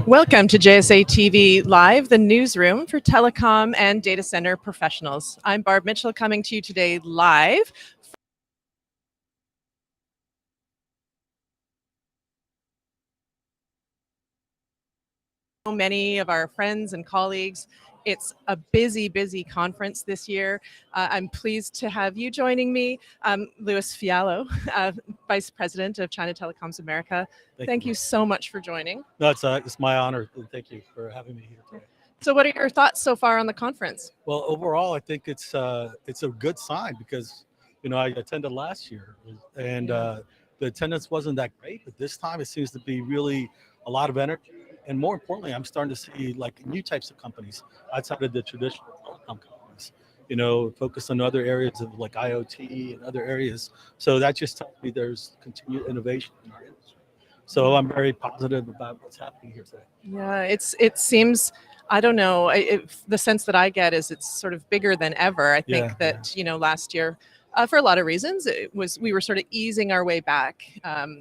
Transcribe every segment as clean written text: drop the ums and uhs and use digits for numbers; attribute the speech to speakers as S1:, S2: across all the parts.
S1: Welcome to JSA TV Live, the newsroom for telecom and data center professionals. I'm Barb Mitchell coming to you today live. Many of our friends and colleagues. It's a busy conference this year. I'm pleased to have you joining me, Louis Fiallo, Vice President of China Telecoms America. Thank you so much for joining.
S2: No, it's my honor. Thank you for having me here today.
S1: So what are your thoughts so far on the conference?
S2: Well, overall, I think it's a good sign because, I attended last year and the attendance wasn't that great, but this time it seems to be really a lot of energy. And more importantly, I'm starting to see like new types of companies outside of the traditional telecom companies, focus on other areas of like IoT and other areas. So that just tells me there's continued innovation in our industry. So I'm very positive about what's happening here today.
S1: Yeah, it seems, I don't know, the sense that I get is it's sort of bigger than ever. I think that, last year, for a lot of reasons, we were sort of easing our way back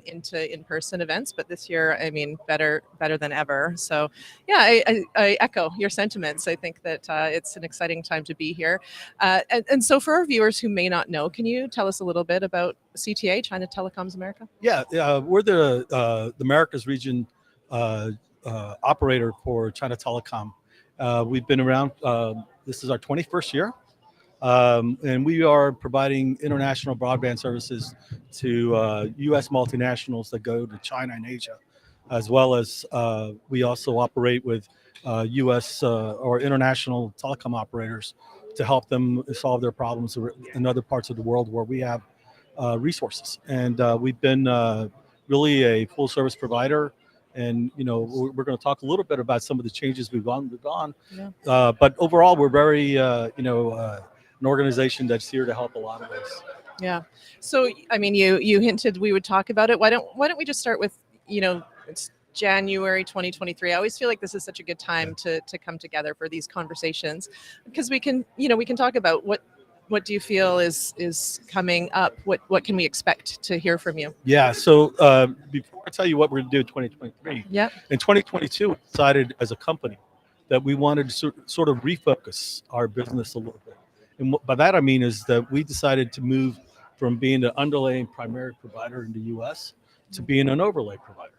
S1: into in-person events, but this year, I mean, better than ever. So yeah, I echo your sentiments. I think that it's an exciting time to be here. And so for our viewers who may not know, can you tell us a little bit about CTA, China Telecoms America?
S2: Yeah, we're the Americas region operator for China Telecom. We've been around, this is our 21st year. And we are providing international broadband services to U.S. multinationals that go to China and Asia, as well as we also operate with U.S. Or international telecom operators to help them solve their problems in other parts of the world where we have resources. And we've been really a full service provider. And, we're going to talk a little bit about some of the changes we've gone. Yeah. But overall, we're very, an organization that's here to help a lot of us.
S1: Yeah. So, I mean, you hinted we would talk about it. Why don't we just start with, it's January 2023. I always feel like this is such a good time to come together for these conversations because we can talk about what do you feel is coming up? What can we expect to hear from you?
S2: Yeah. So before I tell you what we're going to do in 2023, in 2022, we decided as a company that we wanted to sort of refocus our business a little bit. And by that I mean is that we decided to move from being an underlying primary provider in the U.S. to being an overlay provider.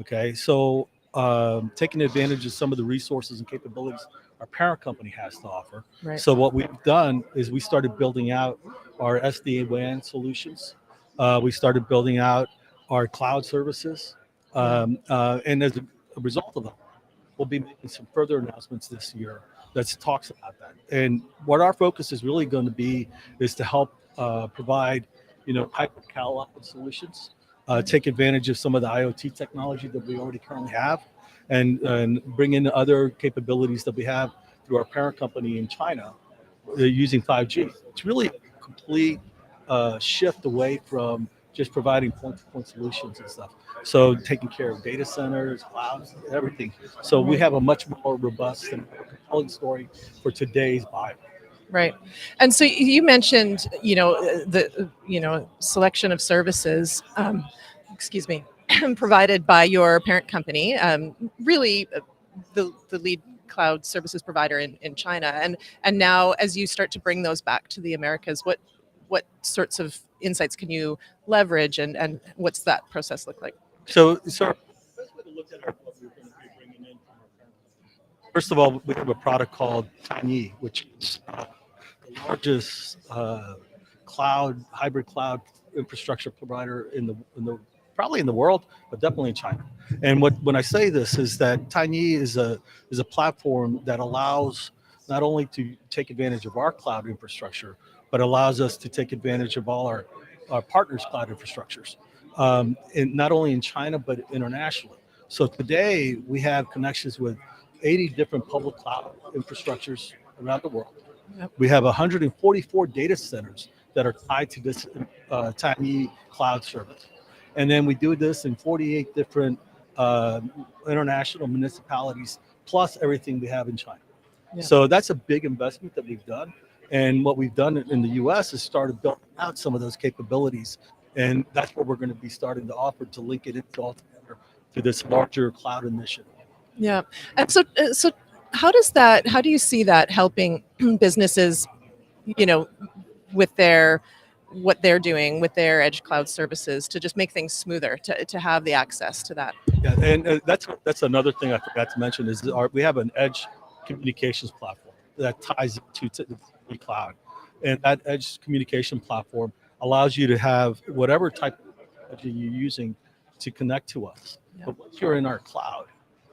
S2: Okay, so taking advantage of some of the resources and capabilities our parent company has to offer. Right. So what we've done is we started building out our SD-WAN solutions. We started building out our cloud services. And as a result of that, we'll be making some further announcements this year that talks about that. And what our focus is really going to be is to help provide, hybrid cloud solutions, take advantage of some of the IoT technology that we already currently have, and bring in other capabilities that we have through our parent company in China using 5G. It's really a complete shift away from just providing point-to-point solutions and stuff. So taking care of data centers, clouds, everything. So we have a much more robust and compelling story for today's buyer.
S1: Right. And so you mentioned, the selection of services, provided by your parent company, really the lead cloud services provider in China. And now as you start to bring those back to the Americas, what sorts of insights can you leverage and what's that process look like?
S2: So the best way to look at what we're going to be bringing in from our parent company. First of all, we have a product called TinyE, which is the largest hybrid cloud infrastructure provider in the probably in the world, but definitely in China. And when I say this is that TinyE is a platform that allows not only to take advantage of our cloud infrastructure, but allows us to take advantage of all our partners' cloud infrastructures, not only in China, but internationally. So today we have connections with 80 different public cloud infrastructures around the world. Yep. We have 144 data centers that are tied to this TinyE cloud service. And then we do this in 48 different international municipalities, plus everything we have in China. Yeah. So that's a big investment that we've done. And what we've done in the U.S. is started building out some of those capabilities. And that's what we're going to be starting to offer to link it all together to this larger cloud initiative.
S1: Yeah. And so how do you see that helping businesses, you know, with what they're doing with their edge cloud services to just make things smoother, to have the access to that?
S2: Yeah, and that's another thing I forgot to mention is we have an edge communications platform that ties to the cloud, and that edge communication platform allows you to have whatever type of technology you're using to connect to us.
S1: Yeah.
S2: But once you're in our cloud,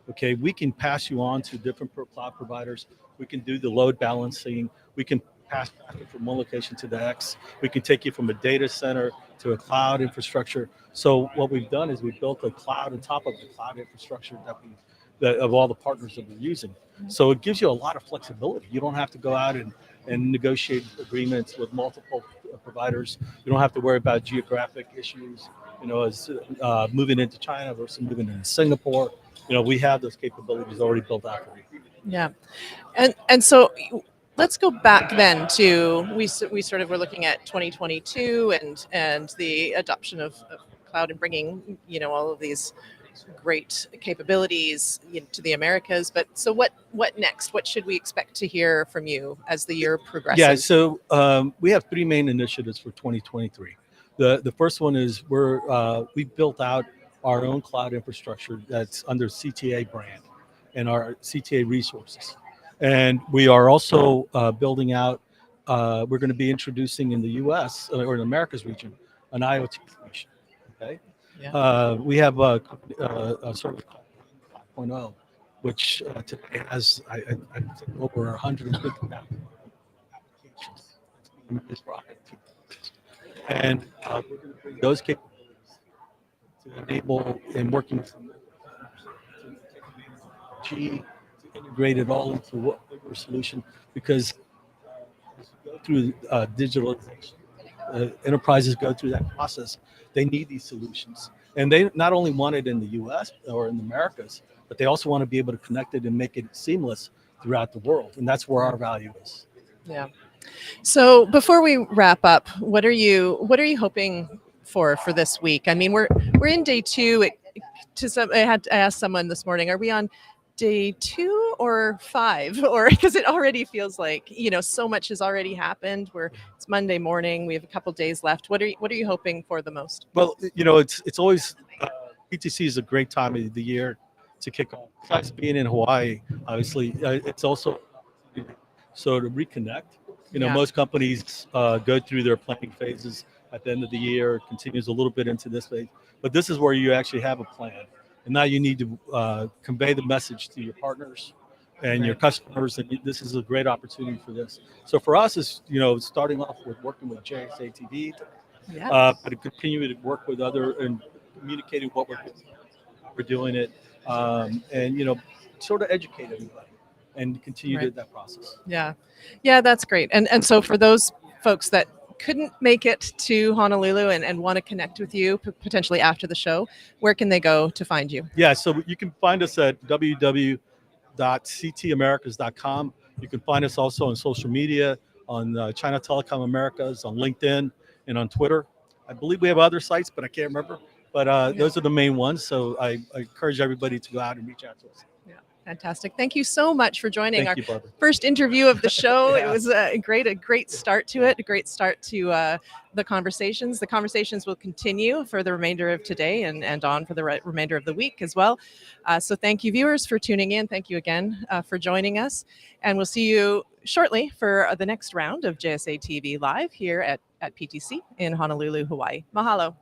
S2: okay, we can pass you on to different cloud providers. We can do the load balancing. We can pass traffic from one location to the next. We can take you from a data center to a cloud infrastructure. So what we've done is we've built a cloud on top of the cloud infrastructure that of all the partners that we're using. So it gives you a lot of flexibility. You don't have to go out and negotiate agreements with multiple providers. You don't have to worry about geographic issues, as moving into China versus moving into Singapore. We have those capabilities already built out for you.
S1: Yeah. And so let's go back then to we sort of were looking at 2022 and the adoption of cloud and bringing all of these great capabilities to the Americas. But so what next? What should we expect to hear from you as the year progresses?
S2: Yeah, so we have three main initiatives for 2023. The first one is we built out our own cloud infrastructure that's under CTA brand and our CTA resources. And we are also building out, we're going to be introducing in the US or in the Americas region, an IoT solution. Okay.
S1: Yeah.
S2: We have a service called 5.0, which today has I think over 150 applications is for IoT. And we're going to bring those capabilities to enable and working with G to integrate it all into a bigger solution because as you go through digitalization, enterprises go through that process. They need these solutions. And they not only want it in the US or in the Americas, but they also want to be able to connect it and make it seamless throughout the world. And that's where our value is.
S1: Yeah. So before we wrap up, what are you hoping for this week? I mean, we're in day two. I asked someone this morning, are we on day 2 or 5? Or because it already feels like so much has already happened. It's Monday morning. We have a couple days left. What are you hoping for the most?
S2: Well, it's always PTC is a great time of the year to kick off. Besides being in Hawaii, obviously, it's also so to reconnect. Most companies go through their planning phases at the end of the year. It continues a little bit into this phase, but this is where you actually have a plan, and now you need to convey the message to your partners and your customers, and this is a great opportunity for this. So for us, is starting off with working with JSA TV, but to continue to work with other and communicating what we're doing it, and sort of educate everybody and continue that process.
S1: Yeah, that's great. And so for those folks that couldn't make it to Honolulu and want to connect with you potentially after the show, where can they go to find you?
S2: Yeah, so you can find us at www.ctamericas.com. You can find us also on social media, on China Telecom Americas, on LinkedIn, and on Twitter. I believe we have other sites, but I can't remember. But those are the main ones. So I encourage everybody to go out and reach out to us.
S1: Yeah, fantastic. Thank you so much for joining
S2: Thank
S1: our first interview of the show. It was a great start to it, a great start to the conversations. The conversations will continue for the remainder of today and on for the remainder of the week as well. So thank you, viewers, for tuning in. Thank you again for joining us. And we'll see you shortly for the next round of JSA TV Live here at PTC in Honolulu, Hawaii. Mahalo.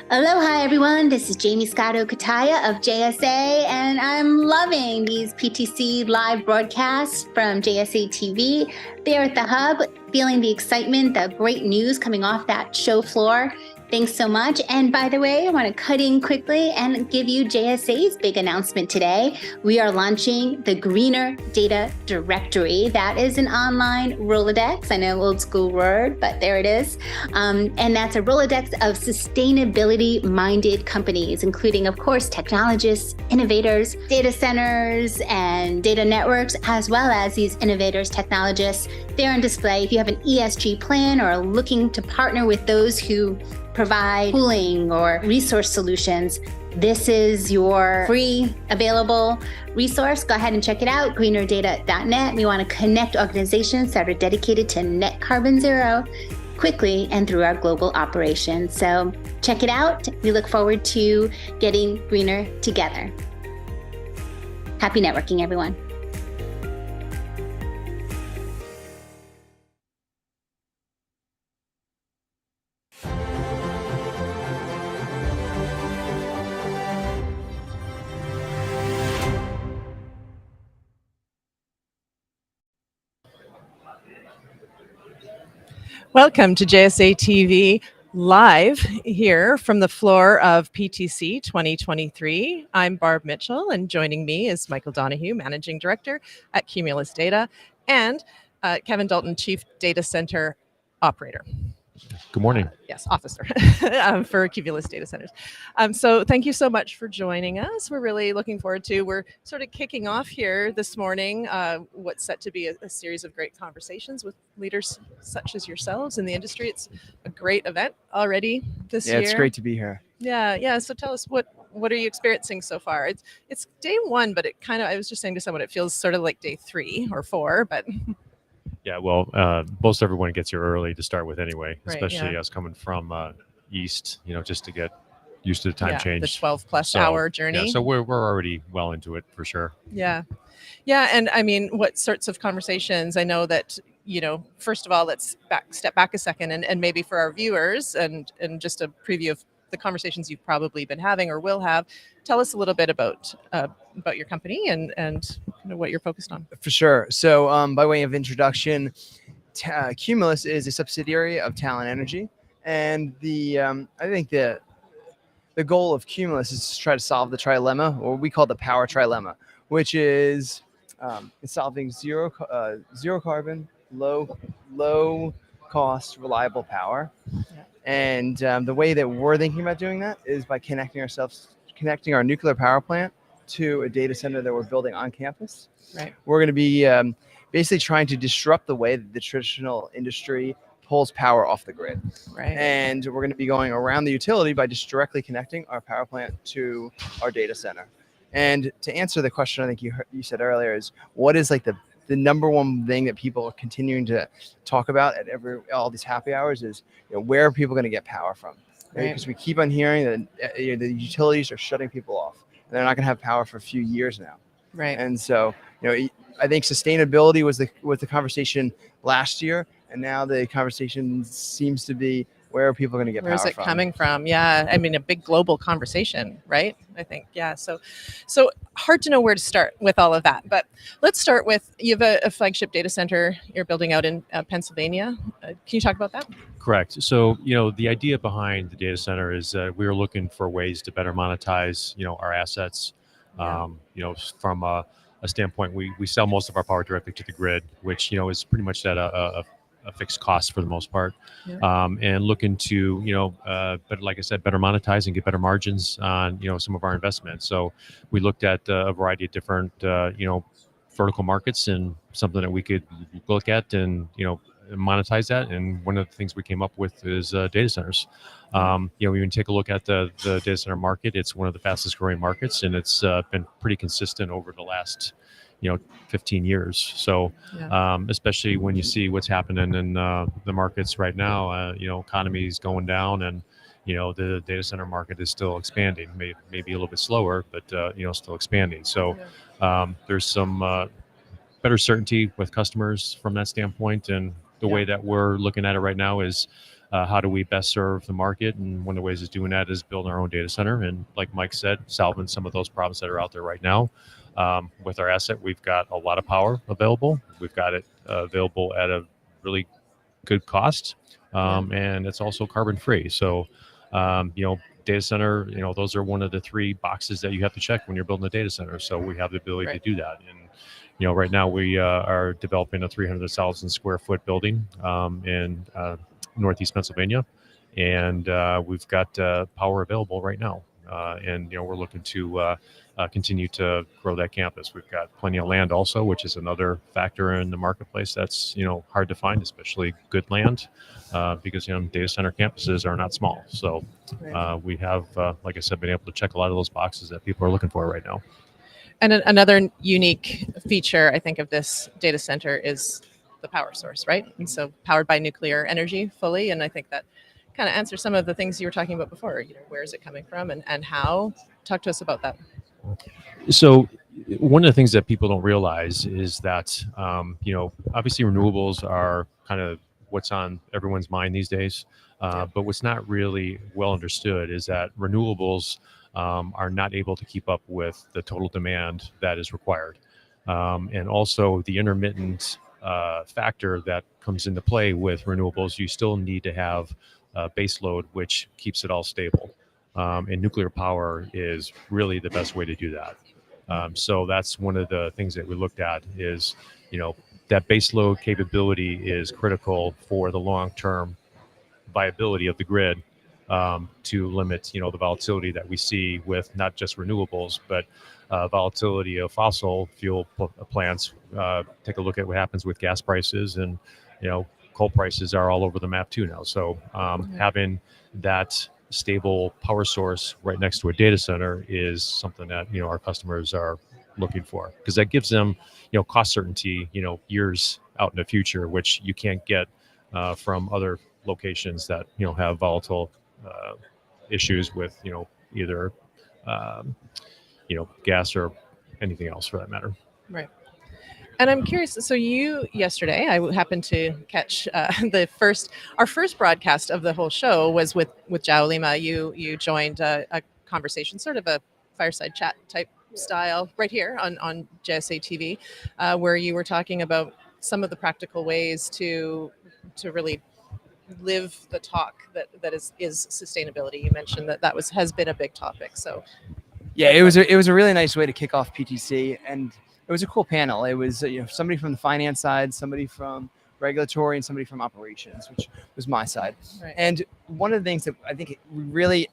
S3: Aloha, everyone. This is Jamie Scotto Kataya of JSA, and I'm loving these PTC live broadcasts from JSA TV. There at the hub, feeling the excitement, the great news coming off that show floor. Thanks so much. And by the way, I want to cut in quickly and give you JSA's big announcement today. We are launching the Greener Data Directory. That is an online Rolodex. I know, old school word, but there it is. And that's a Rolodex of sustainability-minded companies, including, of course, technologists, innovators, data centers, and data networks, as well as these innovators, technologists. They're on display. If you have an ESG plan or are looking to partner with those who provide cooling or resource solutions, this is your free available resource. Go ahead and check it out, greenerdata.net. We want to connect organizations that are dedicated to net carbon zero quickly and through our global operations. So check it out. We look forward to getting greener together. Happy networking, everyone.
S1: Welcome to JSA TV live here from the floor of PTC 2023. I'm Barb Mitchell, and joining me is Michael Donahue, Managing Director at Cumulus Data, and Kevin Dalton, Chief Data Center Operator.
S4: Good morning.
S1: Yes, officer for Cumulus Data Centers. So thank you so much for joining us. We're really looking forward to, we're sort of kicking off here this morning, what's set to be a series of great conversations with leaders such as yourselves in the industry. It's a great event already this year.
S5: Yeah, it's great to be here.
S1: Yeah. So tell us, what are you experiencing so far? It's day one, but it kind of, I was just saying to someone, it feels sort of like day 3 or 4, but...
S4: Yeah, well, most everyone gets here early to start with anyway,
S1: right,
S4: especially us coming from east, just to get used to the time change.
S1: The 12 plus hour journey.
S4: Yeah, so we're already well into it for sure.
S1: Yeah. And I mean, what sorts of conversations? I know that, first of all, let's step back a second and maybe for our viewers and just a preview of the conversations you've probably been having or will have. Tell us a little bit about your company and what you're focused on.
S5: For sure. So by way of introduction, Cumulus is a subsidiary of Talon Energy. And I think the goal of Cumulus is to try to solve the trilemma, or we call the power trilemma, which is solving zero carbon, low cost, reliable power. Yeah. And the way that we're thinking about doing that is by connecting our nuclear power plant to a data center that we're building on campus.
S1: Right.
S5: We're going to be basically trying to disrupt the way that the traditional industry pulls power off the grid.
S1: Right.
S5: And we're going to be going around the utility by just directly connecting our power plant to our data center. And to answer the question, I think you said earlier, is what is like the number one thing that people are continuing to talk about at all these happy hours is, where are people going to get power from? Right? Because we keep on hearing that the utilities are shutting people off. And they're not going to have power for a few years now.
S1: Right.
S5: And so, I think sustainability was the conversation last year, and now the conversation seems to be, where are people going to get power from?
S1: Where is it coming from? Yeah, I mean, a big global conversation, right? I think, yeah. So hard to know where to start with all of that. But let's start with, you have a flagship data center you're building out in Pennsylvania. Can you talk about that?
S4: Correct. So, the idea behind the data center is that we were looking for ways to better monetize, our assets.
S1: Yeah.
S4: From a standpoint, we sell most of our power directly to the grid, which, is pretty much at a fixed cost for the most part. Yeah. And looking to, but like I said, better monetize and get better margins on, some of our investments. So we looked at a variety of different, vertical markets and something that we could look at and, monetize that. And one of the things we came up with is data centers. We even take a look at the data center market. It's one of the fastest growing markets, and it's been pretty consistent over the last 15 years. So yeah. Especially when you see what's happening in the markets right now, economy is going down, and the data center market is still expanding, maybe a little bit slower, but still expanding. So there's some better certainty with customers from that standpoint, and the way that we're looking at it right now is how do we best serve the market? And one of the ways of doing that is building our own data center. And like Mike said, solving some of those problems that are out there right now. With our asset, we've got a lot of power available. We've got it available at a really good cost, and it's also carbon free. So, data center, those are one of the 3 boxes that you have to check when you're building a data center. So we have the ability to do that. And right now we are developing a 300,000 square foot building in Northeast Pennsylvania, and we've got power available right now. And we're looking to continue to grow that campus. We've got plenty of land also, which is another factor in the marketplace that's hard to find, especially good land, because data center campuses are not small. So we have, like I said, been able to check a lot of those boxes that people are looking for right now.
S1: And another unique feature, I think, of this data center is the power source, right? And so powered by nuclear energy fully, and I think that kind of answer some of the things you were talking about before. Where is it coming from and how? Talk to us about that.
S4: So one of the things that people don't realize is that, obviously renewables are kind of what's on everyone's mind these days. But what's not really well understood is that renewables are not able to keep up with the total demand that is required. And also the intermittent factor that comes into play with renewables, you still need to have base load, which keeps it all stable. And nuclear power is really the best way to do that. So that's one of the things that we looked at is, that base load capability is critical for the long-term viability of the grid, to limit, the volatility that we see with not just renewables, but volatility of fossil fuel plants. Take a look at what happens with gas prices, and, coal prices are all over the map too now. So having that stable power source right next to a data center is something that our customers are looking for, because that gives them cost certainty years out in the future, which you can't get from other locations that have volatile issues with either gas or anything else for that matter.
S1: Right. And I'm curious, so yesterday, I happened to catch our first broadcast of the whole show was with Jao Lima. You joined a conversation, sort of a fireside chat type style right here on JSA TV, where you were talking about some of the practical ways to really live the talk that is sustainability. You mentioned that has been a big topic. So
S5: yeah, it was a really nice way to kick off PTC, and it was a cool panel. It was somebody from the finance side, somebody from regulatory, and somebody from operations, which was my side.
S1: Right.
S5: And one of the things that I think really,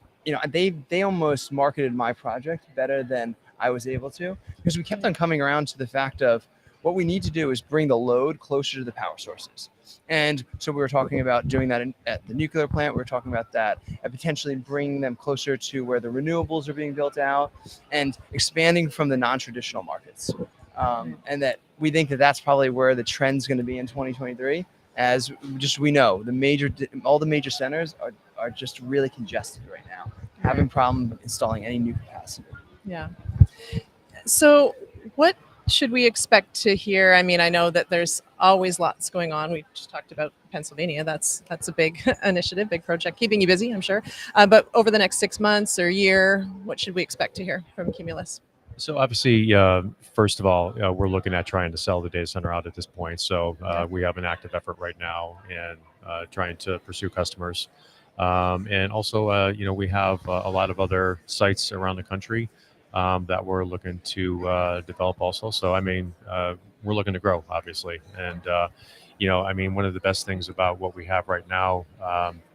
S5: they almost marketed my project better than I was able to, because we kept on coming around to the fact of what we need to do is bring the load closer to the power sources. And so we were talking about doing that at the nuclear plant. We were talking about that and potentially bringing them closer to where the renewables are being built out and expanding from the non-traditional markets. And that we think that that's probably where the trend's going to be in 2023. As just we know, all the major centers are just really congested right now, having problem installing any new capacity.
S1: Yeah. So what should we expect to hear? I mean, I know that there's always lots going on. We just talked about Pennsylvania. That's a big initiative, big project, keeping you busy, I'm sure. But over the next 6 months or year, what should we expect to hear from Cumulus?
S4: So obviously, first of all, we're looking at trying to sell the data center out at this point. So we have an active effort right now in trying to pursue customers. And also, we have a lot of other sites around the country that we're looking to develop also. So, I mean, we're looking to grow, obviously. And, one of the best things about what we have right now,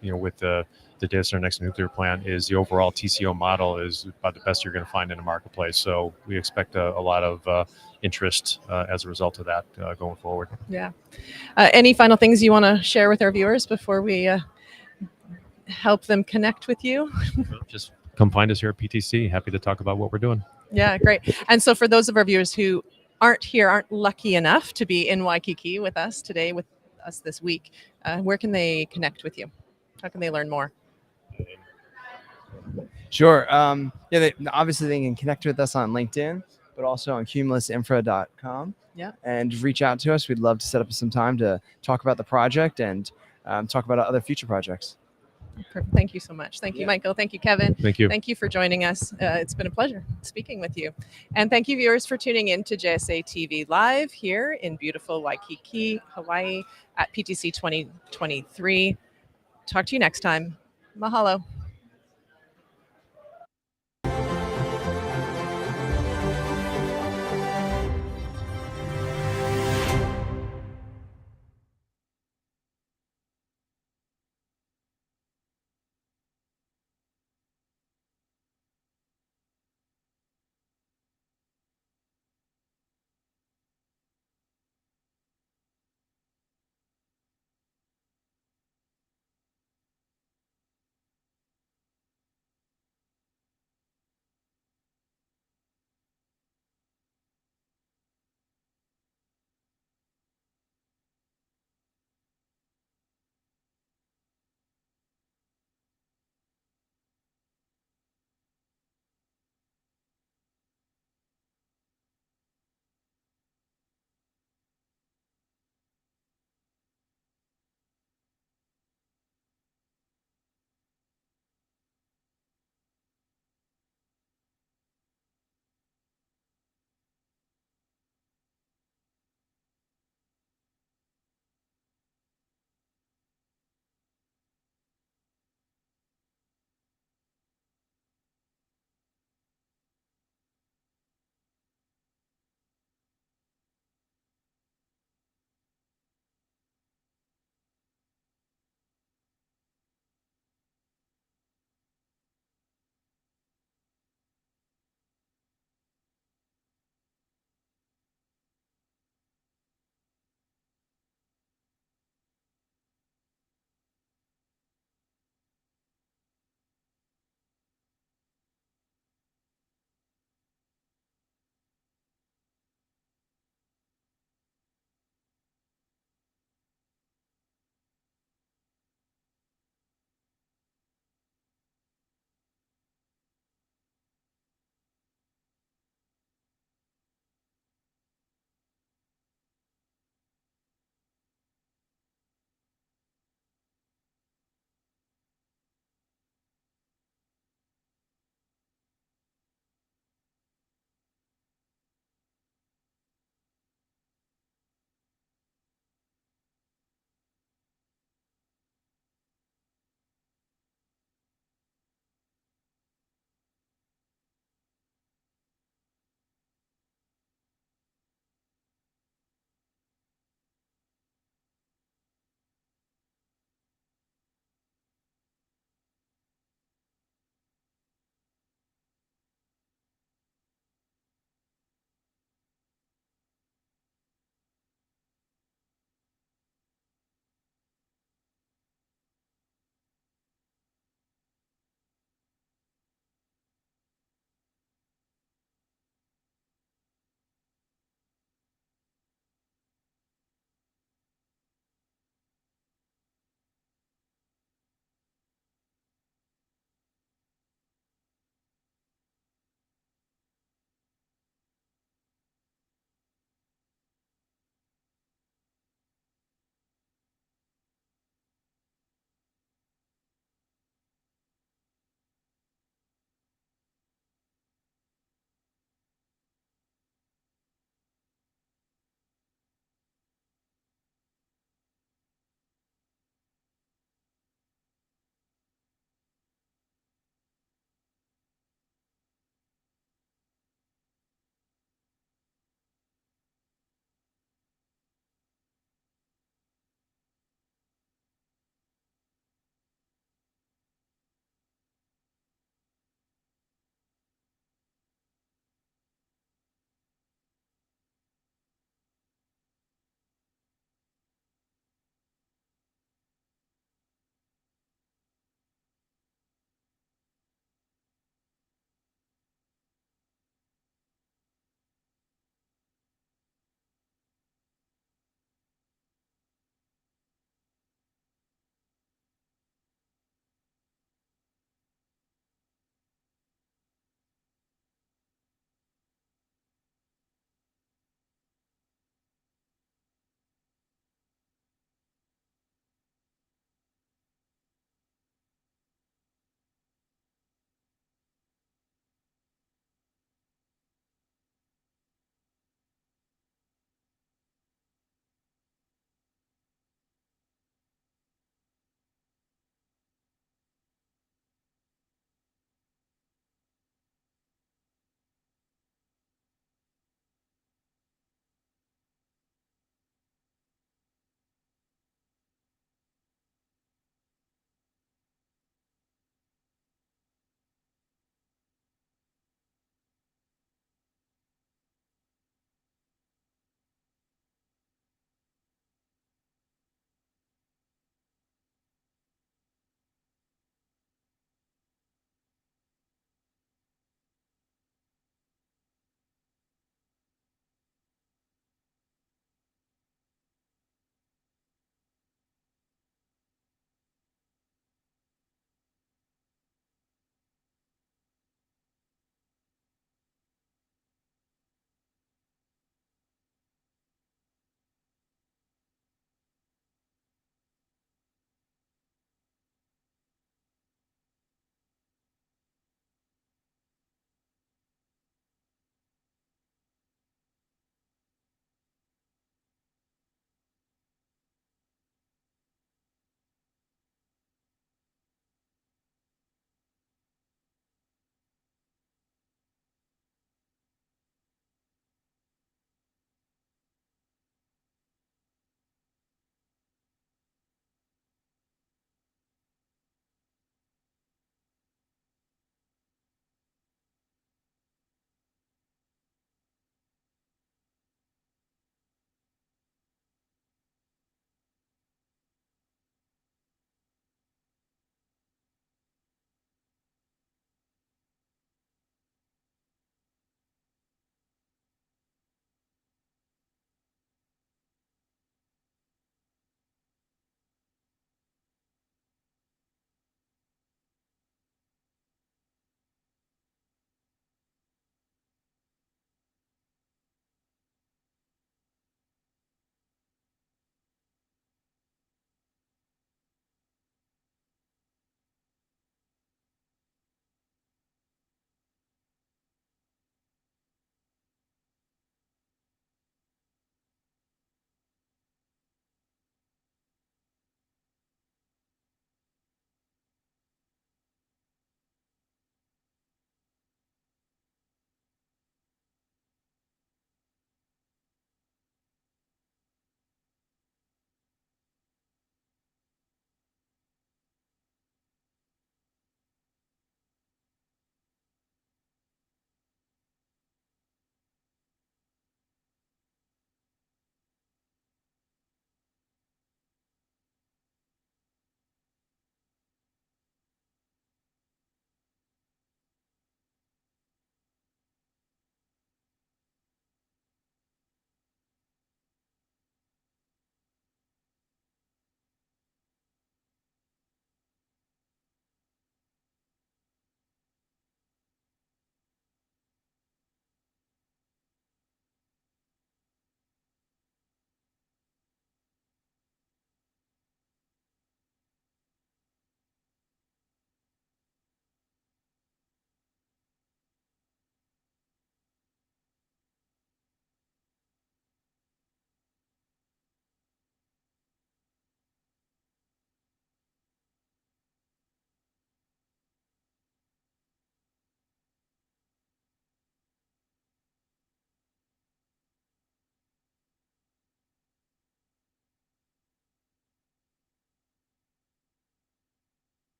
S4: with the data center next to nuclear plant is the overall TCO model is about the best you're going to find in the marketplace. So we expect a lot of interest as a result of that going forward.
S1: Yeah. Any final things you want to share with our viewers before we help them connect with you?
S4: Just come find us here at PTC. Happy to talk about what we're doing.
S1: Yeah, great. And so for those of our viewers who aren't lucky enough to be in Waikiki with us today, with us this week, where can they connect with you? How can they learn more?
S5: Sure. Obviously they can connect with us on LinkedIn, but also on cumulusinfra.com.
S1: Yeah.
S5: And reach out to us. We'd love to set up some time to talk about the project and talk about other future projects.
S1: Perfect. Thank you so much. Thank you, Michael. Thank you, Kevin.
S4: Thank you.
S1: Thank you for joining us. It's been a pleasure speaking with you. And thank you, viewers, for tuning in to JSA TV Live here in beautiful Waikiki, Hawaii at PTC 2023. Talk to you next time. Mahalo.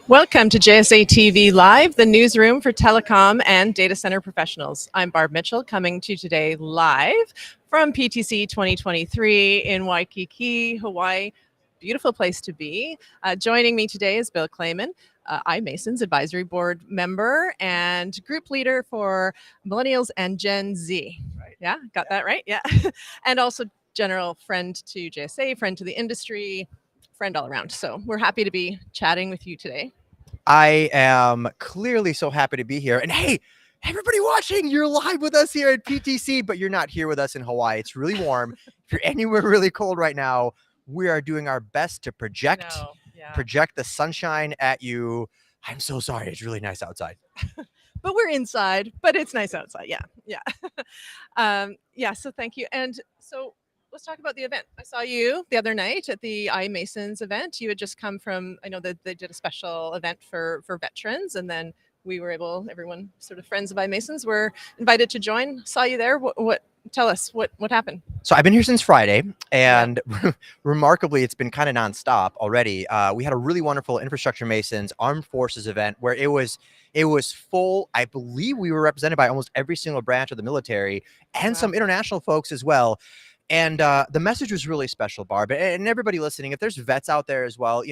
S1: Welcome to JSA TV Live, the newsroom for telecom and data center professionals. I'm Barb Mitchell, coming to you today live from PTC 2023 in Waikiki, Hawaii. Beautiful place to be. Joining me today is Bill Clayman, iMasons Advisory Board member and group leader for Millennials and Gen Z. Right. Yeah, got that right? Yeah. And also general friend to JSA, friend to the industry, friend all around. So we're happy to be chatting with you today.
S6: I am clearly so happy to be here. And hey, everybody watching, you're live with us here at PTC, but you're not here with us in Hawaii. It's really warm. If you're anywhere really cold right now, we are doing our best to project the sunshine at you. I'm so sorry. It's really nice outside.
S1: But we're inside, but it's nice outside. Yeah. Yeah. So thank you. And so let's talk about the event. I saw you the other night at the iMasons event. You had just come from, I know that they did a special event for veterans, and then we were able, everyone sort of friends of iMasons were invited to join. Saw you there. What tell us what happened?
S6: So I've been here since Friday, and remarkably, it's been kind of nonstop already. We had a really wonderful Infrastructure Masons Armed Forces event where it was full. I believe we were represented by almost every single branch of the military and some international folks as well. And the message was really special, Barb, and everybody listening. If there's vets out there as well,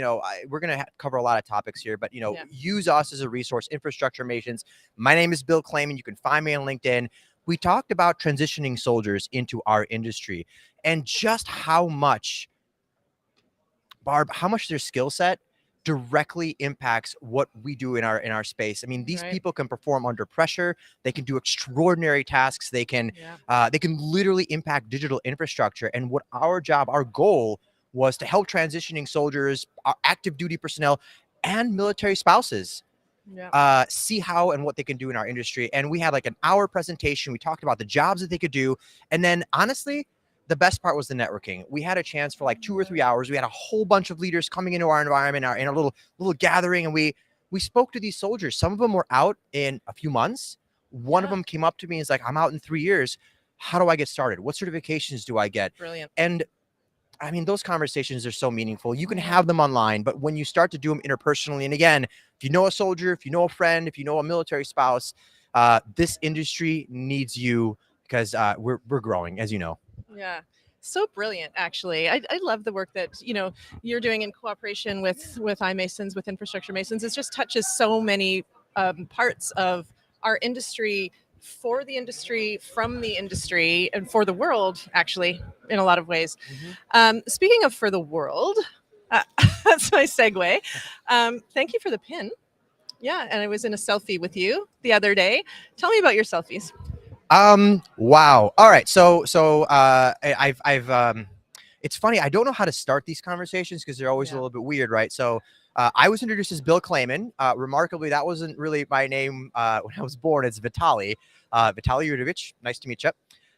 S6: we're going to cover a lot of topics here, but use us as a resource. Infrastructure Masons. My name is Bill Clayman. You can find me on LinkedIn. We talked about transitioning soldiers into our industry and just how much, Barb, how much their skill set directly impacts what we do in our space. I mean, these people can perform under pressure. They can do extraordinary tasks. They can literally impact digital infrastructure. And what our goal was to help transitioning soldiers, our active duty personnel, and military spouses see how and what they can do in our industry. And we had like an hour presentation. We talked about the jobs that they could do. And then honestly, the best part was the networking. We had a chance for like 2 or 3 hours. We had a whole bunch of leaders coming into our environment, in a little gathering, and we spoke to these soldiers. Some of them were out in a few months. One of them came up to me and is like, "I'm out in 3 years. How do I get started? What certifications do I get?"
S1: Brilliant.
S6: And I mean, those conversations are so meaningful. You can have them online, but when you start to do them interpersonally, and again, if you know a soldier, if you know a friend, if you know a military spouse, this industry needs you because we're growing, as you know.
S1: Yeah. So brilliant, actually. I love the work that, you're doing in cooperation with iMasons, with Infrastructure Masons. It just touches so many parts of our industry, for the industry, from the industry, and for the world, actually, in a lot of ways. Speaking of for the world, that's my segue. Thank you for the pin. Yeah, and I was in a selfie with you the other day. Tell me about your selfies.
S6: Wow. All right. So I've it's funny. I don't know how to start these conversations because they're always a little bit weird, right? So, I was introduced as Bill Clayman. Remarkably, that wasn't really my name, when I was born. It's Vitaly Yudovich. Nice to meet you.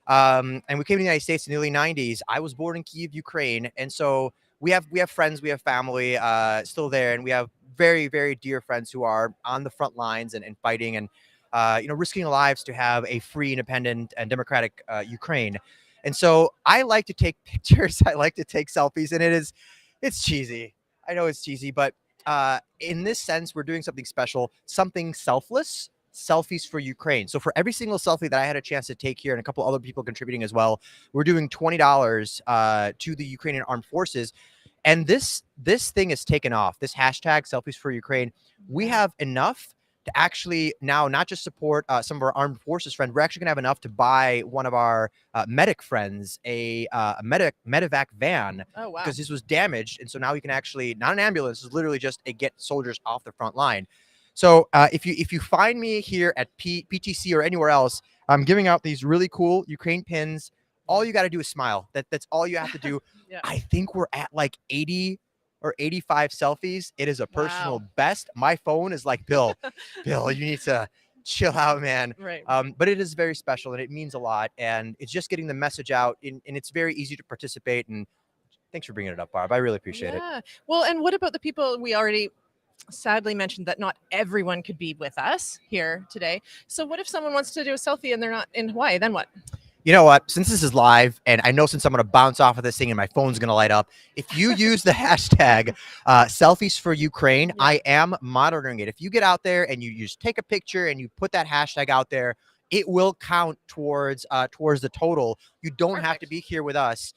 S6: And we came to the United States in the early 90s. I was born in Kyiv, Ukraine. And so we have friends, we have family, still there. And we have very, very dear friends who are on the front lines and fighting and, risking their lives to have a free, independent, and democratic Ukraine. And so I like to take pictures. I like to take selfies, and it's cheesy. I know it's cheesy, but in this sense, we're doing something special, something selfless. Selfies for Ukraine. So for every single selfie that I had a chance to take here, and a couple other people contributing as well, we're doing $20 to the Ukrainian Armed Forces. And this thing has taken off. This hashtag selfies for Ukraine. We have enough to actually now not just support some of our armed forces friends. We're actually gonna have enough to buy one of our medic friends a medevac van.
S1: Oh, wow.
S6: Because this was damaged, and so now we can actually, not an ambulance, it's literally just get soldiers off the front line. So if you find me here at PTC or anywhere else, I'm giving out these really cool Ukraine pins. All you got to do is smile. That's all you have to do.
S1: Yeah.
S6: I think we're at like 80 or 85 selfies. It is a personal best. My phone is like, Bill, you need to chill out, man.
S1: Right.
S6: But it is very special, and it means a lot. And it's just getting the message out, and it's very easy to participate. And thanks for bringing it up, Barb. I really appreciate it.
S1: Well, and what about the people we already sadly mentioned that not everyone could be with us here today? So what if someone wants to do a selfie and they're not in Hawaii? Then what?
S6: You know what? Since this is live, and I know since I'm going to bounce off of this thing and my phone's going to light up, if you use the hashtag selfies for Ukraine, yeah. I am monitoring it. If you get out there and you just take a picture and you put that hashtag out there, it will count towards the total. You don't Perfect. Have to be here with us.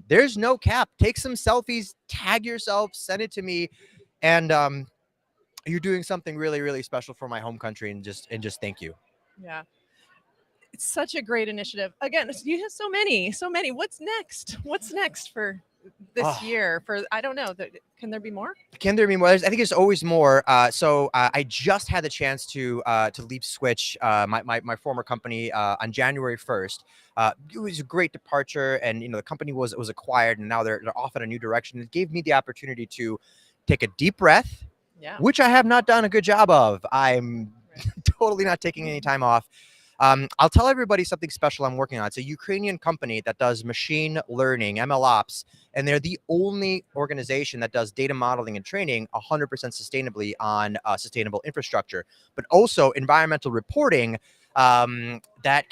S6: There's no cap. Take some selfies, tag yourself, send it to me, and you're doing something really, really special for my home country, and just thank you.
S1: Yeah. It's such a great initiative. Again, you have so many. What's next? What's next for this year? For I don't know. Can there be more?
S6: Can there be more? I think there's always more. So I just had the chance to leave Switch, my former company, on January 1st. It was a great departure, and the company was acquired, and now they're off in a new direction. It gave me the opportunity to take a deep breath, which I have not done a good job of. I'm totally not taking any time off. I'll tell everybody something special I'm working on. It's a Ukrainian company that does machine learning, ML ops, and they're the only organization that does data modeling and training 100% sustainably on sustainable infrastructure, but also environmental reporting that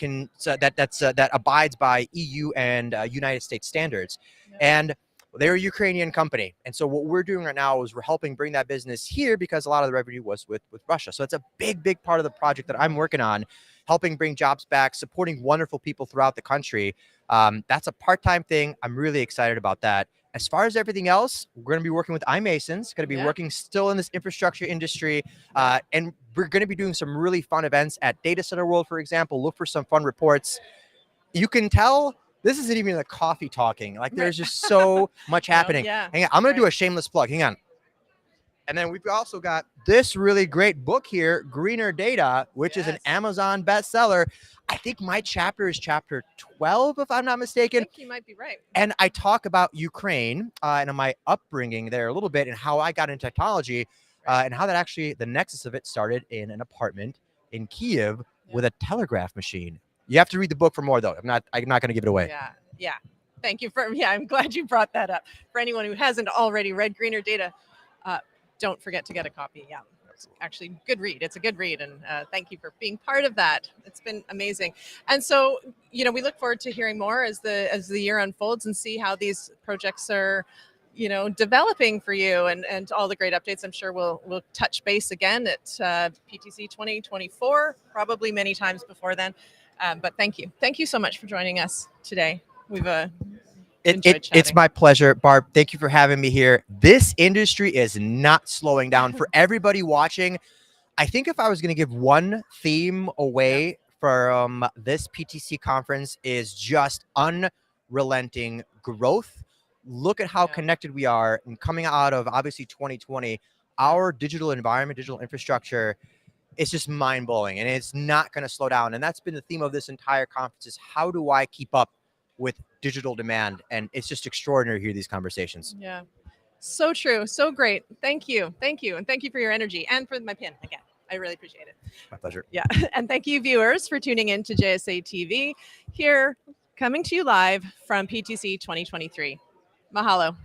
S6: abides by EU and United States standards. And they're a Ukrainian company. And so what we're doing right now is we're helping bring that business here because a lot of the revenue was with Russia. So it's a big, big part of the project that I'm working on, helping bring jobs back, supporting wonderful people throughout the country. That's a part-time thing. I'm really excited about that. As far as everything else, we're going to be working with iMasons, going to be working still in this infrastructure industry. And we're going to be doing some really fun events at Data Center World, for example. Look for some fun reports. You can tell this isn't even a coffee talking. Like there's just so much happening. Hang on. I'm going to do a shameless plug. Hang on. And then we've also got this really great book here, Greener Data, which is an Amazon bestseller. I think my chapter is chapter 12, if I'm not mistaken.
S1: I think you might be right.
S6: And I talk about Ukraine and my upbringing there a little bit, and how I got into technology, and how that actually, the nexus of it started in an apartment in Kiev with a telegraph machine. You have to read the book for more, though. I'm not going to give it away.
S1: Yeah. Thank you I'm glad you brought that up. For anyone who hasn't already read Greener Data, don't forget to get a copy. Yeah, it's actually good read. It's a good read, and thank you for being part of that. It's been amazing. And so, we look forward to hearing more as the year unfolds and see how these projects are, developing for you, and all the great updates. I'm sure we'll touch base again at PTC 2024, probably many times before then. But thank you so much for joining us today. We've
S6: It's my pleasure, Barb. Thank you for having me here. This industry is not slowing down. For everybody watching, I think if I was going to give one theme away from this PTC conference, is just unrelenting growth. Look at how connected we are, and coming out of obviously 2020, our digital environment, digital infrastructure, it's just mind-blowing, and it's not going to slow down. And that's been the theme of this entire conference, is how do I keep up with digital demand? And it's just extraordinary to hear these conversations.
S1: Yeah, so true, so great. Thank you, and thank you for your energy, and for my pin again. I really appreciate it.
S6: My pleasure.
S1: Yeah, and thank you, viewers, for tuning in to JSA TV, here coming to you live from PTC 2023. Mahalo.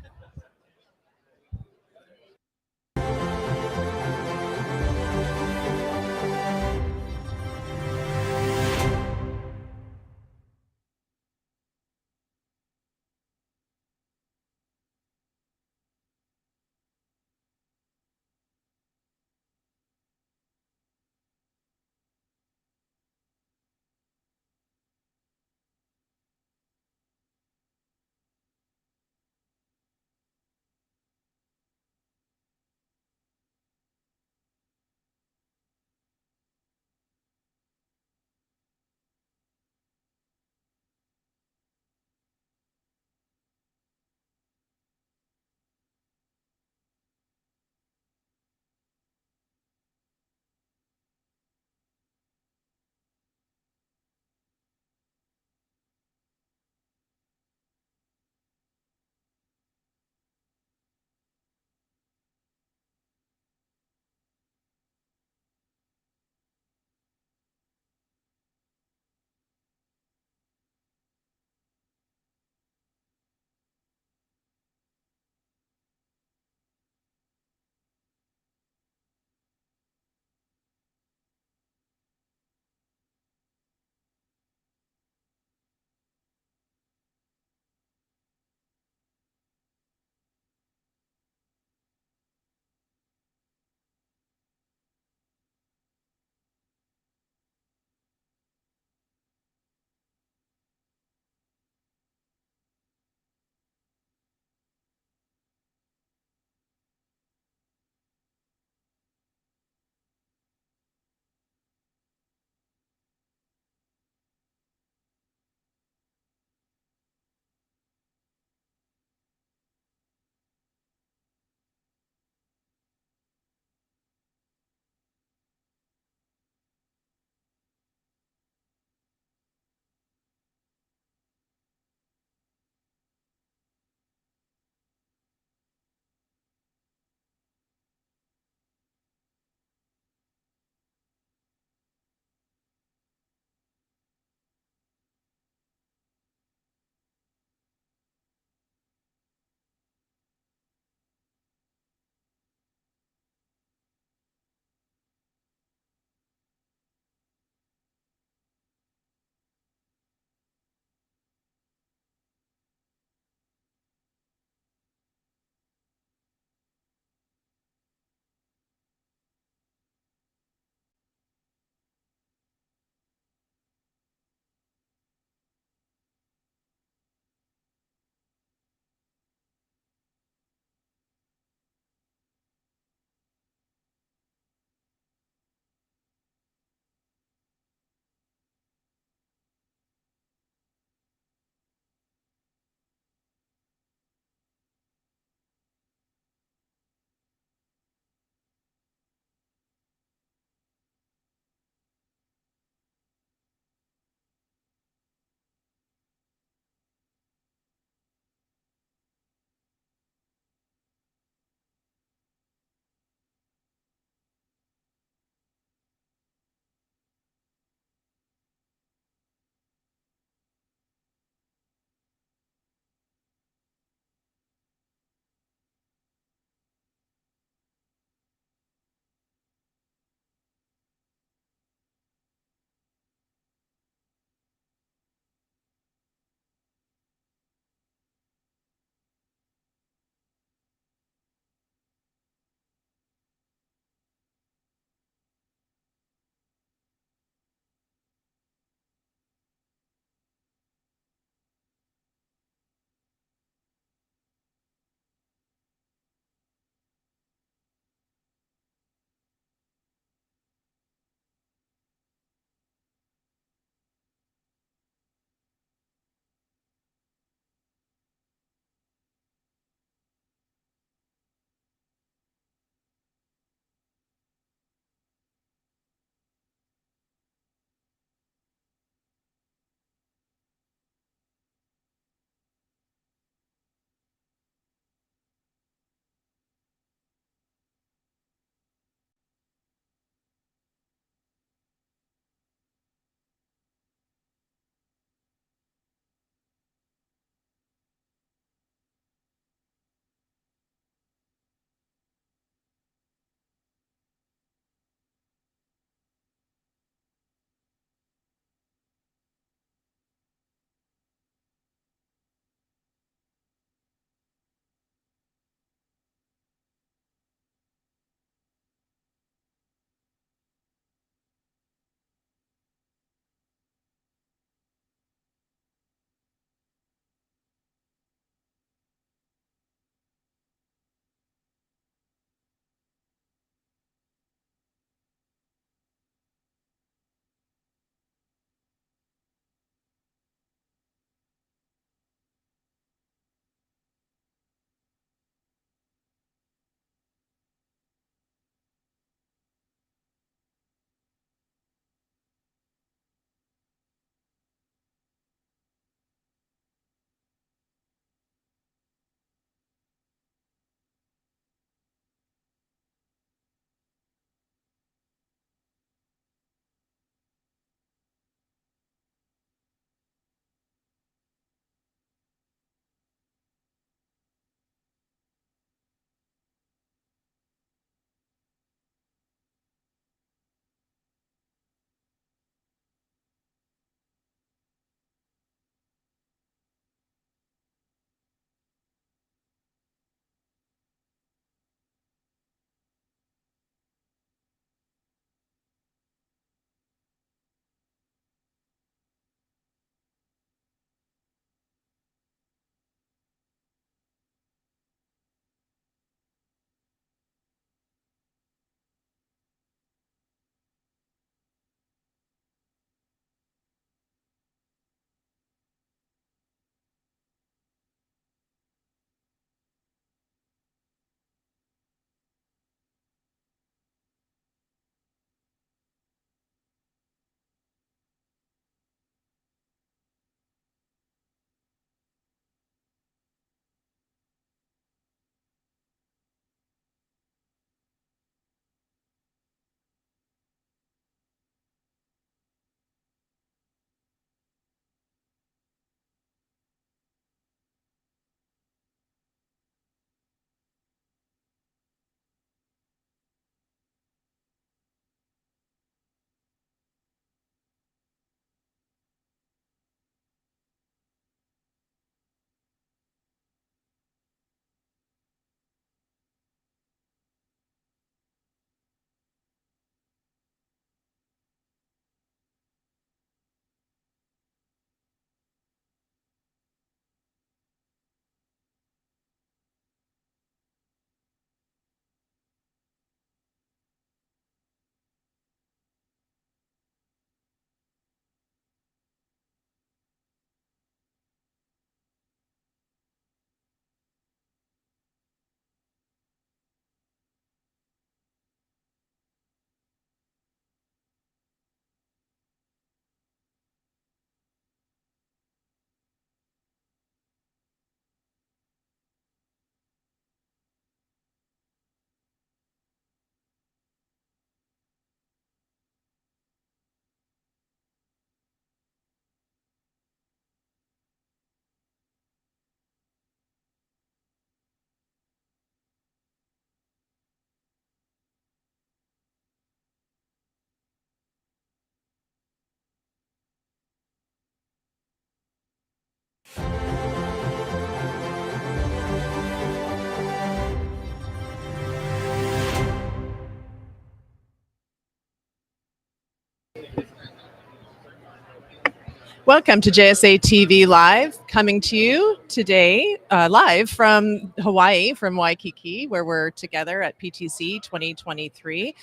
S1: Welcome to JSA TV Live, coming to you today live from Hawaii, from Waikiki, where we're together at PTC 2023.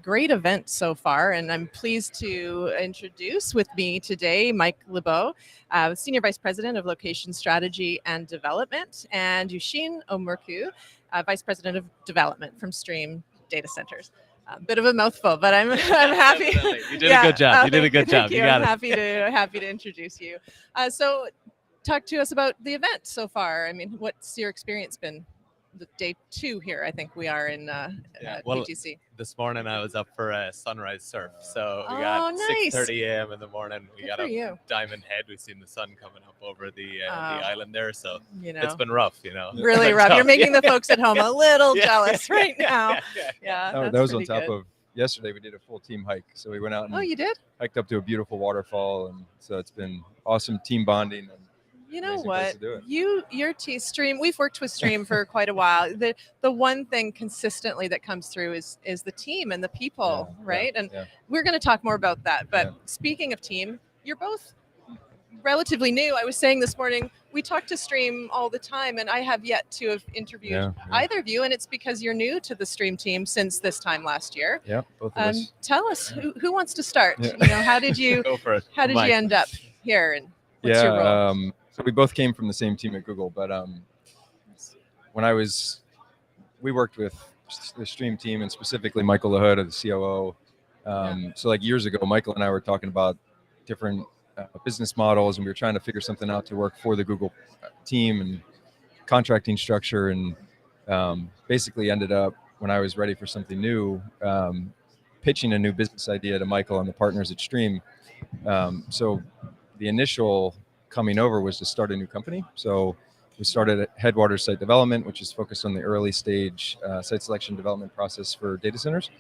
S1: Great event so far, and I'm pleased to introduce with me today Mike LeBeau, Senior Vice President of Location Strategy and Development, and Yushin Omurku, Vice President of Development from Stream Data Centers. A bit of a mouthful, but I'm happy.
S7: You did a good job. You did a good job.
S1: You
S7: You got
S1: I'm
S7: it.
S1: happy to introduce you. So, talk to us about the event so far. I mean, what's your experience been? The day 2 here, I think we are in
S7: well,
S1: PTC.
S7: This morning I was up for a sunrise surf, so we
S1: Oh,
S7: got
S1: nice.
S7: 6:30 a.m. in the morning. We
S1: Good
S7: got
S1: for
S7: up
S1: you.
S7: Diamond Head. We've seen the sun coming up over the island there, so
S1: You know,
S7: it's been rough, you know.
S1: really
S7: It's been
S1: rough. You're
S7: tough.
S1: making the folks at home a little
S7: Yeah.
S1: jealous right now.
S7: Yeah.
S1: Yeah,
S8: Oh,
S1: that's
S8: that was on
S1: pretty
S8: top
S1: good.
S8: of yesterday. We did a full team hike, so we went out and
S1: Oh, you did?
S8: hiked up to a beautiful waterfall, and so it's been awesome team bonding. And
S1: You know
S8: amazing place
S1: what?
S8: to do it.
S1: Your Stream. We've worked with Stream for quite a while. The one thing consistently that comes through is the team and the people, right? And we're going to talk more about that. But speaking of team, you're both relatively new. I was saying this morning, we talk to Stream all the time, and I have yet to have interviewed either of you, and it's because you're new to the Stream team since this time last year.
S8: Yeah, both of us.
S1: Tell us who wants to start.
S8: Yeah.
S1: You know, how did you
S7: Go for it.
S1: how did
S7: Mike.
S1: you end up here, and what's your role?
S8: So we both came from the same team at Google, but when we worked with the Stream team, and specifically Michael LaHood, the COO. So like years ago, Michael and I were talking about different business models, and we were trying to figure something out to work for the Google team and contracting structure, and basically ended up, when I was ready for something new, pitching a new business idea to Michael and the partners at Stream. So the initial coming over was to start a new company. So we started at Headwaters Site Development, which is focused on the early stage site selection development process for data centers.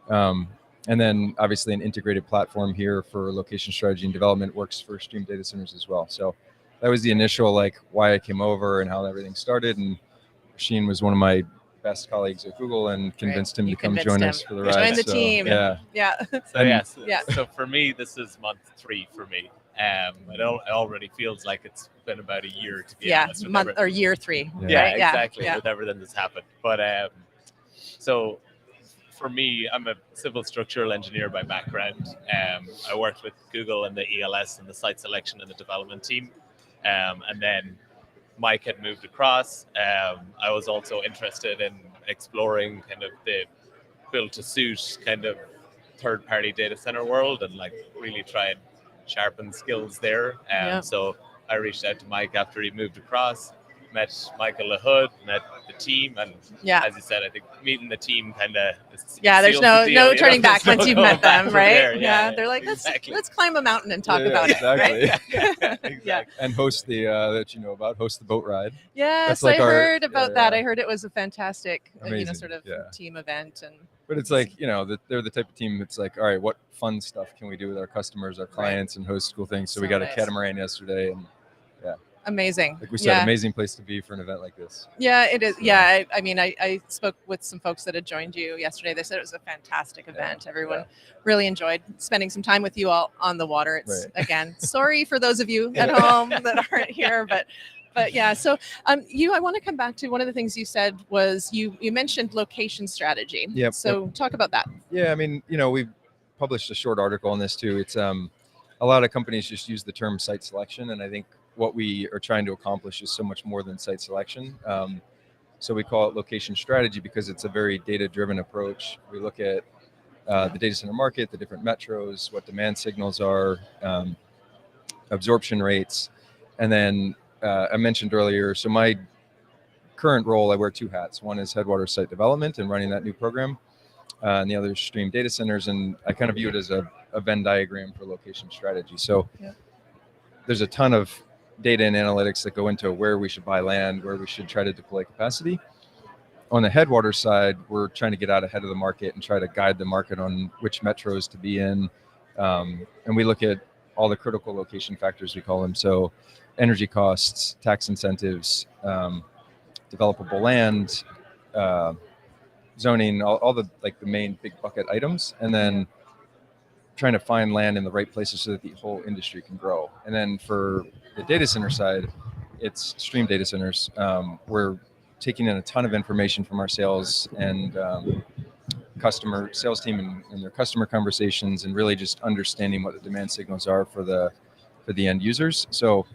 S8: And then obviously an integrated platform here for location strategy and development works for Stream Data Centers as well. So that was the initial, like, why I came over and how everything started. And Sheen was one of my best colleagues at Google, and convinced him to come join us for the ride.
S1: Join the team.
S8: Yeah.
S7: So so for me, this is month 3 for me. It already feels like it's been about a year, to be honest.
S1: Month or year 3.
S7: Yeah,
S1: right?
S7: exactly.
S1: Yeah.
S7: With everything that's happened. But so for me, I'm a civil structural engineer by background. I worked with Google and the ELS and the site selection and the development team. And then Mike had moved across. I was also interested in exploring kind of the build to suit kind of third party data center world, and like really try and sharpen skills there. So I reached out to Mike after he moved across, met Michael LaHood, met the team, and as you said, I think meeting the team kind of
S1: there's no turning back once you've met them, right?
S7: There.
S1: They're like,
S7: exactly.
S1: let's climb a mountain and talk about
S8: exactly.
S1: it. Right?
S7: Exactly.
S8: And host the that you know about, host the boat ride.
S1: Yes,
S8: That's like
S1: I
S8: our-
S1: heard about that.
S8: yeah.
S1: I heard it was a fantastic,
S8: Amazing,
S1: sort of team event. And
S8: But it's like, they're the type of team that's like, all right, what fun stuff can we do with our customers, our clients, and host cool things? So we got a
S1: nice.
S8: catamaran yesterday, and
S1: amazing.
S8: like we said, amazing place to be for an event like this.
S1: Yeah, it is.
S8: So-
S1: Yeah, I mean, I spoke with some folks that had joined you yesterday. They said it was a fantastic event. Everyone really enjoyed spending some time with you all on the water. It's again, sorry for those of you at home that aren't here, but yeah. So I want to come back to one of the things you said was you mentioned location strategy.
S8: Yep.
S1: So talk about that.
S8: Yeah, I mean, we published a short article on this too. It's a lot of companies just use the term site selection, and I think what we are trying to accomplish is so much more than site selection. So we call it location strategy because it's a very data-driven approach. We look at the data center market, the different metros, what demand signals are, absorption rates, and then I mentioned earlier, so my current role, I wear 2 hats. One is Headwaters Site Development and running that new program, and the other is Stream Data Centers, and I kind of view it as a Venn diagram for location strategy. So there's a ton of data and analytics that go into where we should buy land, where we should try to deploy capacity. On the Headwaters side, we're trying to get out ahead of the market and try to guide the market on which metros to be in. And we look at all the critical location factors, we call them. So energy costs, tax incentives, developable land, zoning, all the like the main big bucket items. And then trying to find land in the right places so that the whole industry can grow. And then for the data center side, it's Stream data centers. We're taking in a ton of information from our sales and customer sales team and their customer conversations, and really just understanding what the demand signals are for the end users. So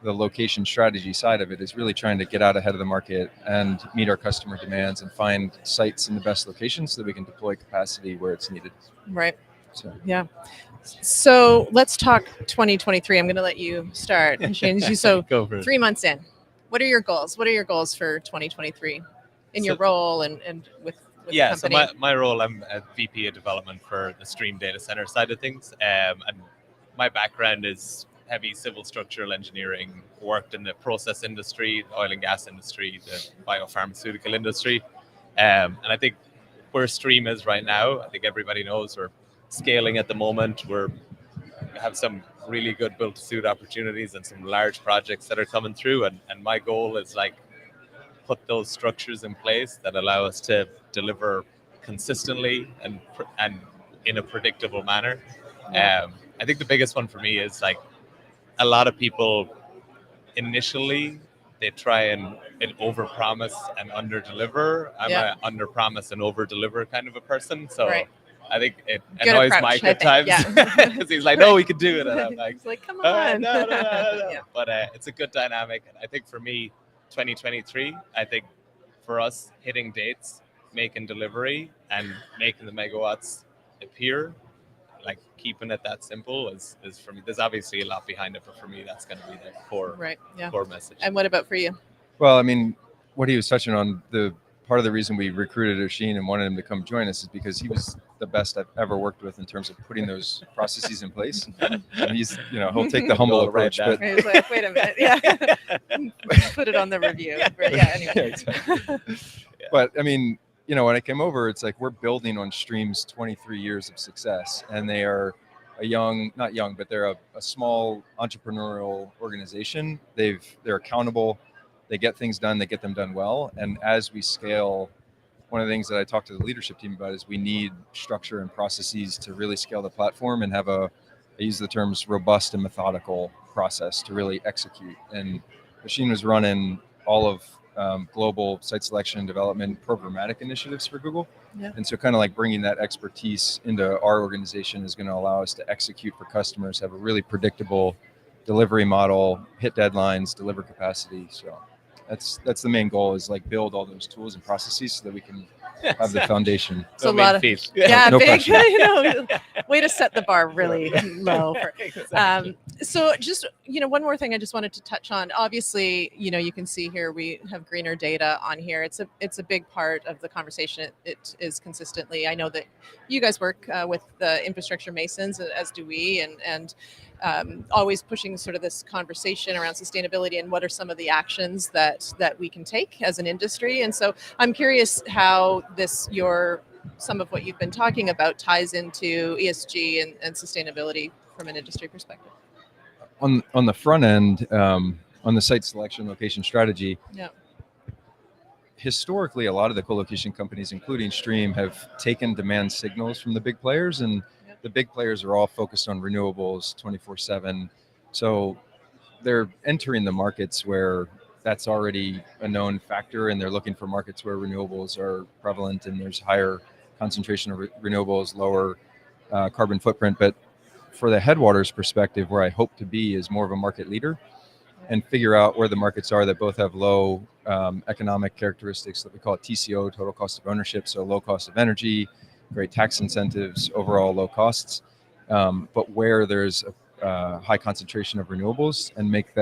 S8: the location strategy side of it is really trying to get out ahead of the market and meet our customer demands and find sites in the best locations so that we can deploy capacity where it's needed.
S1: Right.
S8: So.
S1: Yeah. So let's talk 2023. I'm going to let you start. Shane, so 3 months in, what are your goals? What are your goals for 2023 in your role and with the company?
S7: So my role, I'm a VP of development for the Stream data center side of things. And my background is heavy civil structural engineering, worked in the process industry, the oil and gas industry, the biopharmaceutical industry. And I think where Stream is right now, I think everybody knows we're scaling at the moment. We have some really good build-to-suit opportunities and some large projects that are coming through. And my goal is put those structures in place that allow us to deliver consistently and in a predictable manner. I think the biggest one for me is a lot of people initially they try and overpromise and underdeliver. I'm a underpromise and overdeliver kind of a person. So I think it annoys Mike at times because he's like, "No, we can do it," and I'm like,
S1: he's like, "Come on."
S7: No. Yeah. But it's a good dynamic. And I think for me, 2023, I think for us hitting dates, making delivery, and making the megawatts appear, keeping it that simple is for me. There's obviously a lot behind it, but for me, that's going to be the core message.
S1: And what about for you?
S8: Well, I mean, what he was touching on, the part of the reason we recruited Oisin and wanted him to come join us is because he was the best I've ever worked with in terms of putting those processes in place. And he's, he'll take the humble approach. But
S1: he's like, wait a minute, put it on the review. Anyway.
S8: But I mean, when I came over, it's we're building on Stream's 23 years of success, and they are not young, but they're a small entrepreneurial organization. They're accountable. They get things done. They get them done well. And as we scale, one of the things that I talked to the leadership team about is we need structure and processes to really scale the platform and have I use the terms robust and methodical process to really execute. And Oisin was running all of global site selection and development programmatic initiatives for Google. Yeah. And so kind of bringing that expertise into our organization is going to allow us to execute for customers, have a really predictable delivery model, hit deadlines, deliver capacity. So that's the main goal is build all those tools and processes so that we can have the foundation.
S1: It's a lot of
S7: fees.
S8: No
S1: big, way to set the bar really low. So just, one more thing I just wanted to touch on. Obviously, you can see here we have greener data on here. It's a big part of the conversation. It is consistently. I know that you guys work with the infrastructure masons, as do we, and always pushing sort of this conversation around sustainability and what are some of the actions that we can take as an industry. And so I'm curious how some of what you've been talking about ties into ESG and sustainability from an industry perspective.
S8: On the front end, on the site selection location strategy, historically, a lot of the co-location companies, including Stream, have taken demand signals from the big players, and the big players are all focused on renewables 24/7. So they're entering the markets where that's already a known factor, and they're looking for markets where renewables are prevalent and there's higher concentration of renewables, lower carbon footprint. But for the Headwaters perspective, where I hope to be is more of a market leader and figure out where the markets are that both have low economic characteristics that we call TCO, total cost of ownership, so low cost of energy, great tax incentives, overall low costs, but where there's a high concentration of renewables, and make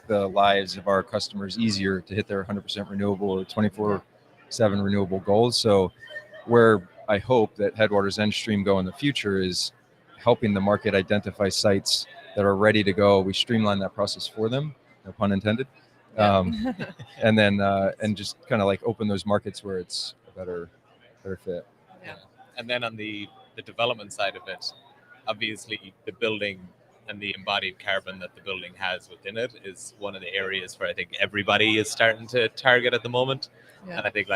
S8: the lives of our customers easier to hit their 100% renewable or 24/7 renewable goals. So where I hope that Headwaters and Stream go in the future is helping the market identify sites that are ready to go. We streamline that process for them, no pun intended. And then and just kind of open those markets where it's a better fit.
S7: Yeah. And then on the development side of it, obviously the building and the embodied carbon that the building has within it is one of the areas where I think everybody is starting to target at the moment. Yeah. And I think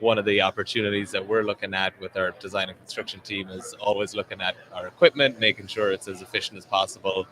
S7: one of the opportunities that we're looking at with our design and construction team is always looking at our equipment, making sure it's as efficient as possible,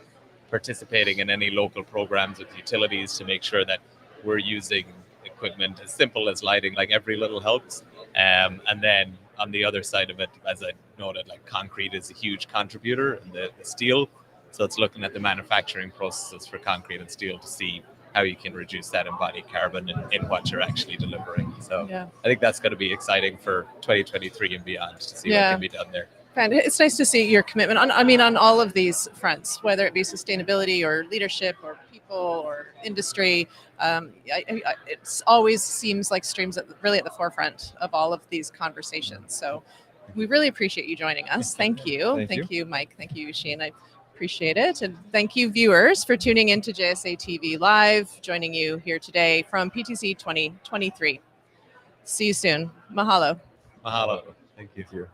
S7: participating in any local programs with utilities to make sure that we're using equipment as simple as lighting, like every little helps. And then on the other side of it, as I noted, like concrete is a huge contributor, and the steel. So it's looking at the manufacturing processes for concrete and steel to see how you can reduce that embodied carbon in what you're actually delivering. So I think that's going to be exciting for 2023 and beyond to see what can be done there.
S1: And it's nice to see your commitment on all of these fronts, whether it be sustainability or leadership or people or industry. It always seems like Stream's really at the forefront of all of these conversations. So we really appreciate you joining us. Thank you. Thank you, Mike. Thank you, Shane. I appreciate it. And thank you, viewers, for tuning in to JSA TV Live, joining you here today from PTC 2023. See you soon. Mahalo.
S7: Mahalo.
S8: Thank you.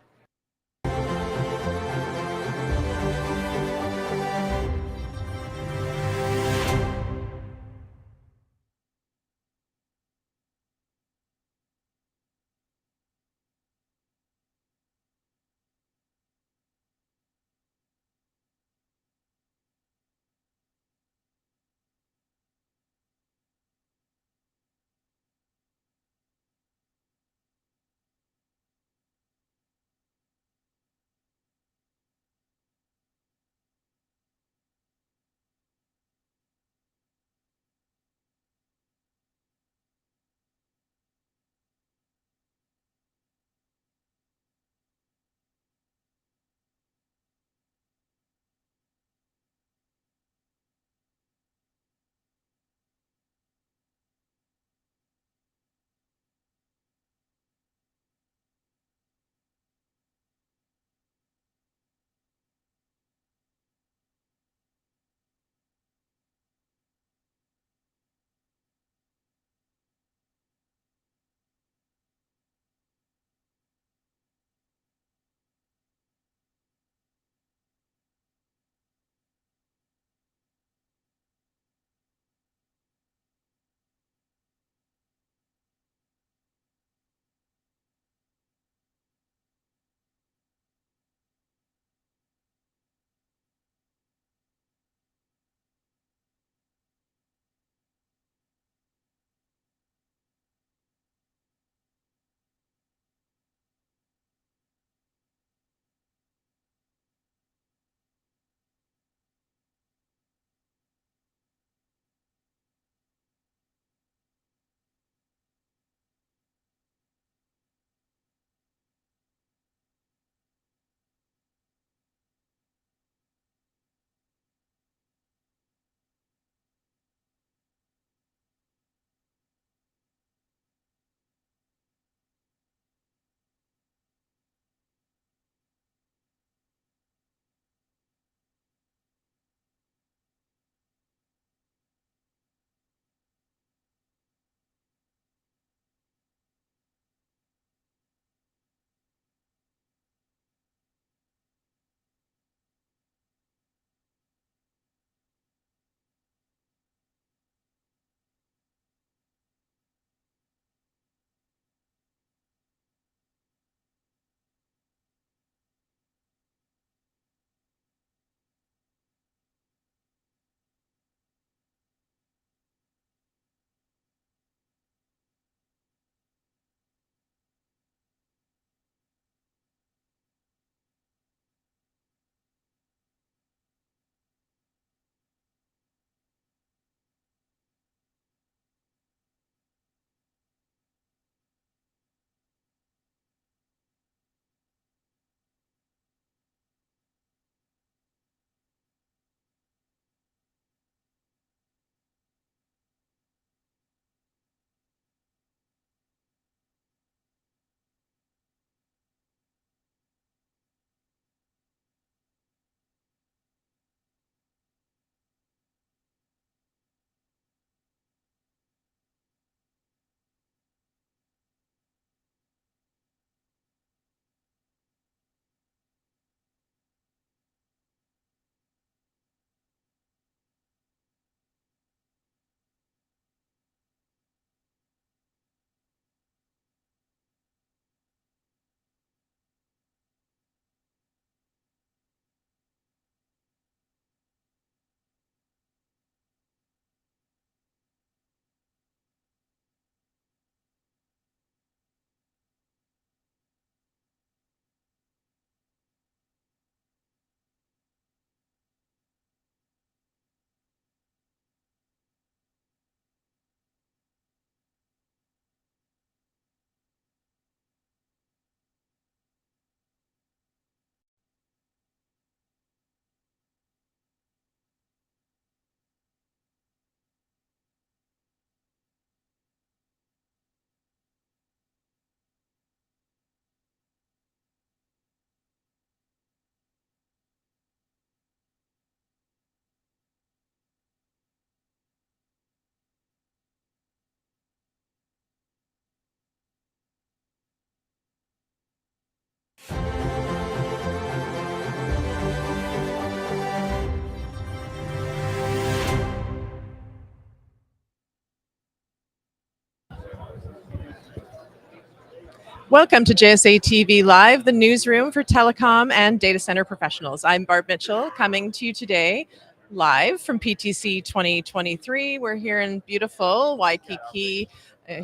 S1: Welcome to JSA TV Live, the newsroom for telecom and data center professionals. I'm Barb Mitchell, coming to you today live from PTC 2023. We're here in beautiful Waikiki,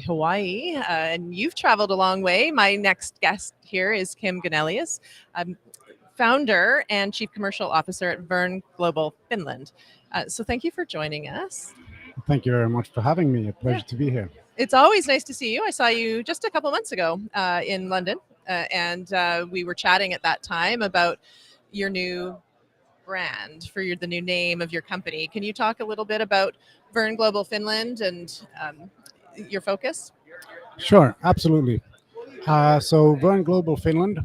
S1: Hawaii, and you've traveled a long way. My next guest here is Kim Ganelius, founder and Chief Commercial Officer at Verne Global Finland. So thank you for joining us.
S9: Thank you very much for having me. A pleasure to be here.
S1: It's always nice to see you. I saw you just a couple months ago in London, and we were chatting at that time about your new brand for the new name of your company. Can you talk a little bit about Verne Global Finland and your focus?
S9: Sure, absolutely. So Verne Global Finland,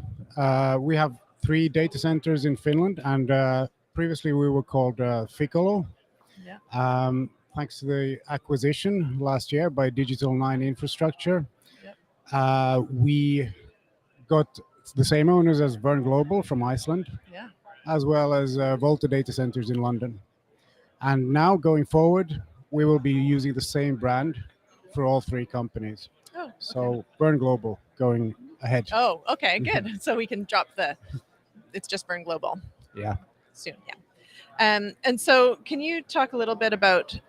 S9: we have 3 data centers in Finland, and previously we were called Ficolo.
S1: Yeah.
S9: Thanks to the acquisition last year by Digital9 Infrastructure, we got the same owners as Verne Global from Iceland, as well as Volta Data Centers in London. And now going forward, we will be using the same brand for all 3 companies.
S1: Oh, okay.
S9: So Verne Global going ahead.
S1: Oh, okay, good. So we can drop it's just Verne Global.
S9: Yeah.
S1: Soon, yeah. And so can you talk a little bit about,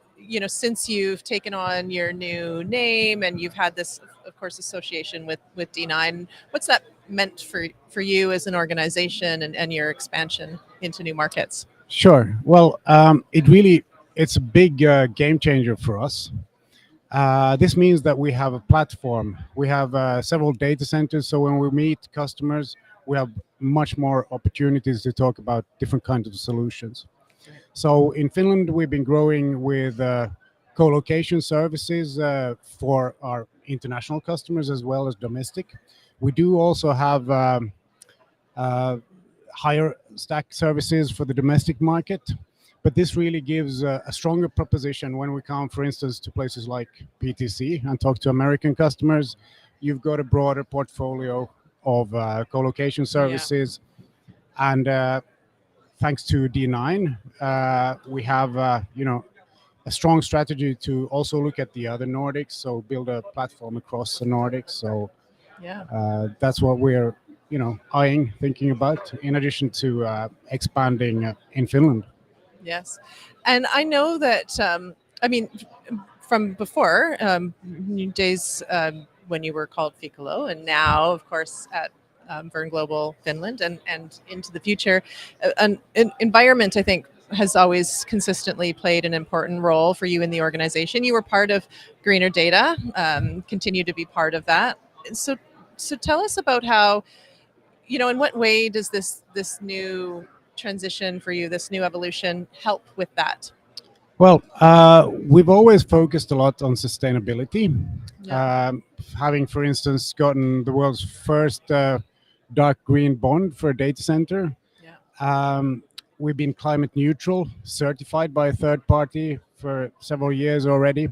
S1: since you've taken on your new name and you've had this, of course, association with D9, what's that meant for you as an organization and your expansion into new markets?
S9: Sure. Well, it's a big game changer for us. This means that we have a platform. We have several data centers. So when we meet customers, we have much more opportunities to talk about different kinds of solutions. So in Finland, we've been growing with co-location services for our international customers as well as domestic. We do also have higher stack services for the domestic market, but this really gives a stronger proposition when we come, for instance, to places like PTC and talk to American customers. You've got a broader portfolio of co-location services, and thanks to D9, we have a strong strategy to also look at the other Nordics, so build a platform across the Nordics. So that's what we're thinking about, in addition to expanding in Finland.
S1: Yes, and I know that from before days when you were called Ficolo, and now, of course, at Verne Global Finland, and into the future, an environment, I think, has always consistently played an important role for you in the organization. You were part of Greener Data, continue to be part of that. So tell us about how, in what way does this new transition for you, this new evolution, help with that?
S9: Well, we've always focused a lot on sustainability. Having, for instance, gotten the world's first dark green bond for a data center. We've been climate neutral, certified by a third party for several years already.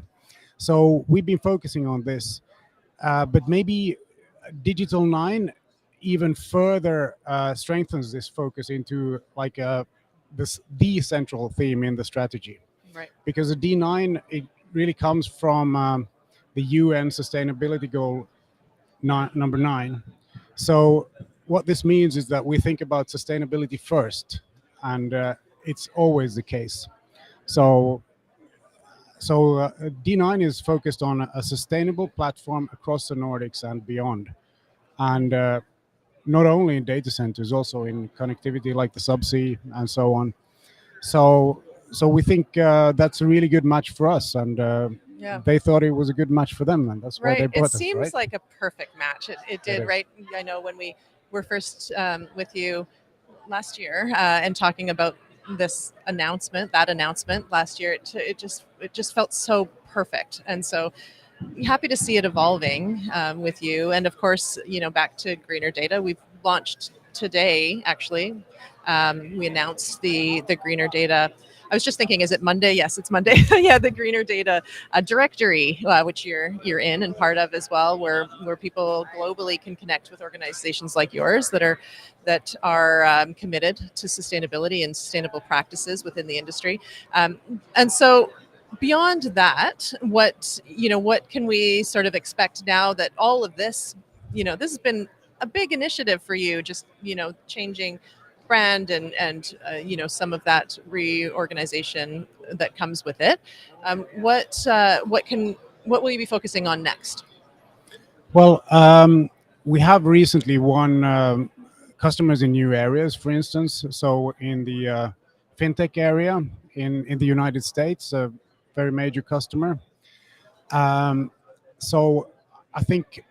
S9: So we've been focusing on this. But maybe Digital9 even further strengthens this focus into the central theme in the strategy.
S1: Right.
S9: Because the D9, it really comes from the UN Sustainability Goal number 9. So what this means is that we think about sustainability first, and it's always the case. So D9 is focused on a sustainable platform across the Nordics and beyond, and not only in data centers, also in connectivity like the subsea and so on. So we think that's a really good match for us, and they thought it was a good match for them, and that's why they bought us.
S1: It seems like a perfect match. It did, right? I know when we were first with you last year and talking about this announcement last year, it just felt so perfect, and so happy to see it evolving with you. And of course, back to Greener Data, we've launched today. Actually, we announced the Greener Data. I was just thinking, is it Monday? Yes, it's Monday. Yeah, the Greener Data directory, which you're in and part of as well, where people globally can connect with organizations like yours that are committed to sustainability and sustainable practices within the industry. And so, beyond that, what can we sort of expect now that all of this this has been a big initiative for you, just changing brand and some of that reorganization that comes with it. What will you be focusing on next?
S9: Well, we have recently won customers in new areas, for instance. So in the fintech area in the United States, a very major customer. So I think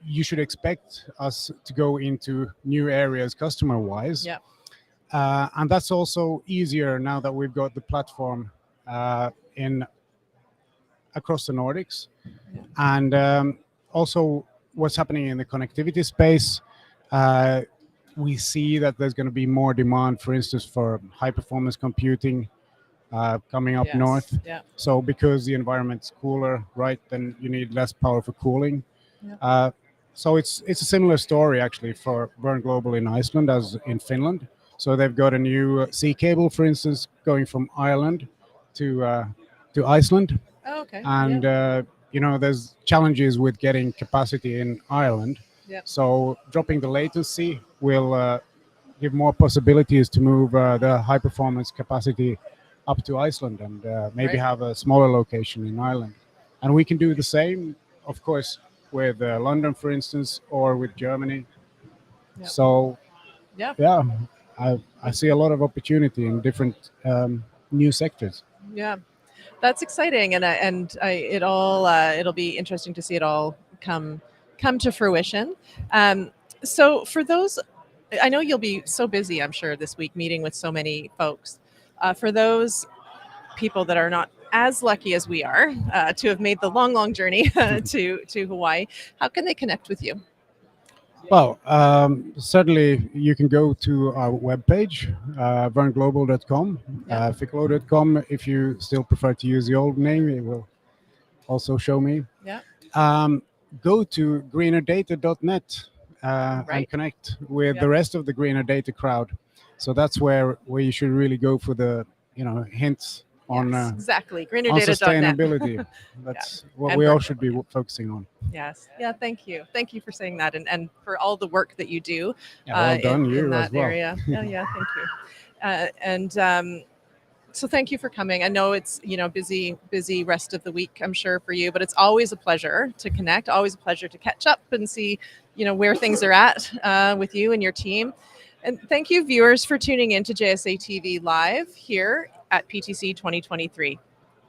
S9: you should expect us to go into new areas customer-wise.
S1: Yeah.
S9: And that's also easier now that we've got the platform in across the Nordics.
S1: Yeah.
S9: And also what's happening in the connectivity space. We see that there's going to be more demand, for instance, for high performance computing coming up
S1: Yes.
S9: north.
S1: Yeah.
S9: So because the environment's cooler, right, then you need less power for cooling.
S1: Yeah.
S9: So it's a similar story actually for Burn Global in Iceland as in Finland. So they've got a new sea cable, for instance, going from Ireland to Iceland.
S1: Oh, okay.
S9: And there's challenges with getting capacity in Ireland.
S1: Yeah.
S9: So dropping the latency will give more possibilities to move the high performance capacity up to Iceland and maybe
S1: Right.
S9: have a smaller location in Ireland. And we can do the same, of course, with London, for instance, or with Germany.
S1: Yeah.
S9: So,
S1: Yeah.
S9: yeah, I see a lot of opportunity in different new sectors.
S1: Yeah, that's exciting, it'll be interesting to see it all come to fruition. So for those, I know you'll be so busy, I'm sure, this week meeting with so many folks. For those people that are not as lucky as we are to have made the long journey to Hawaii, how can they connect with you?
S9: Well, certainly you can go to our webpage, vernglobal.com,
S1: Yeah.
S9: ficlo.com. If you still prefer to use the old name, it will also show me.
S1: Yeah.
S9: Go to greenerdata.net
S1: Right.
S9: and connect with
S1: Yeah.
S9: the rest of the Greener Data crowd. So that's where you should really go for the hints on
S1: Yes, exactly.
S9: on
S1: Greendata.net.
S9: sustainability. That's what
S1: And
S9: we all
S1: Burn
S9: should be
S1: Global,
S9: focusing on.
S1: Yes. Yeah. Thank you. Thank you for saying that, and for all the work that you do
S9: Yeah, well done,
S1: in
S9: you
S1: that
S9: as well.
S1: area. Yeah. Thank you. So thank you for coming. I know it's busy rest of the week, I'm sure, for you, but it's always a pleasure to connect. Always a pleasure to catch up and see where things are at with you and your team. And thank you, viewers, for tuning in to JSA TV Live here at PTC 2023.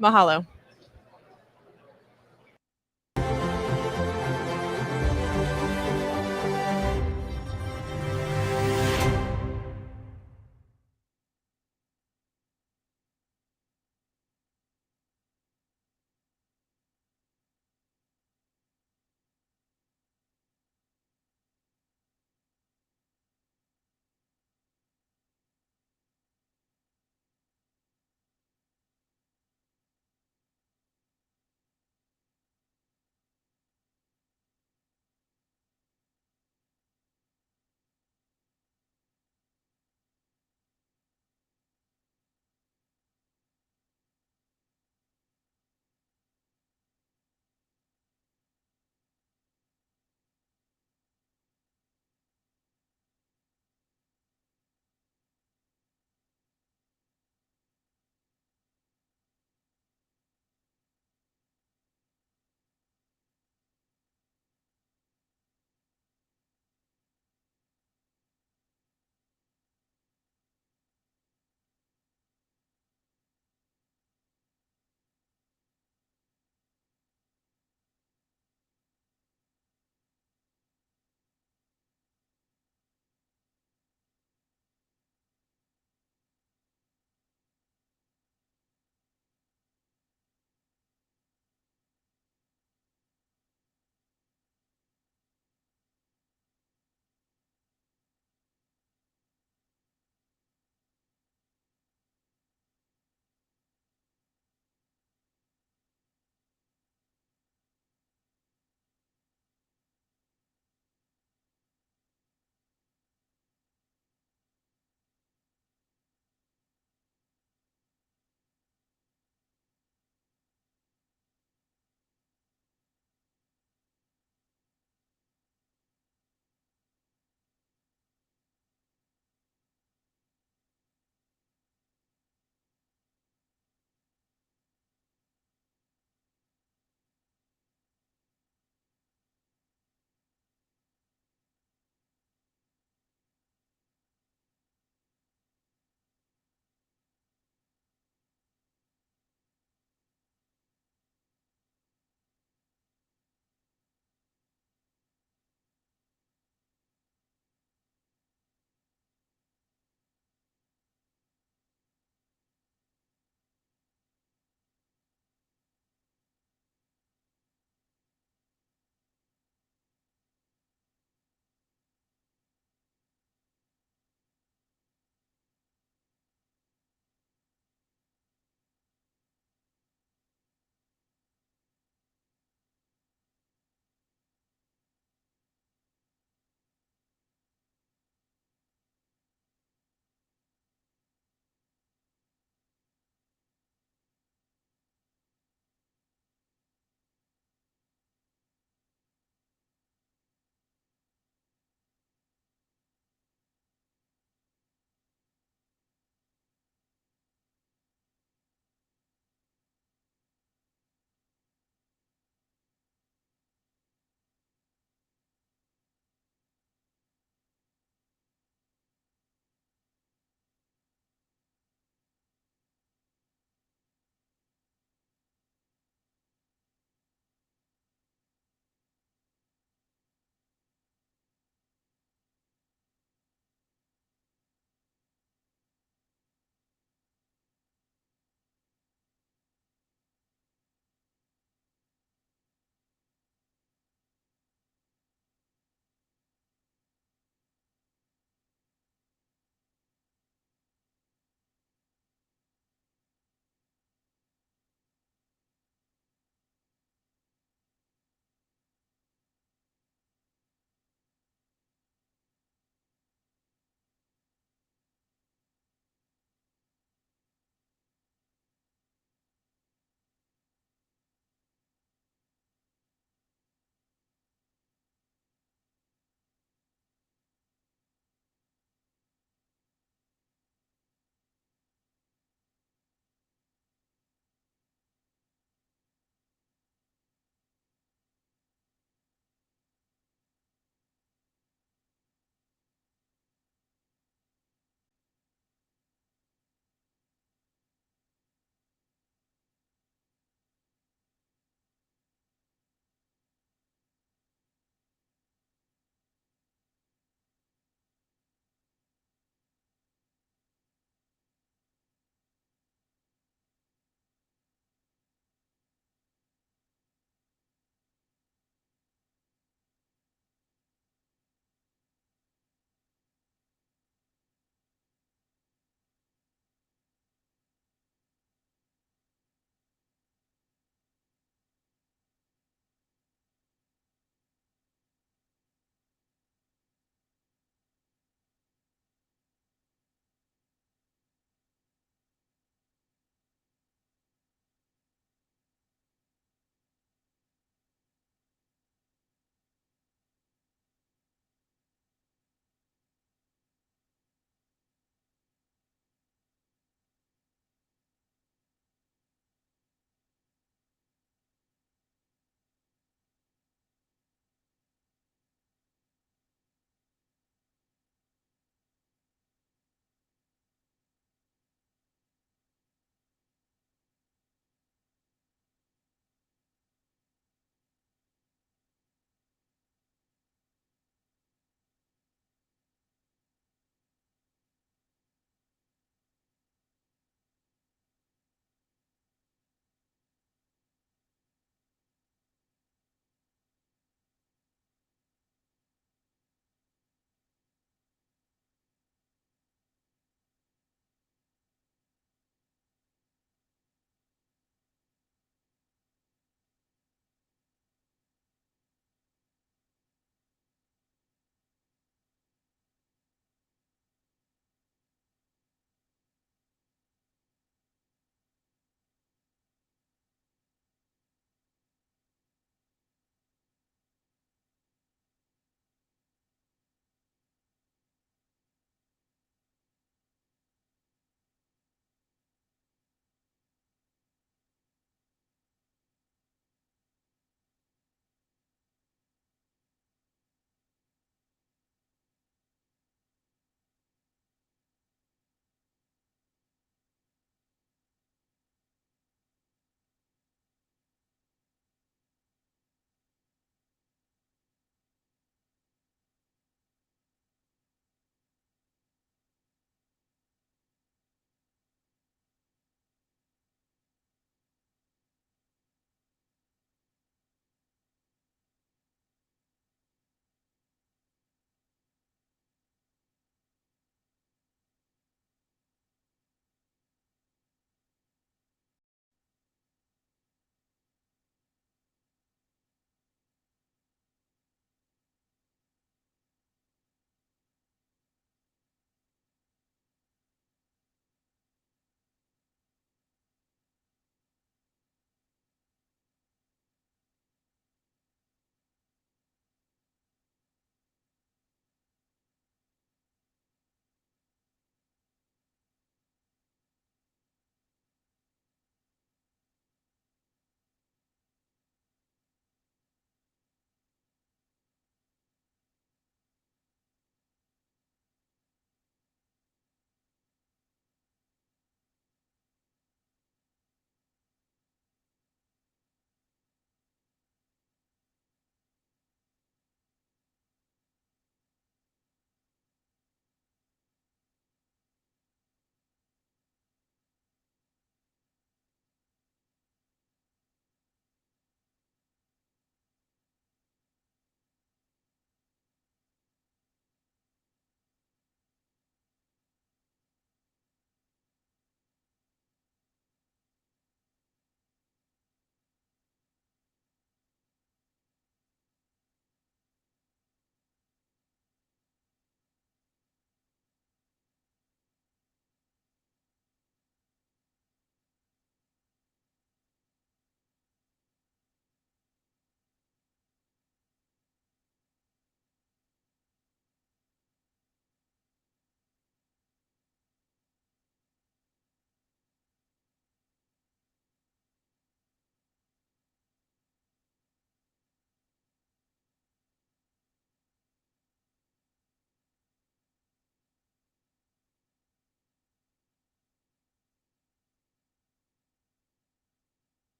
S1: Mahalo.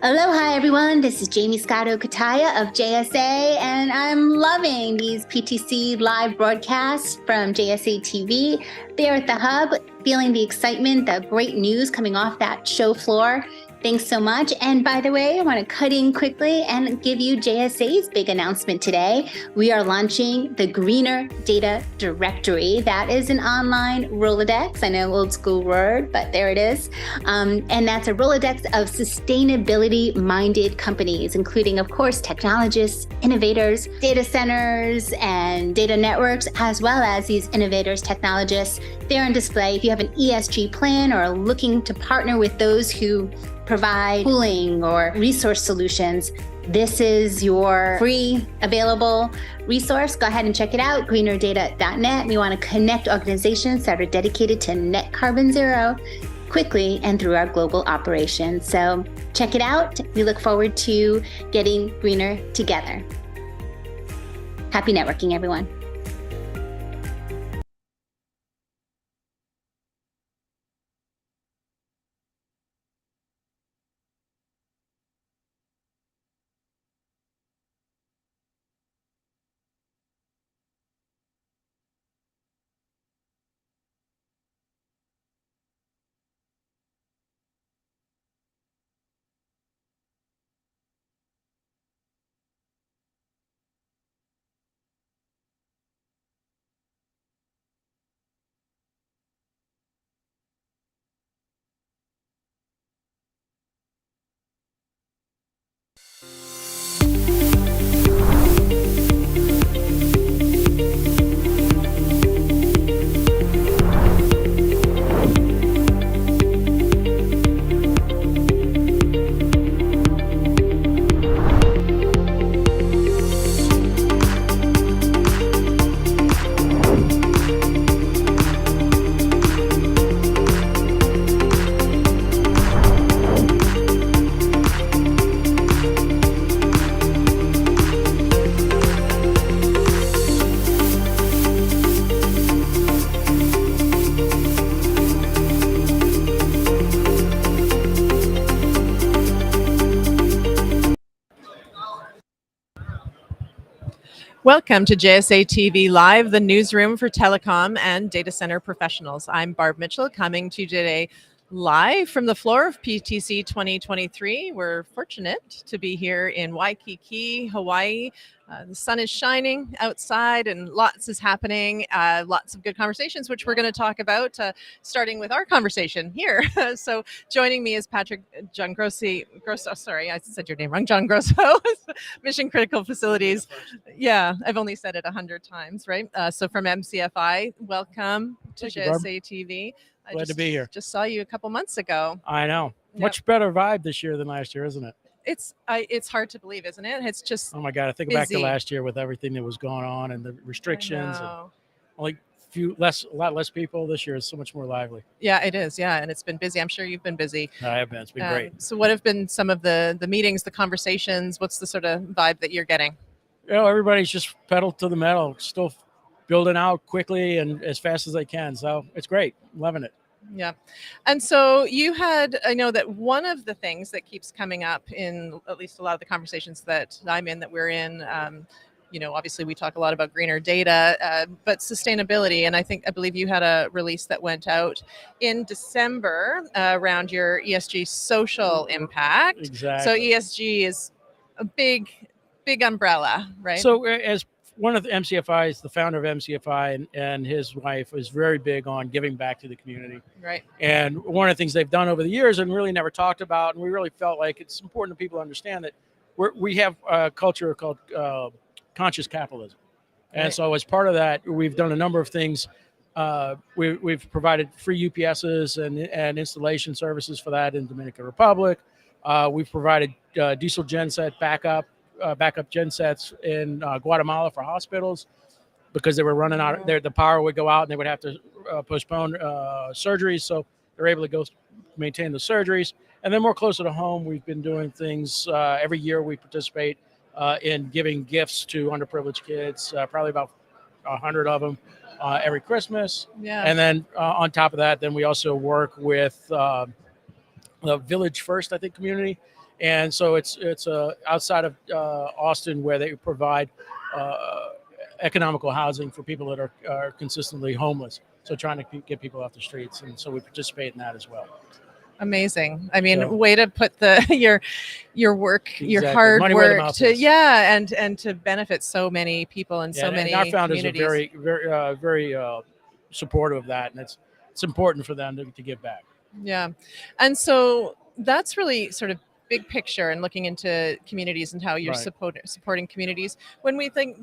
S3: Aloha, everyone. This is Jamie Scotto Kataya of JSA, and I'm loving these PTC live broadcasts from JSA TV. There at the hub, feeling the excitement, the great news coming off that show floor. Thanks so much. And by the way, I want to cut in quickly and give you JSA's big announcement today. We are launching the Greener Data Directory. That is an online Rolodex. I know, old school word, but there it is. And that's a Rolodex of sustainability-minded companies, including, of course, technologists, innovators, data centers, and data networks, as well as these innovators, technologists. They're on display. If you have an ESG plan or are looking to partner with those who provide cooling or resource solutions, this is your free available resource. Go ahead and check it out, greenerdata.net. We want to connect organizations that are dedicated to net carbon zero quickly and through our global operations. So check it out. We look forward to getting greener together. Happy networking, everyone.
S1: Welcome to JSA TV Live, the newsroom for telecom and data center professionals. I'm Barb Mitchell, coming to you today live from the floor of PTC 2023. We're fortunate to be here in Waikiki, Hawaii. The sun is shining outside and lots is happening. Lots of good conversations, which we're going to talk about, starting with our conversation here. So joining me is Patrick John Grosso. Sorry, I said your name wrong. John Grosso, Mission Critical Facilities. Yeah, I've only said it 100 times, right? So from MCFI, welcome to JSA TV.
S10: Glad to be here.
S1: Just saw you a couple months ago.
S10: I know. Yep. Much better vibe this year than last year, isn't it?
S1: It's hard to believe, isn't it? It's just,
S10: oh my God, I think back to last year with everything that was going on and the restrictions and only a lot less people. This year is so much more lively.
S1: Yeah, it is. Yeah, and it's been busy. I'm sure you've been busy.
S10: I have been. It's been great.
S1: So what have been some of the meetings, the conversations? What's the sort of vibe that you're getting?
S10: You know, everybody's just pedal to the metal, still building out quickly and as fast as they can. So it's great. Loving it.
S1: Yeah. And so I know that one of the things that keeps coming up in at least a lot of the conversations that I'm in, that we're in, obviously we talk a lot about greener data, but sustainability. And I believe you had a release that went out in December around your ESG social impact.
S10: Exactly.
S1: So ESG is a big umbrella, right?
S10: So as one of the MCFIs, the founder of MCFI and his wife is very big on giving back to the community.
S1: Right.
S10: And one of the things they've done over the years and really never talked about, and we really felt like it's important for people to understand that we have a culture called conscious capitalism. And
S1: right.
S10: So as part of that, we've done a number of things. We've provided free UPSs and installation services for that in Dominican Republic. We've provided diesel genset backup gensets in Guatemala for hospitals because they were running out. The power would go out and they would have to postpone surgeries. So they're able to go maintain the surgeries. And then more closer to home, we've been doing things every year. We participate in giving gifts to underprivileged kids, probably about 100 of them every Christmas.
S1: Yeah.
S10: And then on top of that, then we also work with the Village First, I think, community. And so it's outside of Austin, where they provide economical housing for people that are consistently homeless. So trying to get people off the streets, and so we participate in that as well.
S1: Amazing. I mean,
S10: So-
S1: way to put your work, your
S10: Exactly.
S1: hard
S10: Money where the
S1: work
S10: mouth
S1: to
S10: is.
S1: and to benefit so many people and so
S10: and
S1: many
S10: our founders
S1: communities.
S10: are very supportive of that, and it's important for them to give back.
S1: Yeah. And so that's really sort of big picture and looking into communities and how you're
S10: Right.
S1: supporting communities. When we think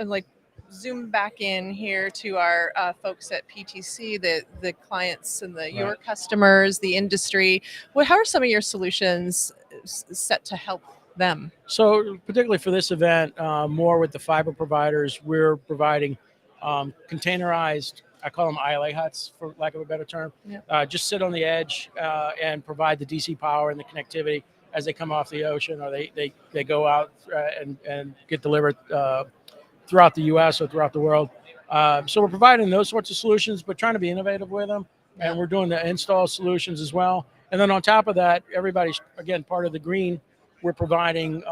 S1: like zoom back in here to our folks at PTC, the clients and your customers, the industry, how are some of your solutions set to help them?
S10: So particularly for this event, more with the fiber providers, we're providing containerized, I call them ILA huts, for lack of a better term.
S1: Yeah.
S10: Just sit on the edge and provide the DC power and the connectivity as they come off the ocean, or they go out and get delivered throughout the U.S. or throughout the world. So we're providing those sorts of solutions, but trying to be innovative with them. And we're doing the install solutions as well. And then on top of that, everybody's, again, part of the green. We're providing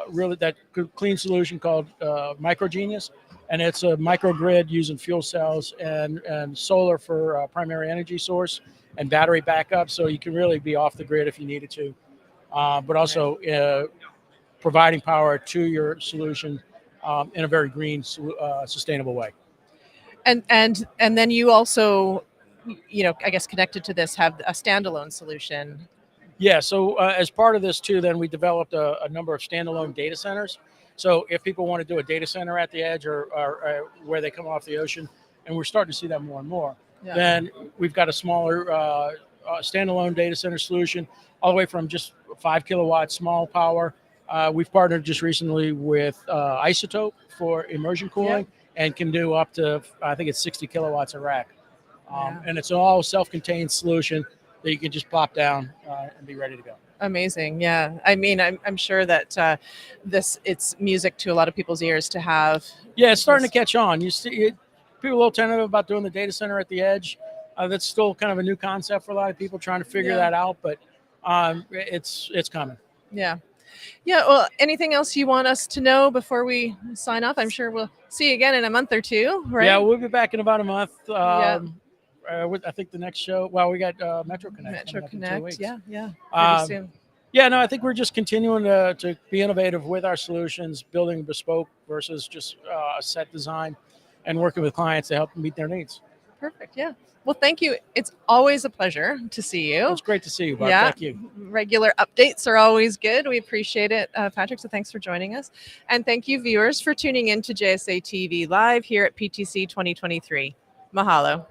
S10: really that clean solution called Microgenius. And it's a microgrid using fuel cells and solar for primary energy source and battery backup. So you can really be off the grid if you needed to, but also providing power to your solution in a very green, sustainable way.
S1: And then you also, I guess connected to this, have a standalone solution.
S10: Yeah. So as part of this too, then we developed a number of standalone data centers. So if people want to do a data center at the edge or where they come off the ocean, and we're starting to see that more and more, then we've got a smaller standalone data center solution, all the way from just 5 kilowatts small power. We've partnered just recently with Isotope for immersion cooling and can do up to, I think it's 60 kilowatts a rack. And it's an all self-contained solution that you can just plop down and be ready to go.
S1: Amazing. Yeah. I mean, I'm sure that it's music to a lot of people's ears to have.
S10: Yeah, it's starting to catch on. You see people are a little tentative about doing the data center at the edge. That's still kind of a new concept for a lot of people trying to figure that out, but it's coming.
S1: Yeah. Yeah. Well, anything else you want us to know before we sign off? I'm sure we'll see you again in a month or two, right?
S10: Yeah, we'll be back in about a month. I think the next show, we got Metro Connect.
S1: Metro Connect, yeah.
S10: Pretty
S1: soon.
S10: Yeah, no, I think we're just continuing to be innovative with our solutions, building bespoke versus just a set design, and working with clients to help meet their needs.
S1: Perfect, yeah. Well, thank you. It's always a pleasure to see you.
S10: It's great to see you, Bob.
S1: Yeah,
S10: Thank you.
S1: regular updates are always good. We appreciate it, Patrick, so thanks for joining us. And thank you, viewers, for tuning in to JSA TV Live here at PTC 2023. Mahalo.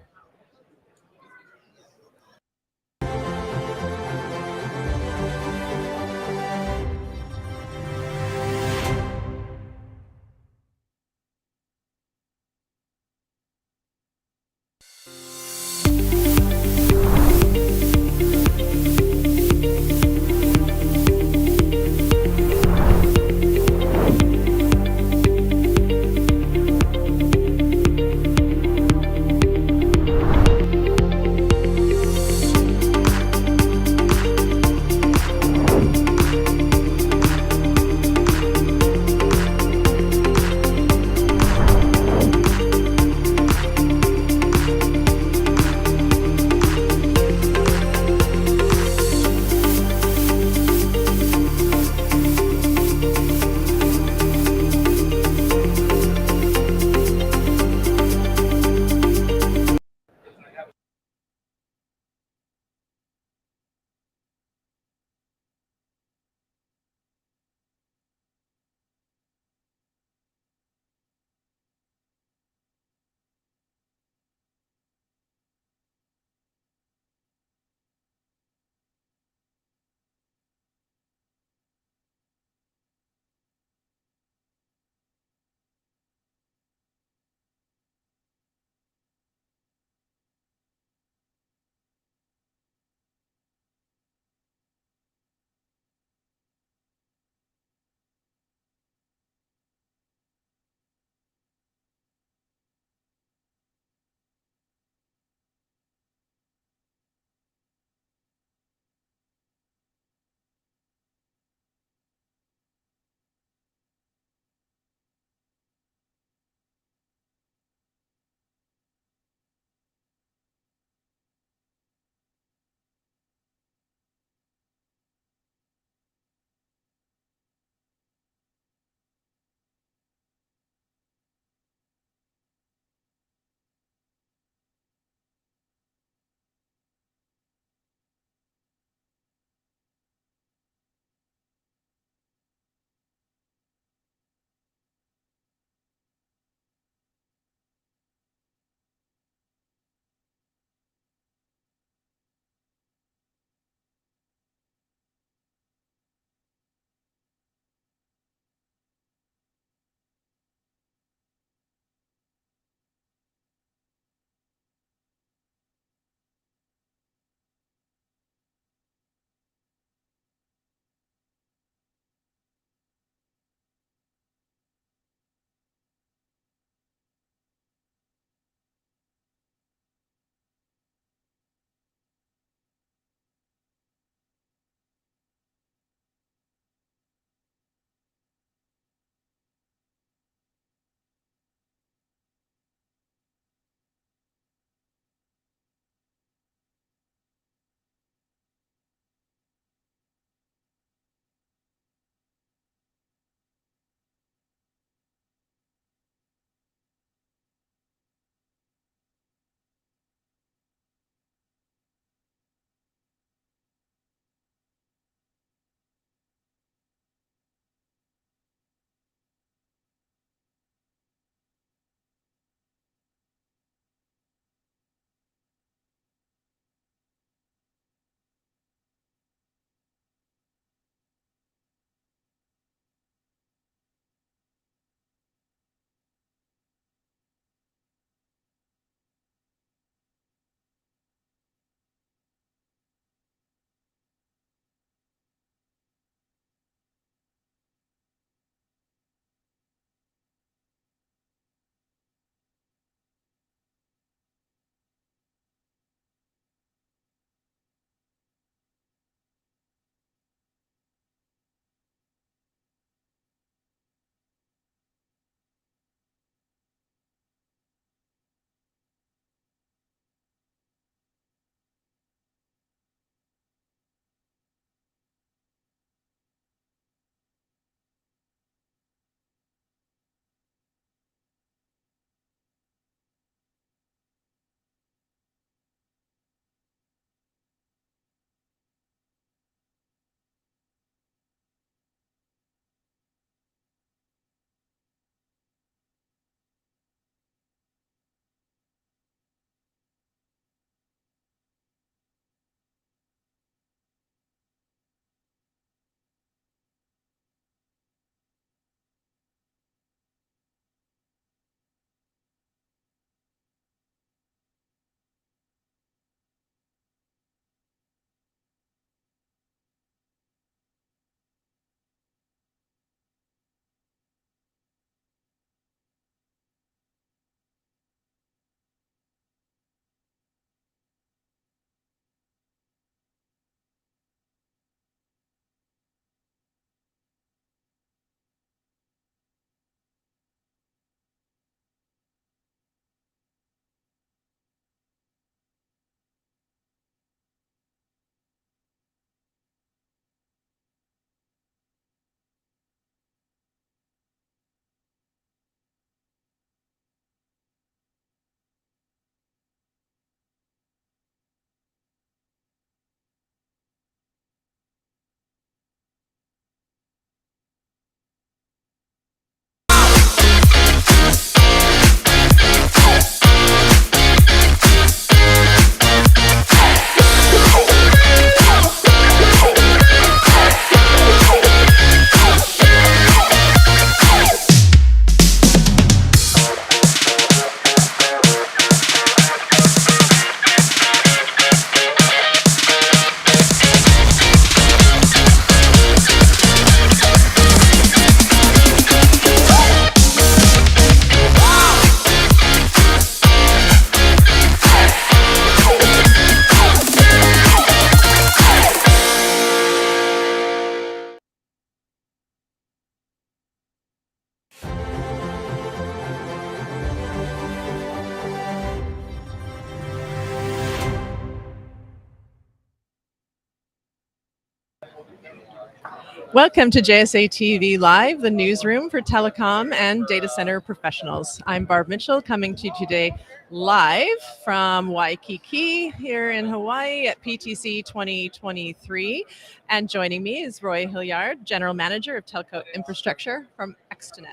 S1: Welcome to JSA TV Live, the newsroom for telecom and data center professionals. I'm Barb Mitchell, coming to you today live from Waikiki here in Hawaii at PTC 2023. And joining me is Roy Hilliard, General Manager of Telco Infrastructure from Extenet.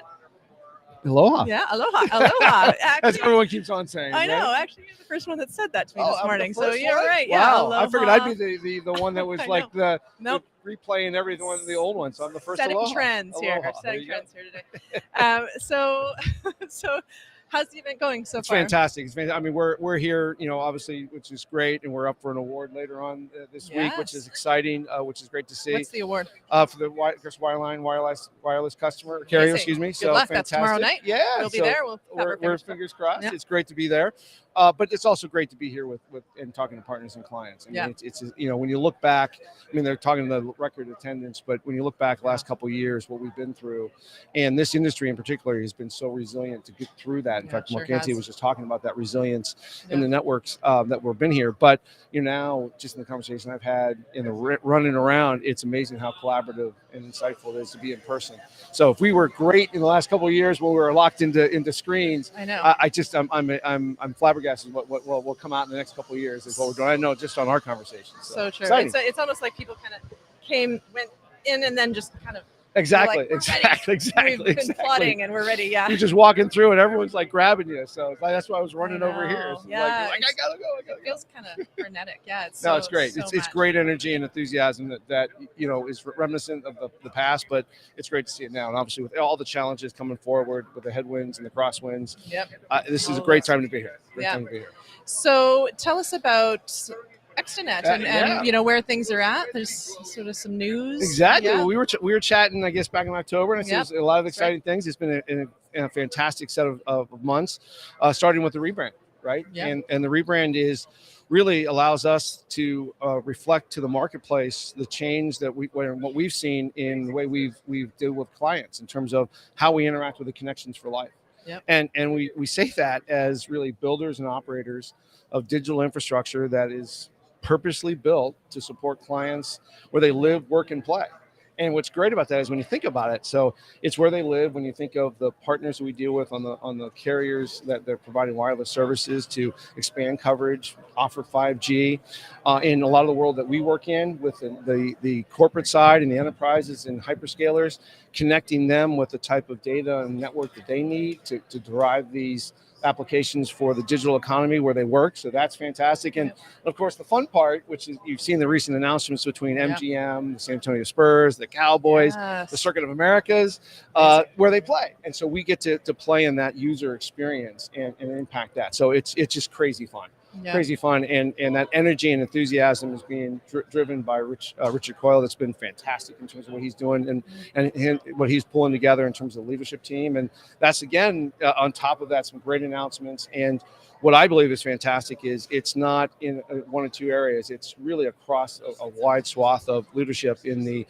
S11: Aloha.
S1: Yeah, aloha, aloha.
S11: As everyone keeps on saying.
S1: I know.
S11: Right?
S1: Actually, you're the first one that said that to me this morning. So
S11: one?
S1: you're right. Yeah.
S11: Wow.
S1: Aloha.
S11: I figured I'd be the one that was like the
S1: Nope.
S11: replaying every one of the old ones. So I'm the first.
S1: Setting
S11: aloha.
S1: trends here.
S11: Aloha.
S1: Setting trends here today. So how's the event going so
S11: It's
S1: far?
S11: fantastic. It's fantastic. I mean, we're here, obviously, which is great, and we're up for an award later on this week, which is exciting, which is great to see.
S1: What's the award?
S11: For the wireline wireless customer carrier, excuse me.
S1: Good
S11: so
S1: luck.
S11: fantastic.
S1: That's tomorrow night.
S11: Yeah,
S1: we'll be there.
S11: We're fingers crossed.
S1: Yeah.
S11: It's great to be there, but it's also great to be here with and talking to partners and clients. I mean, it's when you look back, I mean, they're talking the record attendance, but when you look back the last couple of years, what we've been through, and this industry in particular has been so resilient to get through that. In fact, Mark Anthony was just talking about that resilience in the networks that we've been here. But now, just in the conversation I've had in the running around, it's amazing how collaborative and insightful it is to be in person. So if we were great in the last couple of years when we were locked into screens,
S1: I know.
S11: I'm flabbergasted what will come out in the next couple of years is what we're doing. I know just on our conversation.
S1: So true.
S11: Exciting.
S1: It's almost like people kind of went in and then just kind of
S11: Exactly.
S1: We've been plotting and we're ready. Yeah.
S11: You're just walking through and everyone's like grabbing you. So that's why I was running over here. So
S1: yeah.
S11: I gotta go.
S1: It feels kind of frenetic. Yeah. It's
S11: great.
S1: So
S11: it's great energy and enthusiasm that is reminiscent of the past, but it's great to see it now. And obviously with all the challenges coming forward with the headwinds and the crosswinds, this is a great time to be here.
S1: So tell us about Extenet and where things are at. There's sort of some news.
S11: Exactly. Yeah. We were chatting, I guess, back in October, and there's a lot of exciting things. It's been a fantastic set of months, starting with the rebrand, right?
S1: Yeah.
S11: And the rebrand really allows us to reflect to the marketplace the change that what we've seen in the way we've dealt with clients in terms of how we interact with the connections for life.
S1: Yep.
S11: And we say that as really builders and operators of digital infrastructure that is purposely built to support clients where they live, work, and play. And what's great about that is when you think about it, so it's where they live. When you think of the partners that we deal with on the carriers that they're providing wireless services to expand coverage, offer 5G, in a lot of the world that we work in with the corporate side and the enterprises and hyperscalers, connecting them with the type of data and network that they need to derive these applications for the digital economy where they work. So that's fantastic. And of course, the fun part, which is you've seen the recent announcements between MGM, the San Antonio Spurs, the Cowboys, the Circuit of Americas, where they play. And so we get to play in that user experience and impact that. So it's just crazy fun. Crazy fun, and that energy and enthusiasm is being driven by Richard Coyle. That's been fantastic in terms of what he's doing and what he's pulling together in terms of the leadership team. And that's again on top of that some great announcements. And what I believe is fantastic is it's not in one or two areas. It's really across a wide swath of leadership in the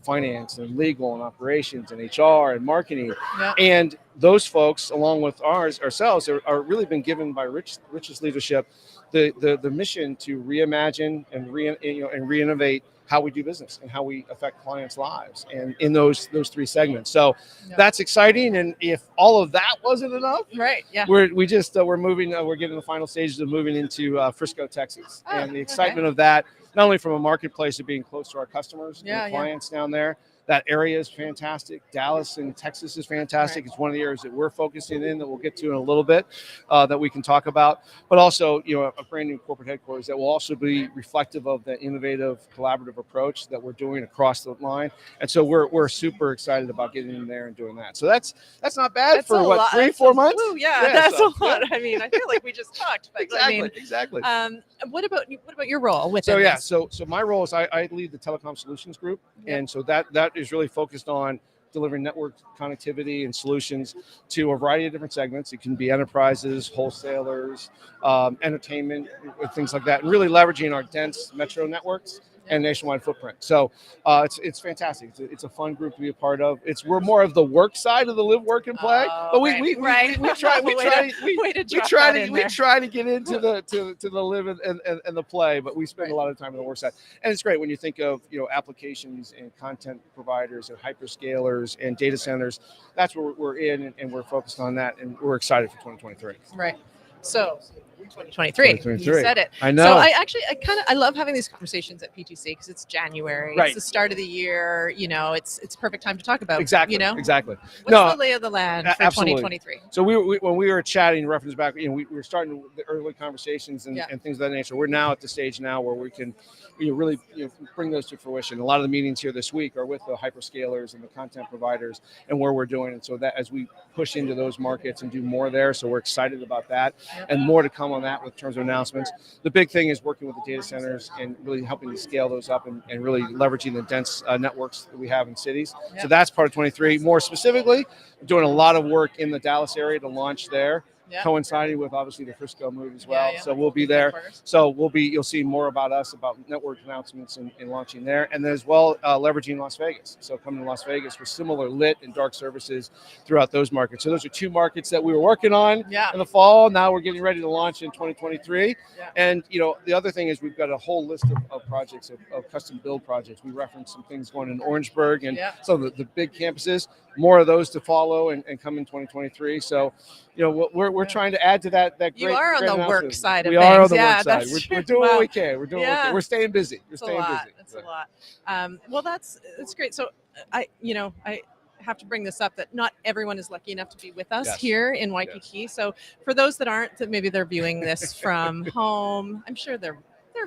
S11: finance and legal and operations and HR and marketing. And those folks, along with ourselves, are really been given by Rich's leadership the mission to reimagine and reinnovate how we do business and how we affect clients' lives, and in those three segments. So that's exciting. And if all of that wasn't enough, we're moving. We're getting the final stages of moving into Frisco, Texas, and the excitement of that, not only from a marketplace of being close to our customers and clients down there. That area is fantastic. Dallas and Texas is fantastic. It's one of the areas that we're focusing in that we'll get to in a little bit that we can talk about. But also, a brand new corporate headquarters that will also be reflective of the innovative, collaborative approach that we're doing across the line. And so we're super excited about getting in there and doing that. So that's not bad for what, 3-4 months?
S1: Ooh, that's a lot. I mean, I feel like we just talked. But
S11: Exactly.
S1: What about your role within this?
S11: So my role is I lead the telecom solutions group, and so that is really focused on delivering network connectivity and solutions to a variety of different segments. It can be enterprises, wholesalers, entertainment, things like that, and really leveraging our dense metro networks and nationwide footprint. So it's fantastic. It's a fun group to be a part of. We're more of the work side of the live, work, and play. But we try to get into the live and the play, but we spend a lot of time on the work side. And it's great when you think of applications and content providers and hyperscalers and data centers. That's where we're in, and we're focused on that, and we're excited for 2023.
S1: Right. So 2023. You said it.
S11: I know.
S1: So I love having these conversations at PTC because it's January.
S11: Right.
S1: It's the start of the year. It's perfect time to talk about.
S11: Exactly.
S1: Exactly. What's the lay of the land for
S11: absolutely.
S1: 2023?
S11: So when we were chatting, reference back, we were starting the early conversations and things of that nature. We're now at the stage now where we can really bring those to fruition. A lot of the meetings here this week are with the hyperscalers and the content providers and where we're doing. And so that as we push into those markets and do more there, so we're excited about that and more to come on that with terms of announcements. The big thing is working with the data centers and really helping to scale those up and really leveraging the dense networks that we have in cities. So that's part of 23. More specifically, doing a lot of work in the Dallas area to launch there. Coinciding with obviously the Frisco move as well. So we'll be there. So you'll see more about us, about network announcements and launching there. And then as well, leveraging Las Vegas. So coming to Las Vegas for similar lit and dark services throughout those markets. So those are two markets that we were working on in the fall. Now we're getting ready to launch in 2023. And, the other thing is we've got a whole list of projects, of custom build projects. We referenced some things going in Orangeburg and some of the big campuses. More of those to follow and come in 2023. So, we're trying to add to that.
S1: You are on the work side of
S11: things. We are on the work side. We're doing what we can. We're doing what we can. We're staying busy. We're staying busy.
S1: That's a lot. Well, that's great. So I have to bring this up that not everyone is lucky enough to be with us here in Waikiki. So for those that aren't, that maybe they're viewing this from home, I'm sure they're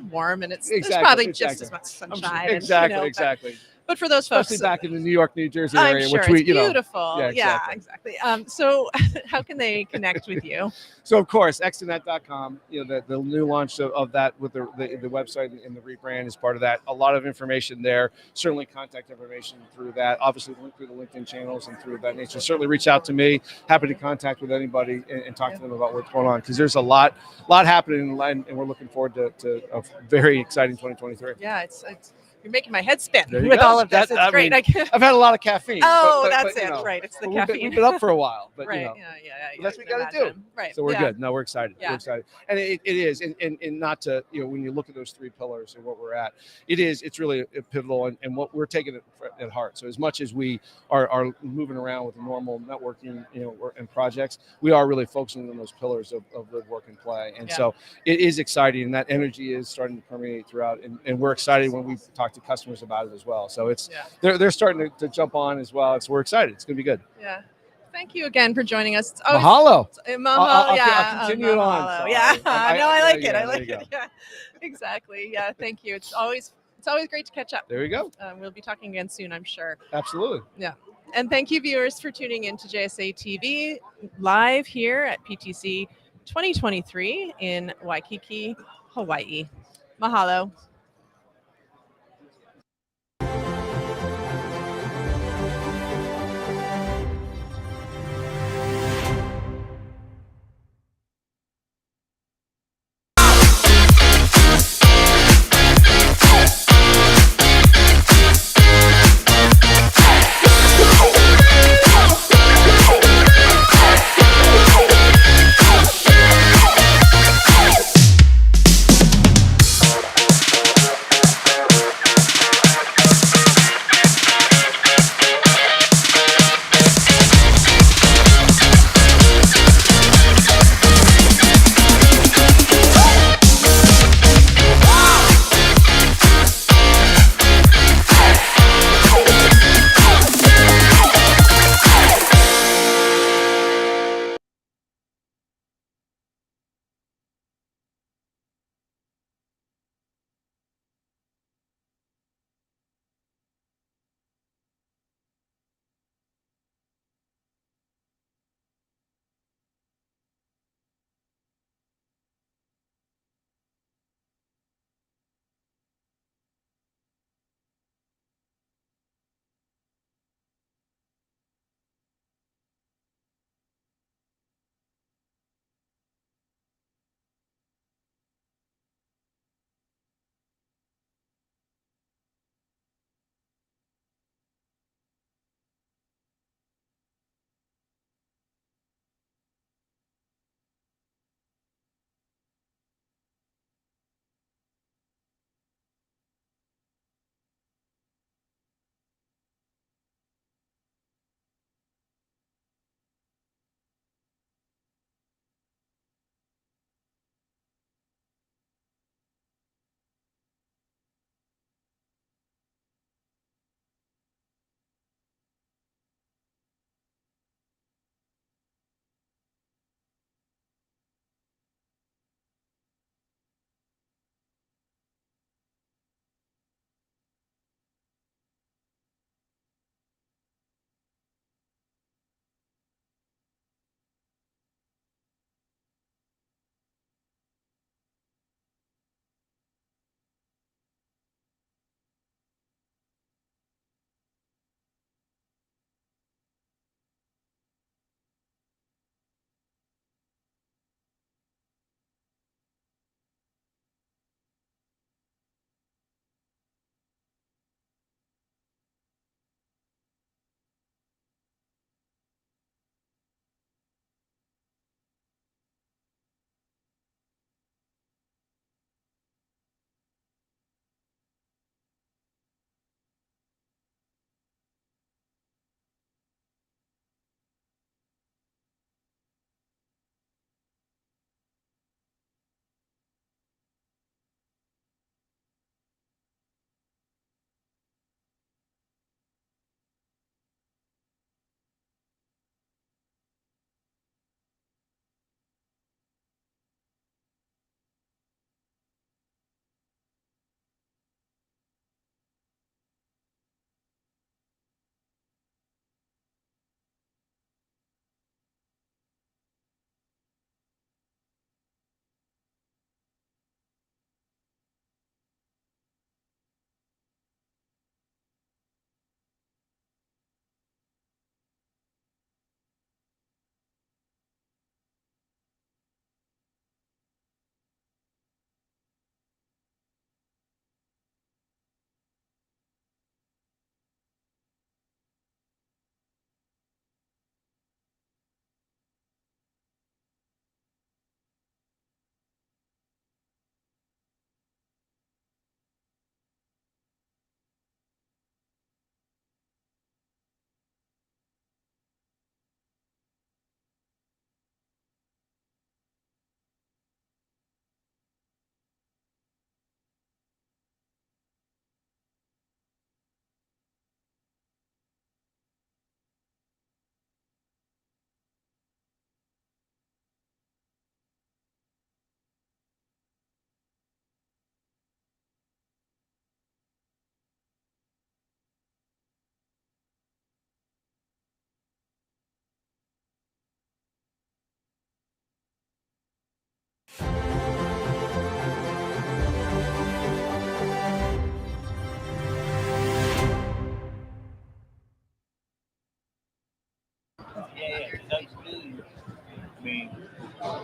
S1: warm and there's probably just as much sunshine.
S11: Exactly.
S1: But for those folks,
S11: especially back in the New York, New Jersey
S1: I'm
S11: area,
S1: sure
S11: which we,
S1: it's beautiful. Yeah, exactly. So how can they connect with you?
S11: So of course, extonet.com, the new launch of that with the website and the rebrand is part of that. A lot of information there, certainly contact information through that, obviously link through the LinkedIn channels and through that nature. Certainly reach out to me. Happy to contact with anybody and talk to them about what's going on because there's a lot happening and we're looking forward to a very exciting 2023.
S1: Yeah, it's you're making my head spin with all of this. It's great.
S11: I've had a lot of caffeine.
S1: That's it. Right. It's the caffeine.
S11: We've been up for a while, but
S1: right.
S11: But that's what we got to do.
S1: Right.
S11: So we're good. No, we're excited. We're excited. And it is. And not to, when you look at those three pillars and what we're at, it's really a pivotal and what we're taking at heart. So as much as we are moving around with normal networking, and projects, we are really focusing on those pillars of live, work, and play. And so it is exciting. And that energy is starting to permeate throughout. And we're excited when we talk to customers about it as well. So it's they're starting to jump on as well. So we're excited. It's going to be good.
S1: Yeah. Thank you again for joining us.
S11: Mahalo.
S1: I'll
S11: continue it on.
S1: So I like it. I like it. Yeah, exactly. Yeah. Thank you. It's always great to catch up.
S11: There we go.
S1: We'll be talking again soon, I'm sure.
S11: Absolutely.
S1: Yeah. And thank you, viewers, for tuning in to JSA TV live here at PTC 2023 in Waikiki, Hawaii. Mahalo.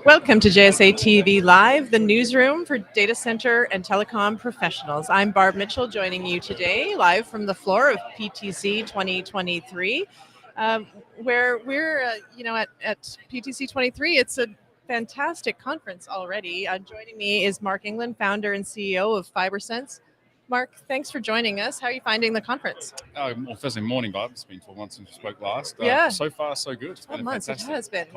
S1: Welcome to JSA TV Live, the newsroom for data center and telecom professionals. I'm Barb Mitchell, joining you today live from the floor of PTC 2023, where we're, at PTC 23. It's a fantastic conference already. Joining me is Mark England, founder and CEO of FiberSense. Mark, thanks for joining us. How are you finding the conference?
S12: Well, firstly, morning, Bob. It's been 4 months since we spoke last.
S1: Yeah.
S12: So far, so good. It's been
S1: 12 months. It has been,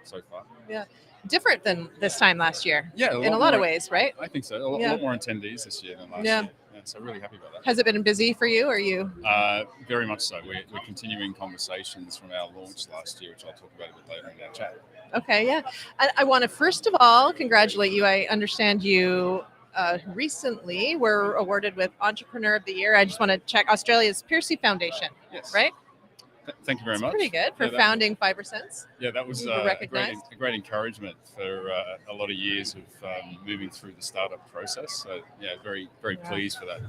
S12: so far.
S1: Yeah. Different than this time last year.
S12: Yeah.
S1: In a lot of ways, right?
S12: I think so. A lot more attendees this year than last year. Yeah, so really happy about that.
S1: Has it been busy for you, or you?
S12: Very much so. We're continuing conversations from our launch last year, which I'll talk about a bit later in our chat.
S1: Okay, yeah. I want to first of all congratulate you. I understand you recently were awarded with Entrepreneur of the Year. I just want to check Australia's Piercy Foundation.
S12: Yes.
S1: Right?
S12: Thank you very much.
S1: Pretty good for founding FiberSense.
S12: Yeah, that was a great encouragement for a lot of years of moving through the startup process. So yeah, very pleased for that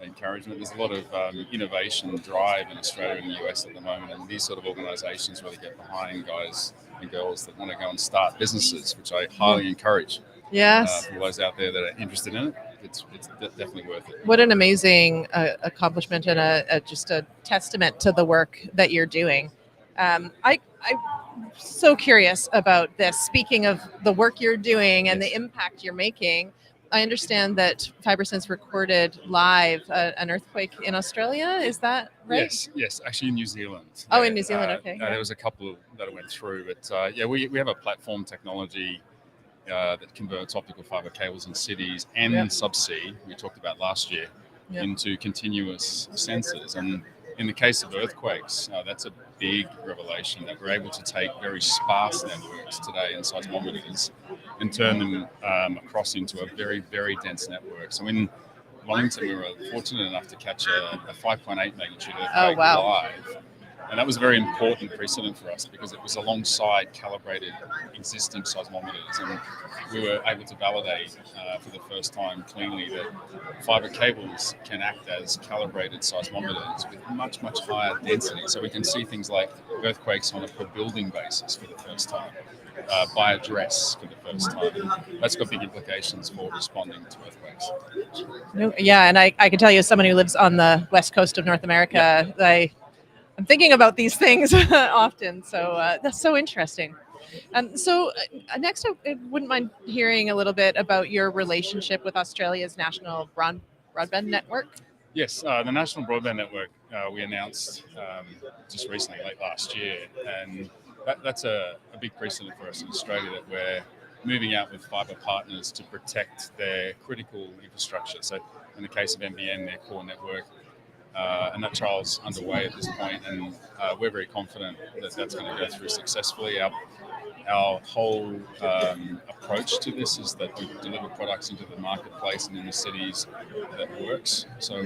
S12: encouragement. There's a lot of innovation drive in Australia and the US at the moment, and these sort of organizations really get behind guys and girls that want to go and start businesses, which I highly encourage.
S1: Yes.
S12: For those out there that are interested in it, it's definitely worth it.
S1: What an amazing accomplishment and just a testament to the work that you're doing. I'm so curious about this. Speaking of the work you're doing and the impact you're making, I understand that FiberSense recorded live an earthquake in Australia. Is that right?
S12: Yes. Actually, in New Zealand.
S1: Oh, in New Zealand. Okay.
S12: There was a couple that went through, but we have a platform technology that converts optical fiber cables in cities and subsea, we talked about last year, into continuous sensors. And in the case of earthquakes, that's a big revelation that we're able to take very sparse networks today in seismometers and turn them across into a very, very dense network. So in Wellington, we were fortunate enough to catch a 5.8 magnitude earthquake live. And that was a very important precedent for us because it was alongside calibrated existing seismometers. And we were able to validate for the first time cleanly that fiber cables can act as calibrated seismometers with much, much higher density. So we can see things like earthquakes on a per building basis for the first time, by address for the first time. And that's got big implications for responding to earthquakes.
S1: Yeah, and I can tell you, as someone who lives on the west coast of North America, I'm thinking about these things often, so that's so interesting. So next, I wouldn't mind hearing a little bit about your relationship with Australia's National Broadband Network.
S12: Yes, the National Broadband Network we announced just recently, late last year, and that's a big precedent for us in Australia that we're moving out with fibre partners to protect their critical infrastructure. So in the case of NBN, their core network, and that trial's underway at this point, and we're very confident that that's going to go through successfully. Our whole approach to this is that we deliver products into the marketplace and in the cities that works. So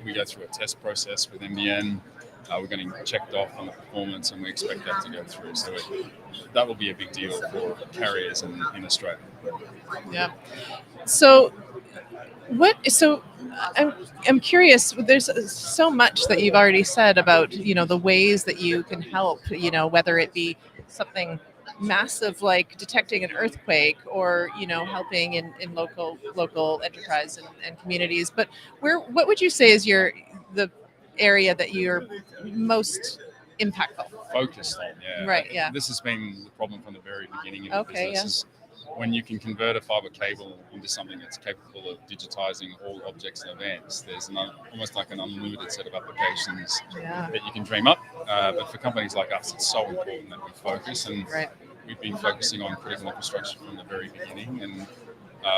S12: we go through a test process with NBN. We're getting checked off on the performance, and we expect that to go through. So that will be a big deal for carriers in Australia.
S1: Yeah. So I'm curious, there's so much that you've already said about, the ways that you can help, whether it be something massive like detecting an earthquake or, helping in local enterprise and communities. But what would you say is the area that you're most impactful?
S12: Focused on, yeah.
S1: Right, yeah.
S12: This has been the problem from the very beginning of the business. When you can convert a fiber cable into something that's capable of digitizing all objects and events, there's almost like an unlimited set of applications that you can dream up. But for companies like us, it's so important that we focus, and we've been focusing on critical infrastructure from the very beginning. And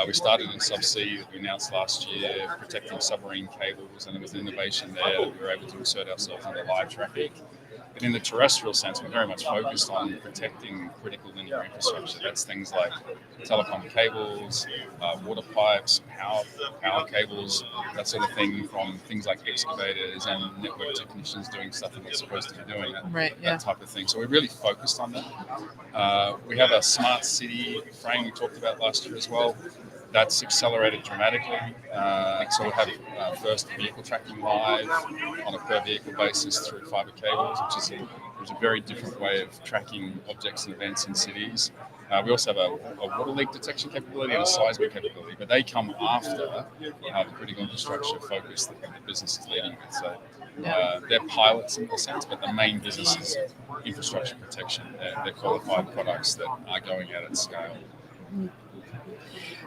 S12: we started in subsea that we announced last year, protecting submarine cables, and there was an innovation there that we were able to insert ourselves into live traffic. But in the terrestrial sense, we're very much focused on protecting critical linear infrastructure. That's things like telecom cables, water pipes, power cables, that sort of thing, from things like excavators and network technicians doing stuff they're not supposed to be doing, that type of thing. So we're really focused on that. We have a smart city frame we talked about last year as well. That's accelerated dramatically. So we'll have first vehicle tracking live on a per vehicle basis through fiber cables, which is a very different way of tracking objects and events in cities. We also have a water leak detection capability and a seismic capability, but they come after the critical infrastructure focus that the business is leading with. So they're pilots in a sense, but the main business is infrastructure protection. They're qualified products that are going out at scale.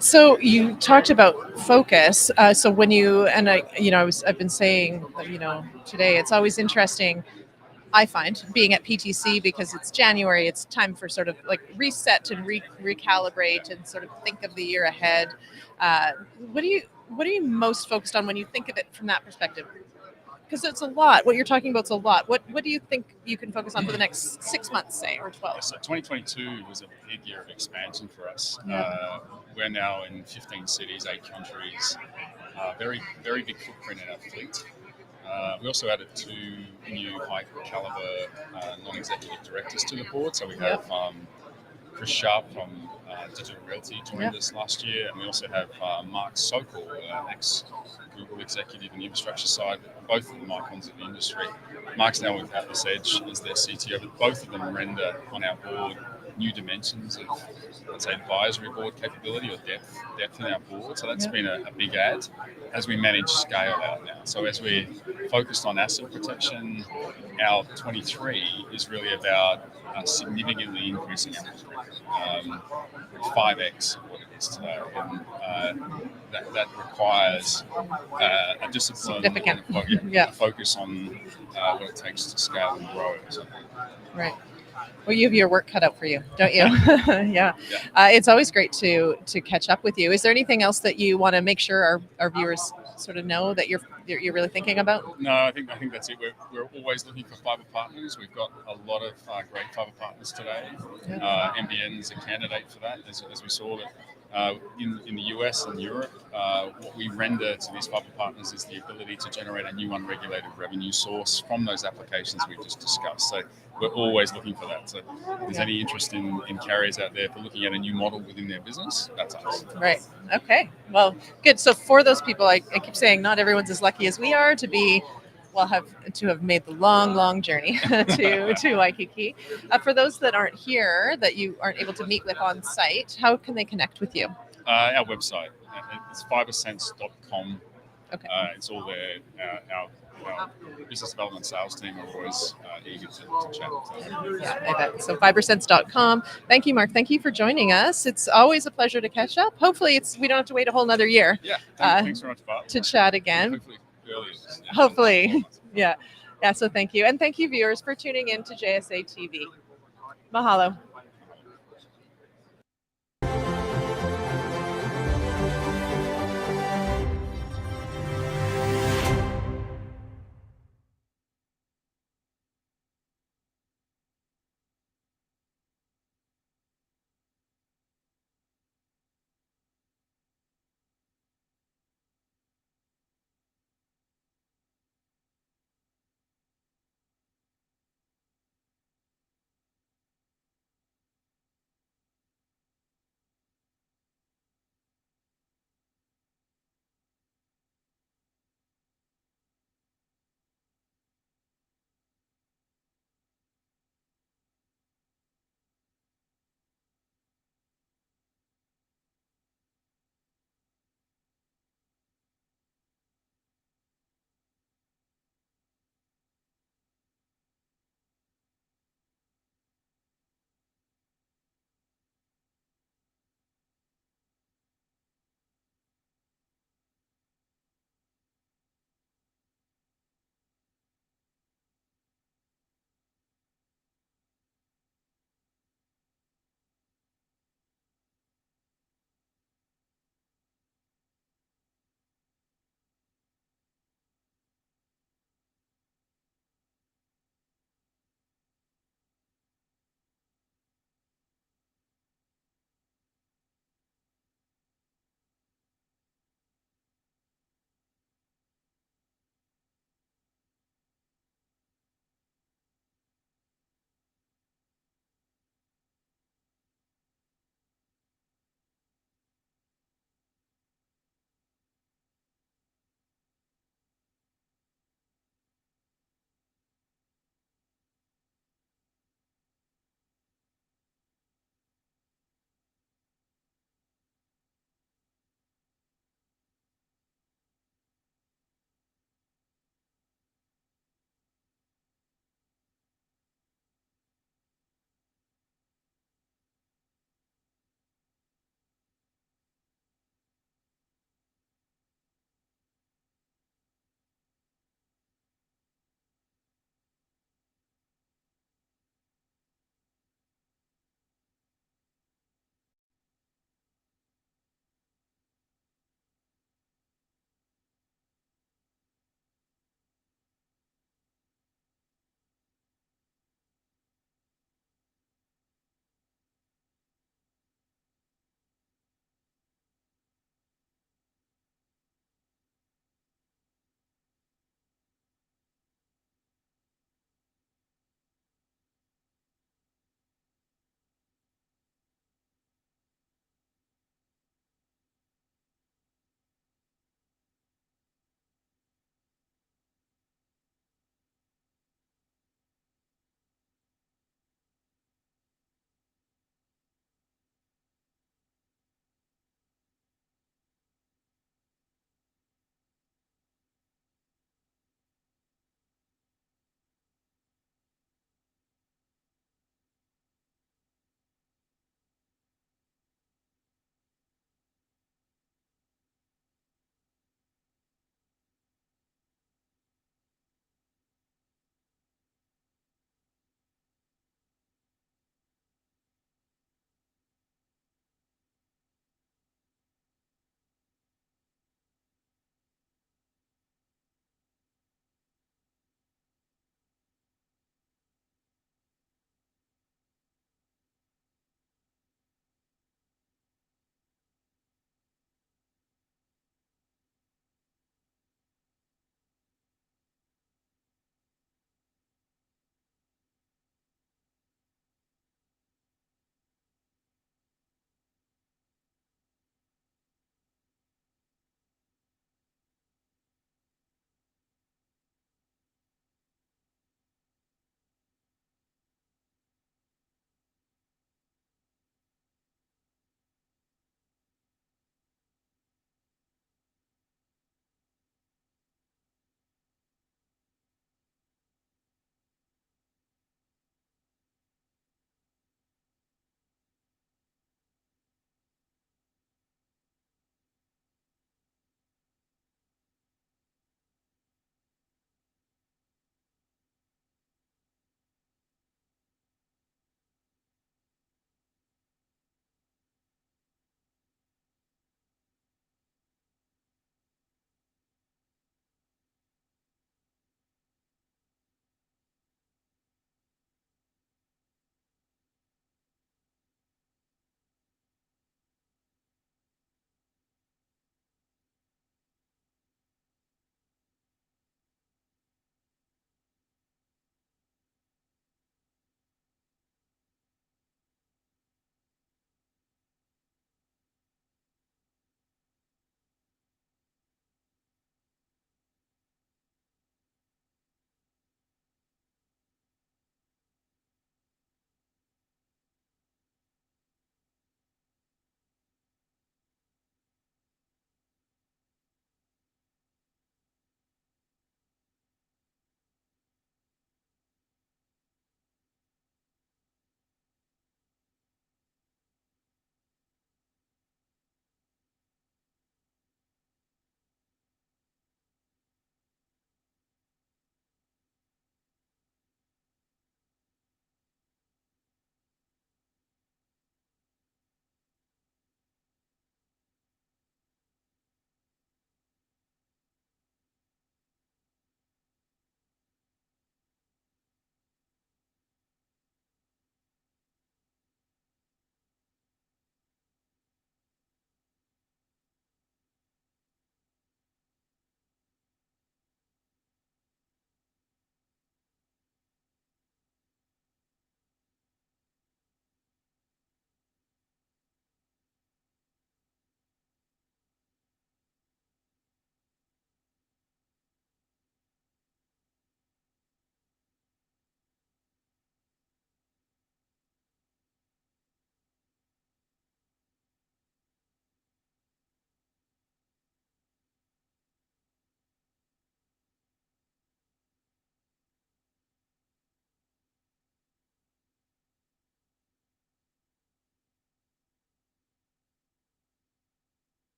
S1: So you talked about focus. So when you and I've been saying, today it's always interesting. I find being at PTC because it's January, it's time for sort of like reset and recalibrate and sort of think of the year ahead. What are you most focused on when you think of it from that perspective? Because it's a lot. What you're talking about is a lot. What do you think you can focus on for the next 6 months, say, or 12?
S12: So 2022 was a big year of expansion for us.
S1: Yeah.
S12: We're now in 15 cities, 8 countries. Very, very big footprint in our fleet. We also added 2 new high-caliber non-executive directors to the board. So we have Chris Sharp from Digital Realty joined us last year, and we also have Mark Sokol, ex-Google executive in the infrastructure side. Both of them icons of the industry. Mark's now with Atlas Edge as their CTO, but both of them render on our board new dimensions of, let's say, advisory board capability or depth in our board. So that's been a big add as we manage scale out now. So as we're focused on asset protection, our 23 is really about significantly increasing our footprint, 5x of what it is today. And that requires a discipline and a focus on what it takes to scale and grow.
S1: Right. Well, you have your work cut out for you, don't you? Yeah. It's always great to catch up with you. Is there anything else that you want to make sure our viewers sort of know that you're really thinking about?
S12: No, I think that's it. We're always looking for fiber partners. We've got a lot of great fiber partners today. NBN is a candidate for that, as we saw that. In the US and Europe, what we render to these fiber partners is the ability to generate a new unregulated revenue source from those applications we just discussed. So we're always looking for that. So if there's any interest in carriers out there for looking at a new model within their business, that's us.
S1: Right. Okay. Well, good. So for those people, I keep saying not everyone's as lucky as we are to have made the long journey to Waikiki. For those that aren't here, that you aren't able to meet with on site, how can they connect with you?
S12: Our website, it's fibersense.com.
S1: Okay.
S12: It's all there. Our business development sales team are always eager to chat.
S1: Yeah, I bet. So fibersense.com. Thank you, Mark. Thank you for joining us. It's always a pleasure to catch up. Hopefully we don't have to wait a whole nother year.
S12: Yeah, thanks very much, Bob.
S1: To chat again.
S12: Hopefully earlier.
S1: Hopefully. Yeah. So thank you. And thank you, viewers, for tuning in to JSA TV. Mahalo.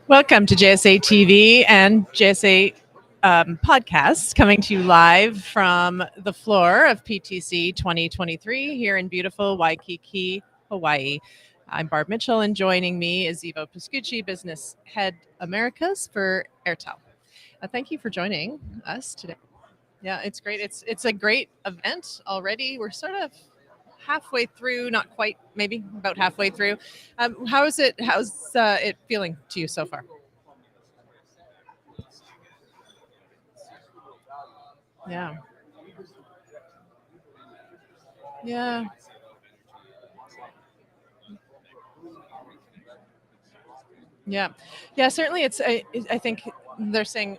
S1: Welcome to JSA TV and JSA podcasts, coming to you live from the floor of PTC 2023 here in beautiful Waikiki, Hawaii. I'm Barb Mitchell, and joining me is Ivo Pascucci, Business Head Americas for Airtel. Thank you for joining us today. Yeah, it's great. It's a great event already. We're sort of halfway through, not quite, maybe about halfway through. How's it feeling to you so far? Yeah. Yeah. Yeah. Yeah, certainly I think they're saying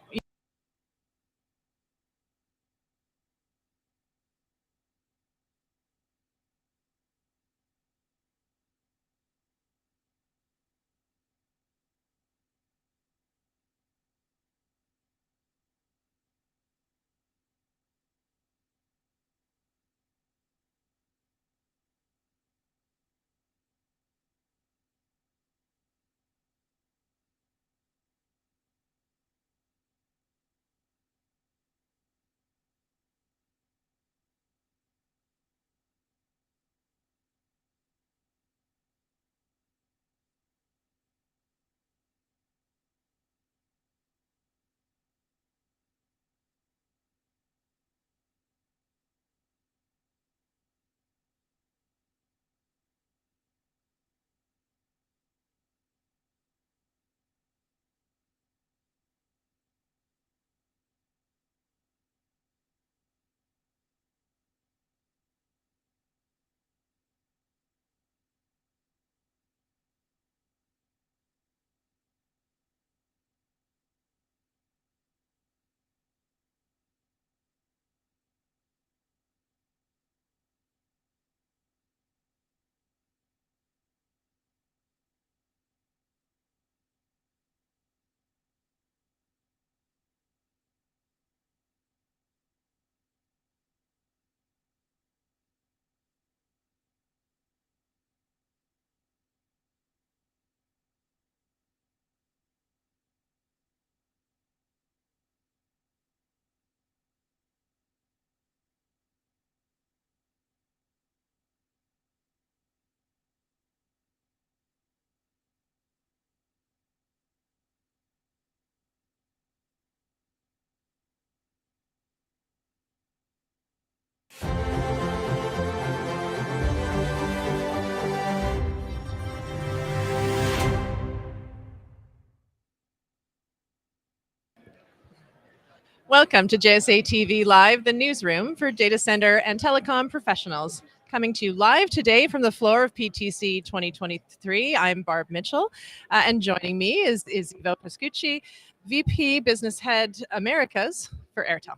S1: welcome to JSA TV Live, the newsroom for data center and telecom professionals. Coming to you live today from the floor of PTC 2023. I'm Barb Mitchell, and joining me is Ivo Pascucci, VP Business Head Americas for Airtel.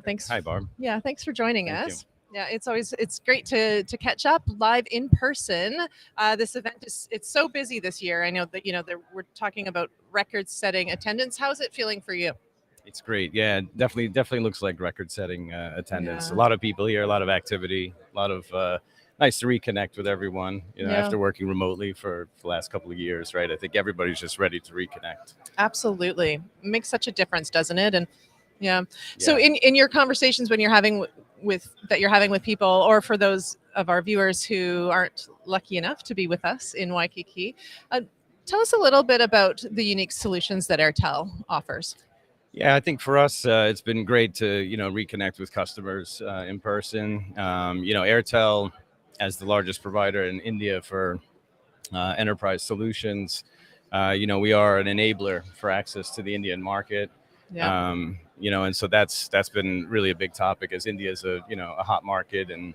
S1: Thanks.
S13: Hi, Barb.
S1: Yeah, thanks for joining
S13: Thank
S1: us. You. Yeah, it's great to catch up live in person. This event it's so busy this year. I know that we're talking about record-setting attendance. How's it feeling for you?
S13: It's great. Yeah, definitely looks like record-setting attendance. Yeah. A lot of people here, a lot of activity, a lot of nice to reconnect with everyone. After working remotely for the last couple of years, right? I think everybody's just ready to reconnect.
S1: Absolutely, it makes such a difference, doesn't it? And yeah. So in your conversations when you're having with people, or for those of our viewers who aren't lucky enough to be with us in Waikiki, tell us a little bit about the unique solutions that Airtel offers.
S13: Yeah, I think for us, it's been great to, reconnect with customers in person. Airtel, as the largest provider in India for enterprise solutions, we are an enabler for access to the Indian market. Yeah. And so that's been really a big topic, as India is a hot market, and,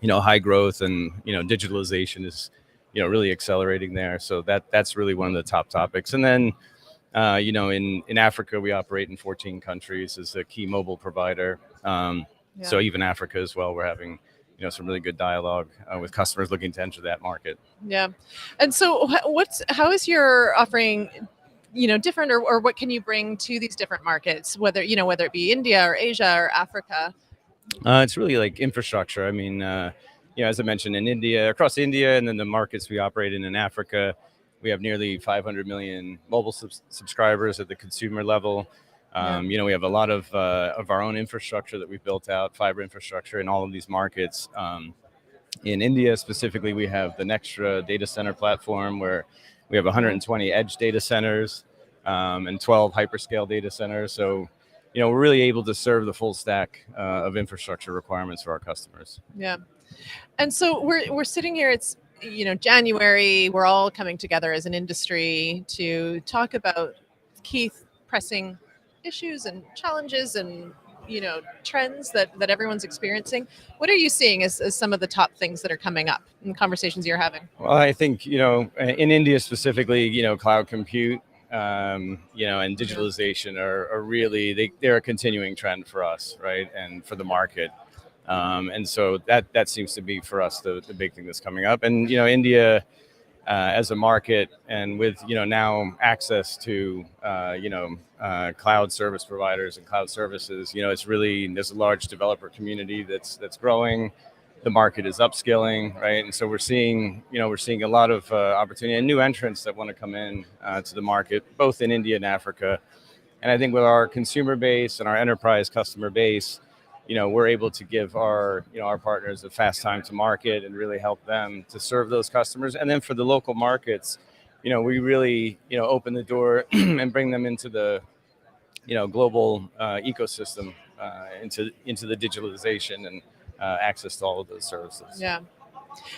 S13: high growth, and, digitalization is, really accelerating there. So that's really one of the top topics. And then, in Africa, we operate in 14 countries as a key mobile provider. So even Africa as well, we're having, some really good dialogue with customers looking to enter that market.
S1: Yeah. And so how is your offering, different, or what can you bring to these different markets, whether it be India or Asia or Africa?
S13: It's really like infrastructure. I mean, as I mentioned, across India, and then the markets we operate in Africa, We have nearly 500 million mobile subscribers at the consumer level. You know, we have a lot of our own infrastructure that we've built out, fiber infrastructure in all of these markets. In India specifically, we have the Nextra data center platform where we have 120 edge data centers and 12 hyperscale data centers. So, you know, we're really able to serve the full stack of infrastructure requirements for our customers.
S1: Yeah. And so we're sitting here, it's, you know, January, we're all coming together as an industry to talk about key pressing issues and challenges and, you know, trends that everyone's experiencing. What are you seeing as some of the top things that are coming up in conversations you're having?
S13: Well, I think, you know, in India specifically, you know, cloud compute, you know, and digitalization are really, they're a continuing trend for us, right? And for the market. And so that seems to be for us the big thing that's coming up. And, you know, India as a market and with, you know, now access to, you know, cloud service providers and cloud services, you know, it's really, there's a large developer community that's growing. The market is upskilling, right? And so we're seeing, you know, a lot of opportunity and new entrants that want to come in to the market, both in India and Africa. And I think with our consumer base and our enterprise customer base, you know, we're able to give our, you know, our partners a fast time to market and really help them to serve those customers. And then for the local markets, you know, we really, you know, open the door and bring them into the, you know, global ecosystem, into the digitalization and access to all of those services.
S1: Yeah.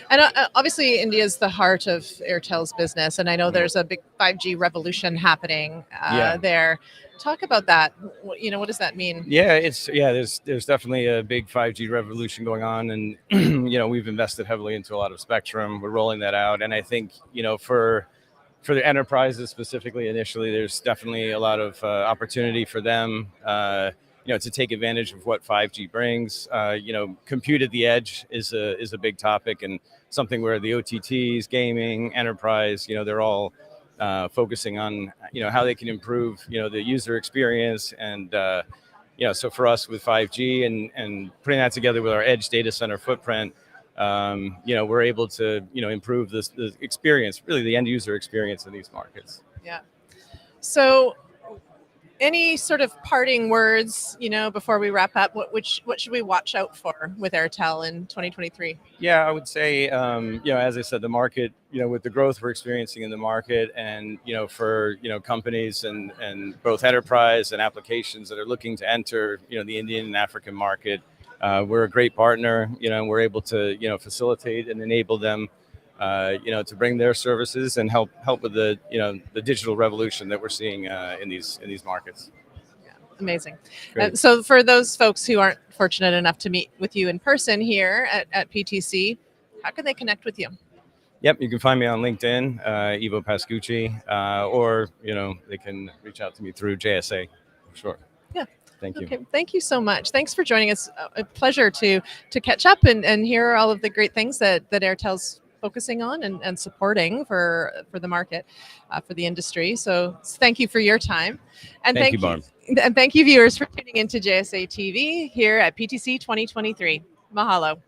S1: And obviously, India is the heart of Airtel's business, and I know there's a big 5G revolution happening there. Talk about that. You know, what does that mean?
S13: Yeah, there's definitely a big 5G revolution going on, and you know, we've invested heavily into a lot of spectrum. We're rolling that out, and I think, you know, for the enterprises specifically, initially, there's definitely a lot of opportunity for them. You know, to take advantage of what 5G brings. You know, compute at the edge is a big topic and something where the OTTs, gaming, enterprise, you know, they're all focusing on, you know, how they can improve, you know, the user experience. And, you know, so for us with 5G and putting that together with our edge data center footprint, you know, we're able to, you know, improve the experience, really the end user experience in these markets.
S1: Yeah. So any sort of parting words, you know, before we wrap up, what should we watch out for with Airtel in 2023?
S13: Yeah, I would say, you know, as I said, the market, you know, with the growth we're experiencing in the market and, you know, for, you know, companies and both enterprise and applications that are looking to enter, you know, the Indian and African market, we're a great partner, you know, and we're able to, you know, facilitate and enable them, you know, to bring their services and help with the, you know, the digital revolution that we're seeing in these markets.
S1: Yeah, amazing. So for those folks who aren't fortunate enough to meet with you in person here at PTC, how can they connect with you?
S13: Yep, you can find me on LinkedIn, Ivo Pascucci, or, you know, they can reach out to me through JSA. Sure.
S1: Yeah.
S13: Thank you.
S1: Okay. Thank you so much. Thanks for joining us. A pleasure to catch up and hear all of the great things that Airtel's focusing on and supporting for the market, for the industry. So thank you for your time. And
S13: thank you, Barb.
S1: And thank you, viewers, for tuning into JSA TV here at PTC 2023. Mahalo.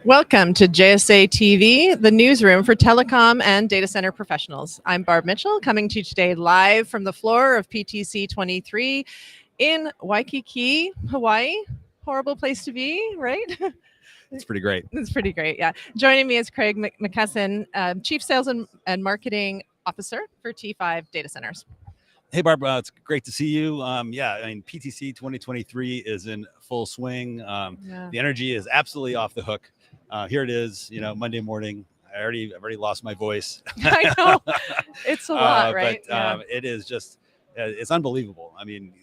S1: Welcome to JSA TV, the newsroom for telecom and data center professionals. I'm Barb Mitchell, coming to you today live from the floor of PTC'23 in Waikiki, Hawaii. Horrible place to be, right?
S14: It's pretty great.
S1: It's pretty great, yeah. Joining me is Craig McKesson, Chief Sales and Marketing Officer for T5 Data Centers.
S14: Hey, Barbara, it's great to see you. Yeah, I mean, PTC 2023 is in full swing. The energy is absolutely off the hook. Here it is, you know, Monday morning. I've already lost my voice.
S1: I know, it's a lot, right?
S14: But it is just, it's unbelievable. I mean,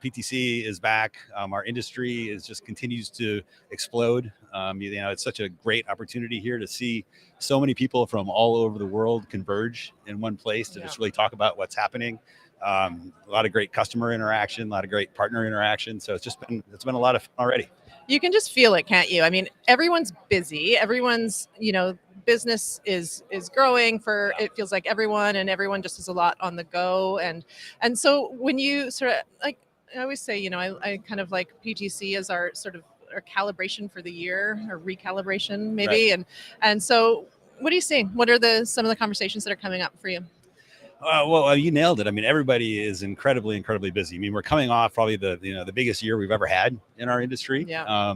S14: PTC is back. Our industry is just continues to explode. You know, it's such a great opportunity here to see so many people from all over the world converge in one place to just really talk about what's happening. A lot of great customer interaction, a lot of great partner interaction. So it's been a lot of fun already.
S1: You can just feel it, can't you? I mean, everyone's busy. Everyone's, you know, business is growing for, it feels like everyone just has a lot on the go. And so when you sort of, like, I always say, you know, I kind of like PTC as our sort of our calibration for the year, or recalibration maybe. Right. And so what are you seeing? What are some of the conversations that are coming up for you?
S14: Well, you nailed it. I mean, everybody is incredibly busy. I mean, we're coming off probably the biggest year we've ever had in our industry. Yeah.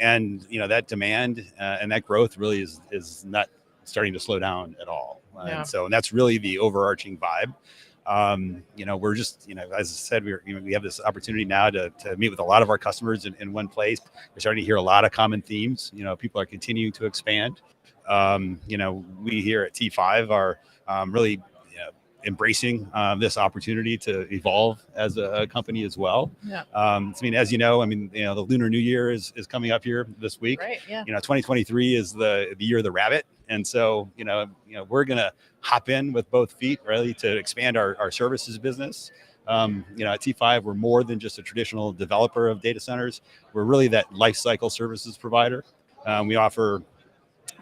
S14: And you know, that demand and that growth really is not starting to slow down at all. And that's really the overarching vibe. You know, we're just, you know, as I said, we have this opportunity now to meet with a lot of our customers in one place. We're starting to hear a lot of common themes. You know, people are continuing to expand. You know, we here at T5 are really embracing this opportunity to evolve as a company as well. Yeah. I mean, as you know, the Lunar New Year is coming up here this week. Right. Yeah. You know, 2023 is the year of the rabbit, and so you know we're gonna hop in with both feet, really, to expand our services business. You know, at T5, we're more than just a traditional developer of data centers. We're really that life cycle services provider. We offer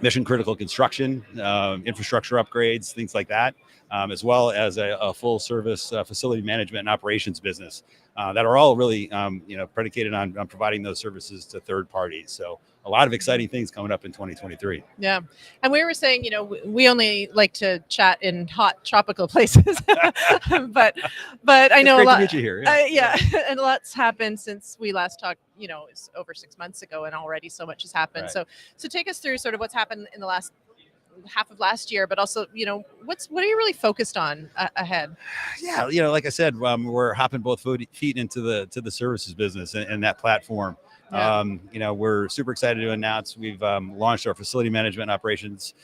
S14: mission critical construction, infrastructure upgrades, things like that, as well as a full service facility management and operations business that are all really predicated on providing those services to third parties. So a lot of exciting things coming up in 2023.
S1: Yeah. And we were saying, you know, we only like to chat in hot tropical places, but I know
S14: it's great
S1: a lot.
S14: To meet you here.
S1: Yeah. And a lot's happened since we last talked, you know, it's over 6 months ago, and already so much has happened. Right. So take us through sort of what's happened in the last half of last year, but also, you know, what are you really focused on ahead?
S14: Yeah. You know, like I said, we're hopping both feet into the services business and that platform. Yeah. You know, we're super excited to announce we've launched our facility management operations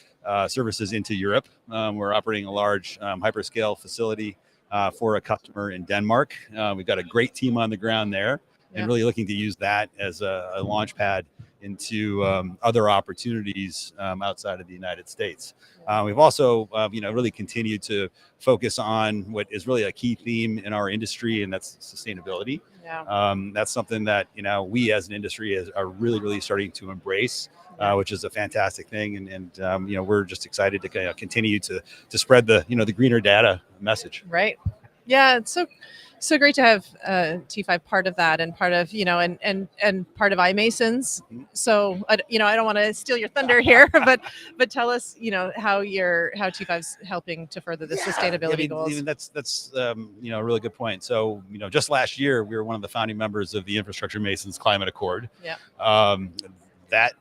S14: services into Europe. We're operating a large hyperscale facility for a customer in Denmark. We've got a great team on the ground there, and really looking to use that as a launch pad into other opportunities outside of the United States. We've also, you know, really continued to focus on what is really a key theme in our industry, and that's sustainability. Yeah. That's something that, you know, we as an industry are really starting to embrace, which is a fantastic thing. And you know, we're just excited to continue to spread the greener data message.
S1: Right. Yeah. It's so great to have T5 part of that, and part of, you know, and part of iMasons. So, you know, I don't want to steal your thunder here, but tell us, you know, how T5's helping to further the sustainability goals.
S14: Even that's you know, a really good point. So, you know, just last year we were one of the founding members of the Infrastructure Masons Climate Accord. Yeah. That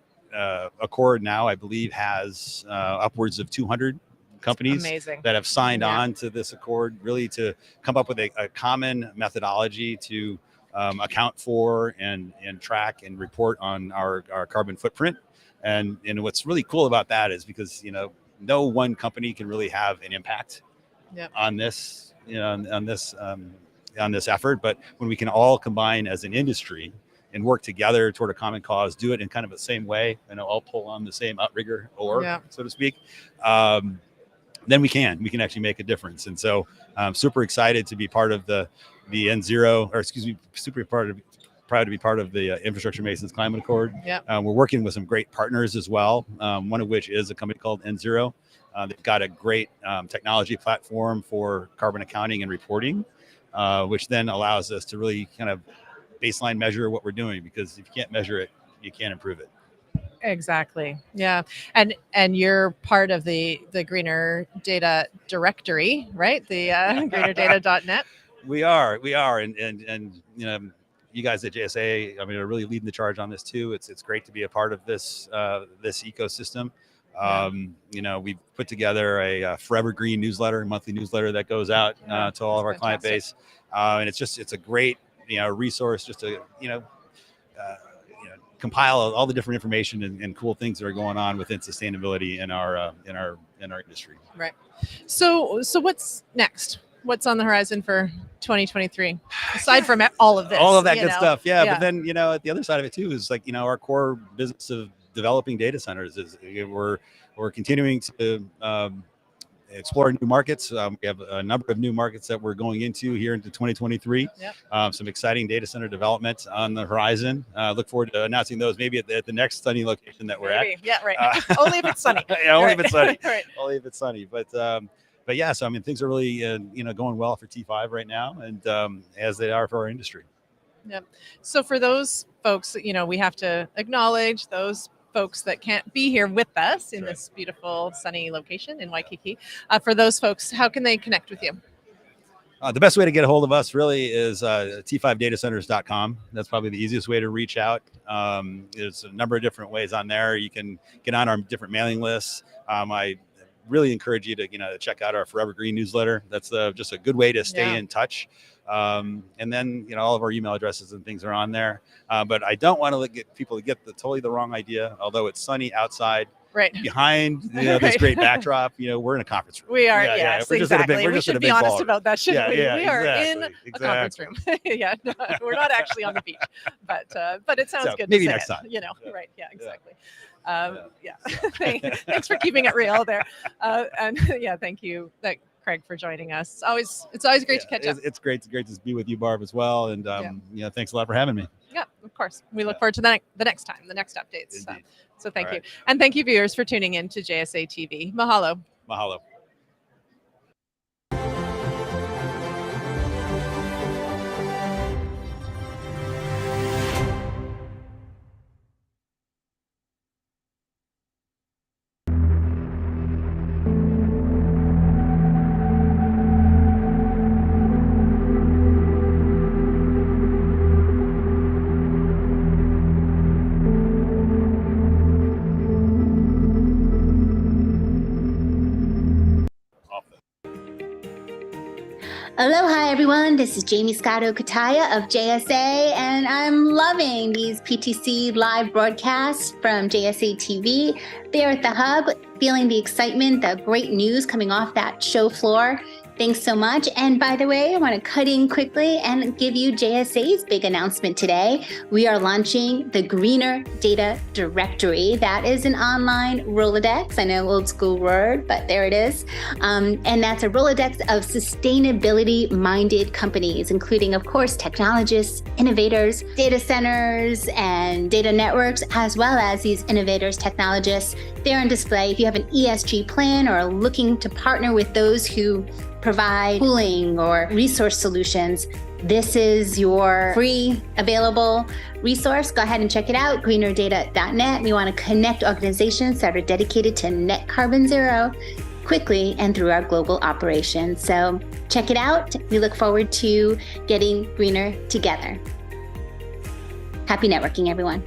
S14: accord now, I believe, has upwards of 200 companies that have signed on to this accord, really to come up with a common methodology to account for and track and report on our carbon footprint. And what's really cool about that is because, you know, no one company can really have an impact on this, you know, on this effort. But when we can all combine as an industry and work together toward a common cause, do it in kind of the same way, you know, all pull on the same outrigger so to speak, then we can actually make a difference. And so I'm super excited to be part of the N0, or excuse me, proud to be part of the Infrastructure Masons Climate Accord. Yeah. We're working with some great partners as well, one of which is a company called N0. They've got a great technology platform for carbon accounting and reporting, which then allows us to really kind of baseline measure what we're doing, because if you can't measure it, you can't improve it.
S1: Exactly. Yeah. And you're part of the greener data directory, right? The greenerdata.net.
S14: We are, and you guys at JSA, I mean, are really leading the charge on this too. It's great to be a part of this this ecosystem. We've put together a Forever Green newsletter, monthly newsletter that goes out to all of our client base, and it's a great resource just to compile all the different information and cool things that are going on within sustainability in our industry.
S1: Right. So what's next? What's on the horizon for 2023 aside from all of this?
S14: All of that good stuff. Yeah. But then, at the other side of it too is our core business of developing data centers is we're continuing to explore new markets. We have a number of new markets that we're going into here into 2023. Yep. Some exciting data center development on the horizon. Look forward to announcing those maybe at the next sunny location that we're at.
S1: Yeah, right. Only if it's sunny.
S14: Yeah, only if it's sunny.
S1: Right.
S14: Only if it's sunny. But yeah, so I mean, things are really going well for T5 right now, and as they are for our industry.
S1: Yep. So for those folks, we have to acknowledge those folks that can't be here with us in this beautiful sunny location in Waikiki. For those folks, how can they connect with you?
S14: The best way to get a hold of us really is t5datacenters.com. That's probably the easiest way to reach out. There's a number of different ways on there. You can get on our different mailing lists. I really encourage you to check out our Forever Green newsletter. That's just a good way to stay in touch. And then all of our email addresses and things are on there. But I don't want to get people to get totally the wrong idea. Although it's sunny outside,
S1: right
S14: behind this great backdrop, we're in a conference room.
S1: We are, yes,
S14: we're
S1: exactly.
S14: We're
S1: we
S14: just
S1: should
S14: in a
S1: be
S14: big
S1: honest
S14: ball.
S1: about that, shouldn't we? We are in
S14: exactly.
S1: a conference room. Yeah, no, we're not actually on the beach, but it sounds good.
S14: Maybe
S1: to say
S14: next time.
S1: Right? Yeah, exactly. Thanks for keeping it real there, and thank you, Craig, for joining us. It's always great to catch up.
S14: It's great to be with you, Barb, as well. And thanks a lot for having me.
S1: Yeah, of course. We look forward to the next time, the next updates. So thank you. And thank you, viewers, for tuning in to JSA TV. Mahalo.
S14: Mahalo.
S3: Aloha, everyone. This is Jamie Scotto Kataya of JSA, and I'm loving these PTC live broadcasts from JSA TV. There at the hub, feeling the excitement, the great news coming off that show floor. Thanks so much. And by the way, I want to cut in quickly and give you JSA's big announcement today. We are launching the Greener Data Directory. That is an online Rolodex. I know, old school word, but there it is. And that's a Rolodex of sustainability-minded companies, including, of course, technologists, innovators, data centers, and data networks, as well as these innovators, technologists. They're on display. If you have an ESG plan or are looking to partner with those who provide cooling or resource solutions, this is your free available resource. Go ahead and check it out, greenerdata.net. We want to connect organizations that are dedicated to net carbon zero quickly and through our global operations. So check it out. We look forward to getting greener together. Happy networking, everyone.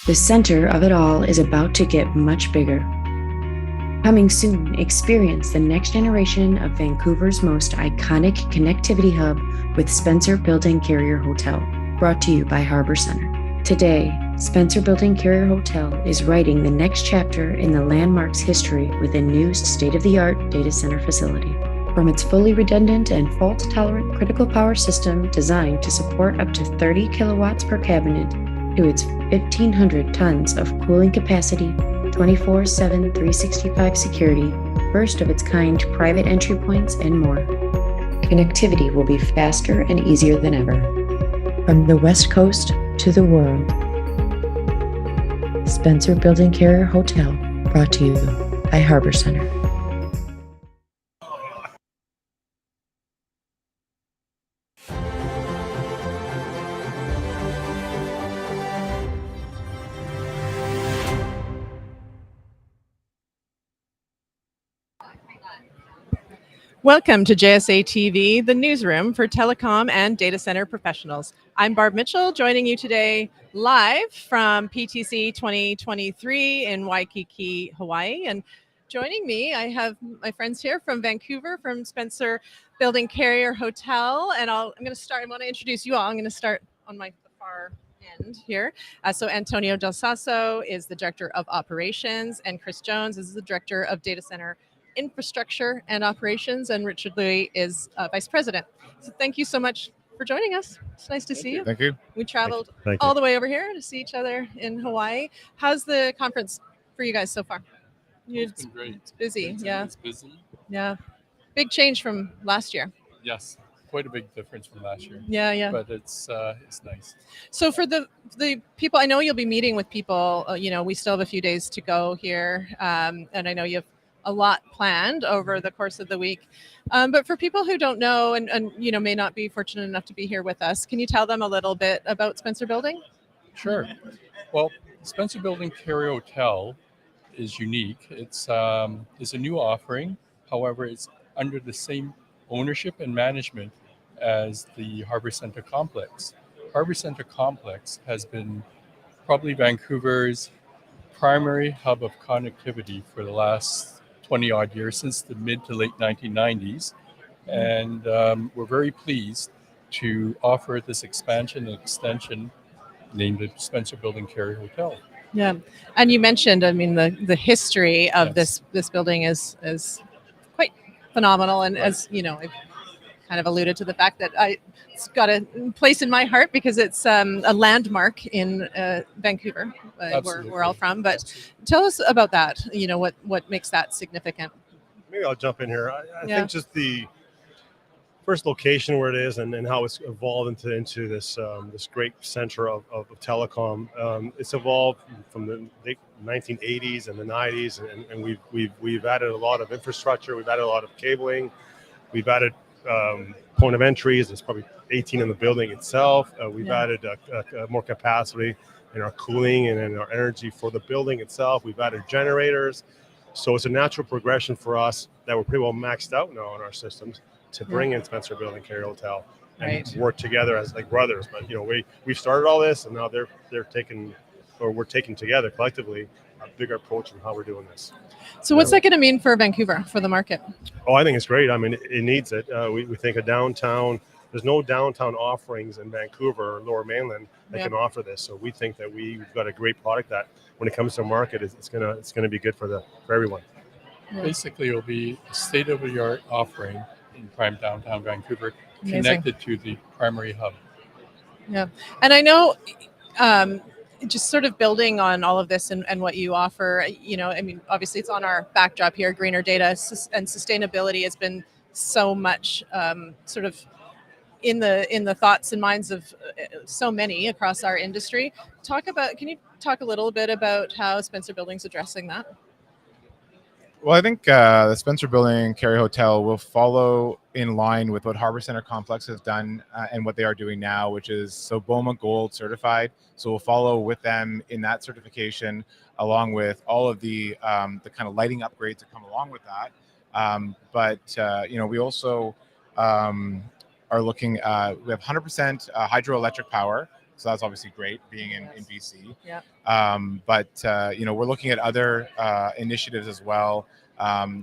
S15: The center of it all is about to get much bigger. Coming soon, experience the next generation of Vancouver's most iconic connectivity hub with Spencer Building Carrier Hotel, brought to you by Harbor Center. Today, Spencer Building Carrier Hotel is writing the next chapter in the landmark's history with a new state-of-the-art data center facility. From its fully redundant and fault-tolerant critical power system designed to support up to 30 kilowatts per cabinet, to its 1,500 tons of cooling capacity, 24/7, 365 security, first of its kind private entry points, and more. Connectivity will be faster and easier than ever. From the West Coast to the world. Spencer Building Carrier Hotel, brought to you by Harbor Center.
S1: Welcome to JSA TV, the newsroom for telecom and data center professionals. I'm Barb Mitchell, joining you today live from PTC 2023 in Waikiki, Hawaii. And joining me, I have my friends here from Vancouver, from Spencer Building Carrier Hotel. And I want to introduce you all. I'm going to start on my far end here. So Antonio Del Sasso is the Director of Operations, and Chris Jones is the Director of Data Center Infrastructure and Operations, and Richard Louis is Vice President. So thank you so much for joining us. It's nice to see you.
S16: Thank you.
S1: We traveled
S16: Thank you.
S1: all the way over here to see each other in Hawaii. How's the conference for you guys so far?
S17: It's been great.
S1: It's busy, yeah.
S17: It's busy.
S1: Yeah. Big change from last year.
S17: Yes, quite a big difference from last year.
S1: Yeah, yeah.
S17: But it's nice.
S1: So for the people, I know you'll be meeting with people. We still have a few days to go here, and I know you have a lot planned over the course of the week. But for people who don't know and may not be fortunate enough to be here with us, can you tell them a little bit about Spencer Building?
S17: Sure. Well, Spencer Building Carrier Hotel is unique. It's a new offering. However, it's under the same ownership and management as the Harbor Center Complex. Harbor Center Complex has been probably Vancouver's primary hub of connectivity for the last 20 odd years, since the mid to late 1990s. And we're very pleased to offer this expansion and extension named the Spencer Building Carrier Hotel.
S1: Yeah. And you mentioned, the history of this building is quite phenomenal. And as you know, I've kind of alluded to the fact that it's got a place in my heart because it's a landmark in Vancouver, where we're all from. But tell us about that. What makes that significant?
S18: Maybe I'll jump in here. I think just the first location where it is and how it's evolved into this this great center of telecom. It's evolved from the late 1980s and the 90s, and we've added a lot of infrastructure. We've added a lot of cabling. We've added point of entries. There's probably 18 in the building itself. We've added more capacity in our cooling and in our energy for the building itself. We've added generators. So it's a natural progression for us that we're pretty well maxed out now in our systems to bring in Spencer Building Carrier Hotel and work together as like brothers. But we've started all this, and now we're taking together collectively a bigger approach in how we're doing this.
S1: So what's that going to mean for Vancouver, for the market?
S18: Oh, I think it's great. It needs it. We think a downtown, there's no downtown offerings in Vancouver or Lower Mainland that can offer this. So we think that we've got a great product that when it comes to market, it's gonna be good for everyone.
S17: Basically, it'll be a state-of-the-art offering in prime downtown Vancouver, connected to the primary hub.
S1: Yeah. And I know just sort of building on all of this and what you offer, obviously it's on our backdrop here, greener data and sustainability has been so much sort of in the thoughts and minds of so many across our industry. Can you talk a little bit about how Spencer Building's addressing that?
S16: Well, I think the Spencer Building Carrier Hotel will follow in line with what Harbor Center Complex has done and what they are doing now, which is BOMA Gold certified. So we'll follow with them in that certification, along with all of the kind of lighting upgrades that come along with that. We also are looking. We have 100% hydroelectric power So that's obviously great being in BC.
S1: Yeah.
S16: But we're looking at other initiatives as well.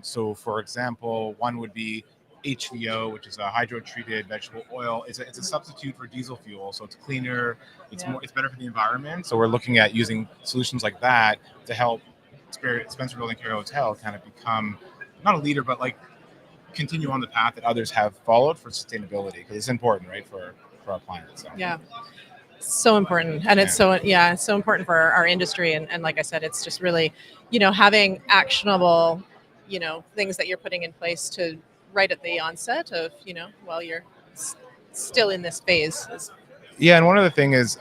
S16: So for example, one would be HVO, which is a hydro-treated vegetable oil. It's a substitute for diesel fuel, so it's cleaner. It's better for the environment. So we're looking at using solutions like that to help Spencer Building Care Hotel kind of become not a leader, but like continue on the path that others have followed for sustainability, because it's important, right, for our planet. So.
S1: Yeah. So important, and it's so important for our industry, and like I said, it's just really having actionable things that you're putting in place to right at the onset of while you're still in this phase.
S16: Yeah, and one other thing is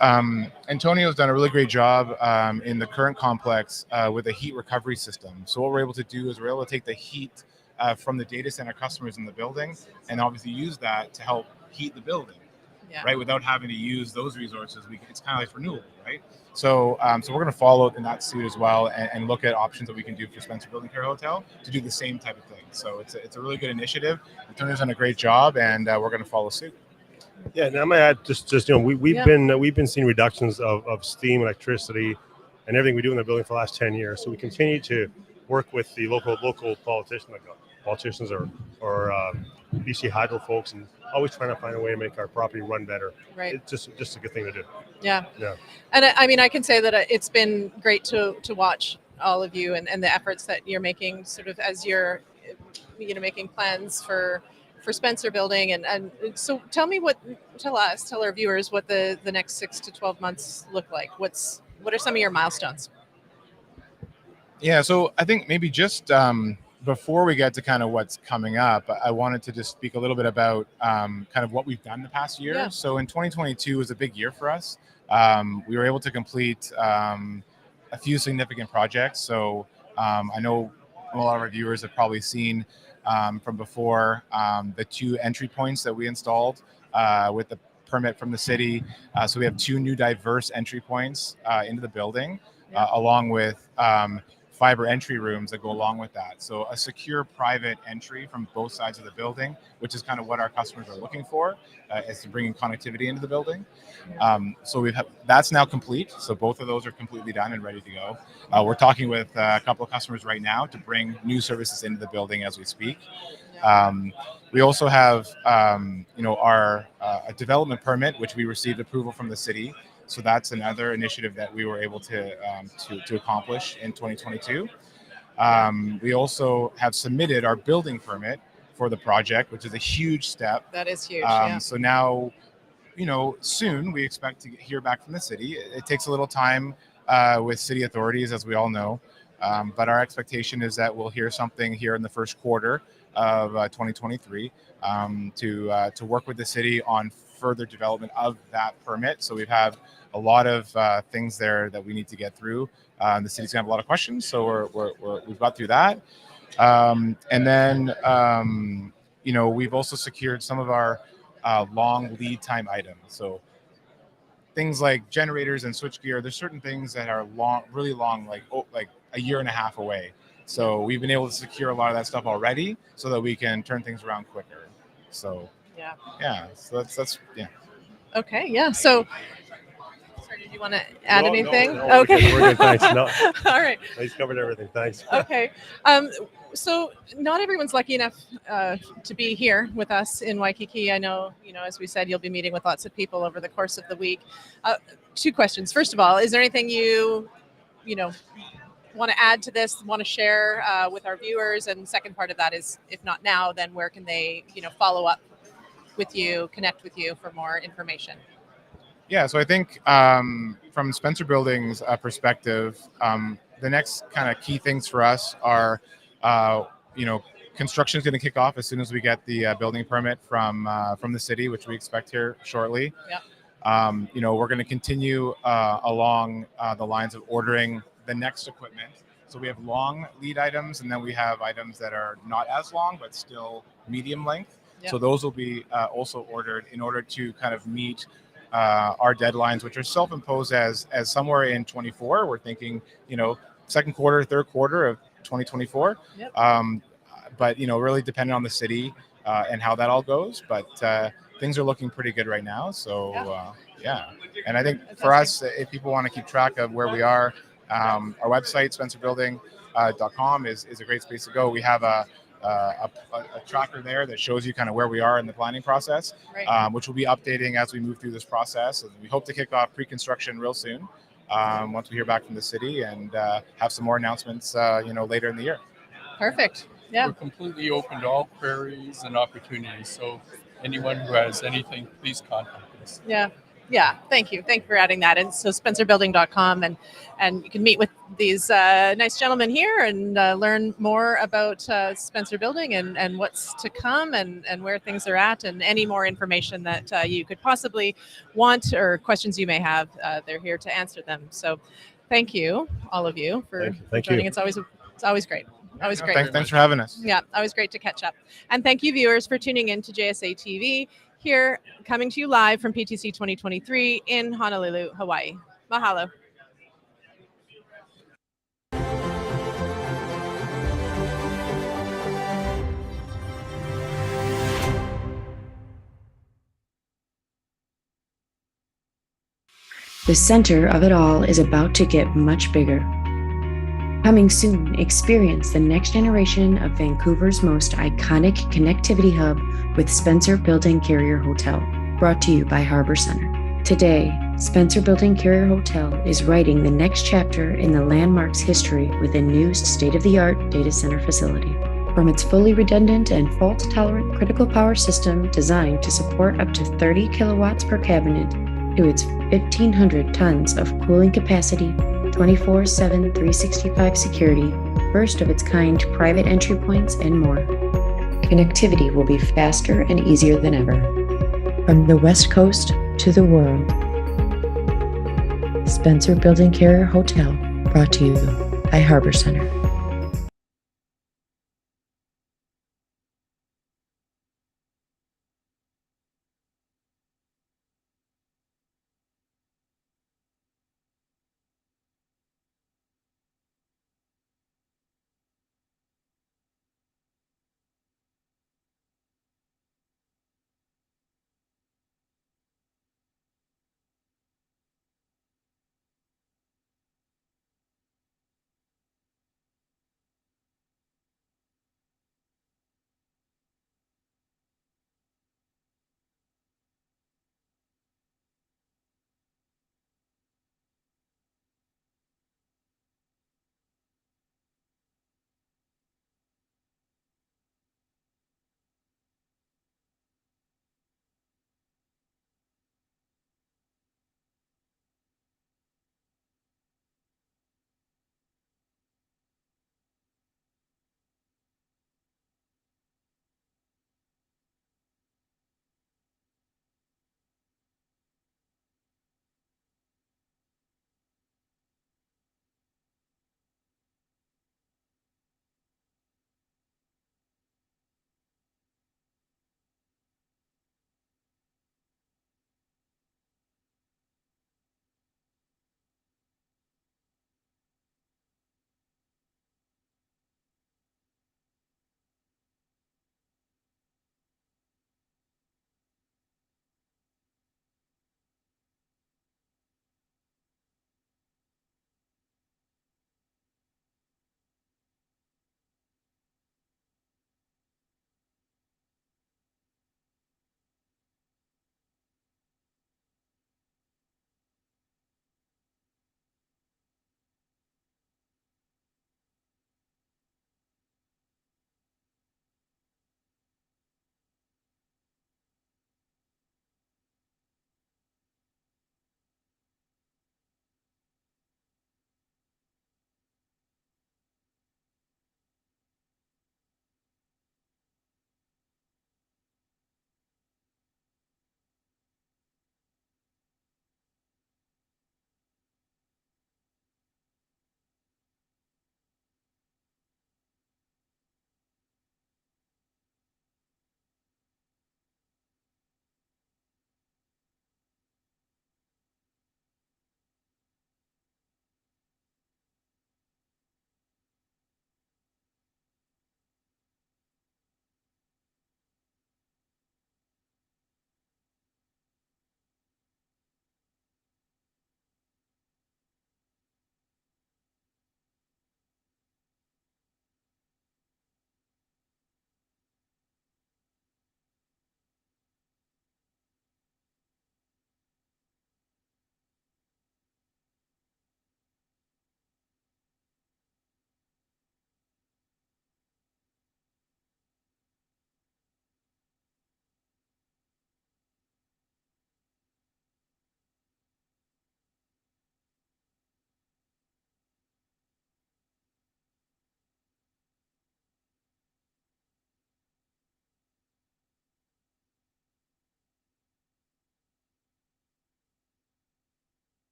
S16: Antonio's done a really great job in the current complex with a heat recovery system. So what we're able to do is we're able to take the heat from the data center customers in the building and obviously use that to help heat the building, right? Without having to use those resources, it's kind of like renewable, right? So so we're going to follow in that suit as well and look at options that we can do for Spencer Building Care Hotel to do the same type of thing. So it's a really good initiative. Antonio's done a great job, and we're going to follow suit.
S18: Yeah, and I'm gonna add just we've been seeing reductions of steam, electricity, and everything we do in the building for the last 10 years. So we continue to work with the local politicians, like politicians or BC Hydro folks, and always trying to find a way to make our property run better.
S1: Right.
S18: It's just a good thing to do.
S1: Yeah.
S18: Yeah.
S1: And I mean, I can say that it's been great to watch all of you and the efforts that you're making, sort of as you're making plans for Spencer Building, and so tell our viewers what the next 6 to 12 months look like. What are some of your milestones?
S16: Yeah, so I think maybe just before we get to kind of what's coming up, I wanted to just speak a little bit about kind of what we've done the past year.
S1: Yeah.
S16: So in 2022 was a big year for us. We were able to complete a few significant projects. So I know a lot of our viewers have probably seen from before the 2 entry points that we installed with the permit from the city. So we have 2 new diverse entry points into the building, along with fiber entry rooms that go along with that. So a secure private entry from both sides of the building, which is kind of what our customers are looking for, is to bring in connectivity into the building. So that's now complete. So both of those are completely done and ready to go. We're talking with a couple of customers right now to bring new services into the building as we speak. We also have, our a development permit, which we received approval from the city. So that's another initiative that we were able to accomplish in 2022. We also have submitted our building permit for the project, which is a huge step.
S1: That is huge.
S16: So now, soon we expect to hear back from the city. It takes a little time with city authorities, as we all know. But our expectation is that we'll hear something here in the first quarter of 2023 to work with the city on further development of that permit. So we have a lot of things there that we need to get through. The city's gonna have a lot of questions, so we've got through that. And then we've also secured some of our long lead time items. So things like generators and switchgear. There's certain things that are really long, like a year and a half away. So we've been able to secure a lot of that stuff already, so that we can turn things around quicker. So so that's.
S1: Okay, yeah. So, sorry, did you want to add anything?
S18: No,
S1: okay.
S18: We're good, thanks. No.
S1: All right.
S18: He's covered everything. Thanks.
S1: Okay. So not everyone's lucky enough to be here with us in Waikiki. I know, as we said, you'll be meeting with lots of people over the course of the week. 2 questions. First of all, is there anything you want to add to this, want to share with our viewers? And second part of that is, if not now, then where can they, follow up with you, connect with you for more information?
S16: Yeah, so I think from Spencer Building's perspective, the next kind of key things for us are, construction is going to kick off as soon as we get the building permit from the city, which we expect here shortly.
S1: Yeah.
S16: We're going to continue along the lines of ordering the next equipment. So we have long lead items, and then we have items that are not as long, but still medium length.
S1: Yeah.
S16: So those will be also ordered in order to kind of meet our deadlines, which are self-imposed as somewhere in 24. We're thinking, second quarter, third quarter of 2024.
S1: Yep.
S16: But really depending on the city and how that all goes. But things are looking pretty good right now. So yeah, and I think for us, if people want to keep track of where we are, our website spencerbuilding.com is a great space to go. We have a tracker there that shows you kind of where we are in the planning process, which we'll be updating as we move through this process. And we hope to kick off pre-construction real soon once we hear back from the city and have some more announcements, later in the year.
S1: Perfect. Yeah.
S17: We're completely open to all queries and opportunities. So anyone who has anything, please contact us.
S1: Yeah. Yeah. Thank you. Thank you for adding that. And so spencerbuilding.com and you can meet with these nice gentlemen here and learn more about Spencer Building and what's to come and where things are at and any more information that you could possibly want or questions you may have. They're here to answer them. So thank you, all of you, for joining. It's always great. Always great.
S16: Thanks for having us.
S1: Yeah, always great to catch up. And thank you, viewers, for tuning in to JSA TV, here coming to you live from PTC 2023 in Honolulu, Hawaii. Mahalo.
S15: The center of it all is about to get much bigger. Coming soon, experience the next generation of Vancouver's most iconic connectivity hub with Spencer Building Carrier Hotel, brought to you by Harbor Center. Today, Spencer Building Carrier Hotel is writing the next chapter in the landmark's history with a new state-of-the-art data center facility. From its fully redundant and fault-tolerant critical power system designed to support up to 30 kilowatts per cabinet to its 1,500 tons of cooling capacity, 24/7 365 security, first of its kind private entry points, and more. Connectivity will be faster and easier than ever. From the West Coast to the world. Spencer Building Carrier Hotel, brought to you by Harbor Center.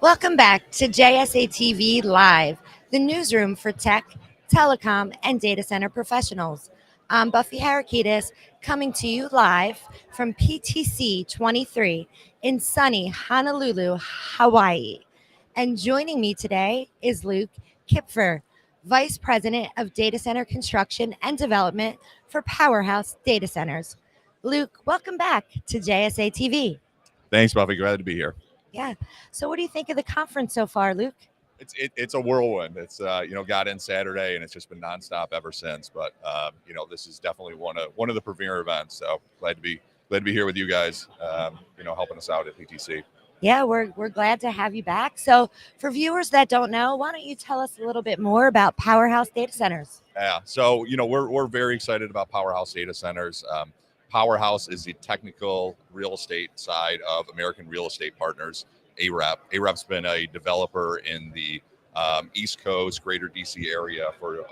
S19: Welcome back to JSA TV Live, the newsroom for tech, telecom, and data center professionals. I'm Buffy Harakitis, coming to you live from PTC'23 in sunny Honolulu, Hawaii. And joining me today is Luke Kipfer, Vice President of Data Center Construction and Development for Powerhouse Data Centers. Luke, welcome back to JSA TV.
S20: Thanks, Buffy. Glad to be here.
S19: Yeah. So what do you think of the conference so far, Luke?
S20: It's a whirlwind. It's got in Saturday and it's just been nonstop ever since. But this is definitely one of the premier events. So glad to be here with you guys. Helping us out at PTC.
S19: Yeah, we're glad to have you back. So for viewers that don't know, why don't you tell us a little bit more about Powerhouse Data Centers?
S20: Yeah. So we're very excited about Powerhouse Data Centers. Powerhouse is the technical real estate side of American Real Estate Partners, AREP. AREP's been a developer in the East Coast, greater DC area for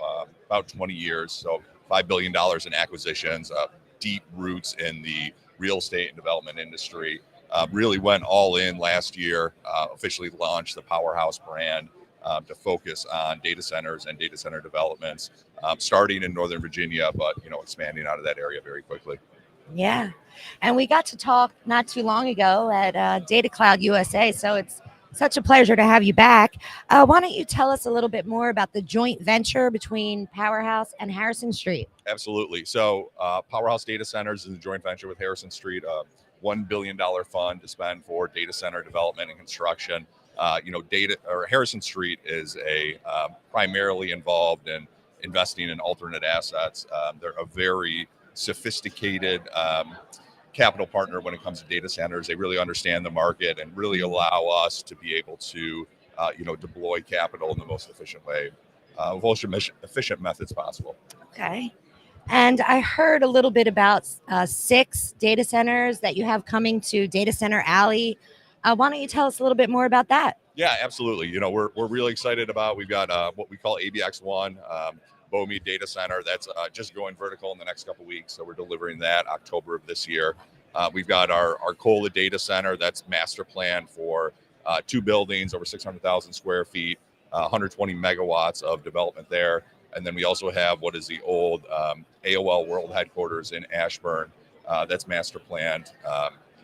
S20: about 20 years. So $5 billion in acquisitions, deep roots in the real estate and development industry. Really went all in last year, officially launched the Powerhouse brand to focus on data centers and data center developments, starting in Northern Virginia, but expanding out of that area very quickly.
S19: Yeah. And we got to talk not too long ago at Data Cloud USA. So it's such a pleasure to have you back. Why don't you tell us a little bit more about the joint venture between Powerhouse and Harrison Street?
S20: Absolutely. So Powerhouse Data Centers is a joint venture with Harrison Street, a $1 billion fund to spend for data center development and construction. Harrison Street is primarily involved in investing in alternate assets. They're a very sophisticated capital partner when it comes to data centers. They really understand the market and really allow us to be able to deploy capital in the most efficient way, most efficient methods possible.
S19: Okay. And I heard a little bit about 6 data centers that you have coming to Data Center Alley. Why don't you tell us a little bit more about that?
S20: Yeah, absolutely. We're really excited about, we've got what we call ABX1, Bomi Data Center. That's just going vertical in the next couple of weeks. So we're delivering that October of this year. We've got our Cola Data Center. That's master plan for 2 buildings, over 600,000 square feet, 120 megawatts of development there. And then we also have what is the old AOL World Headquarters in Ashburn. That's master planned.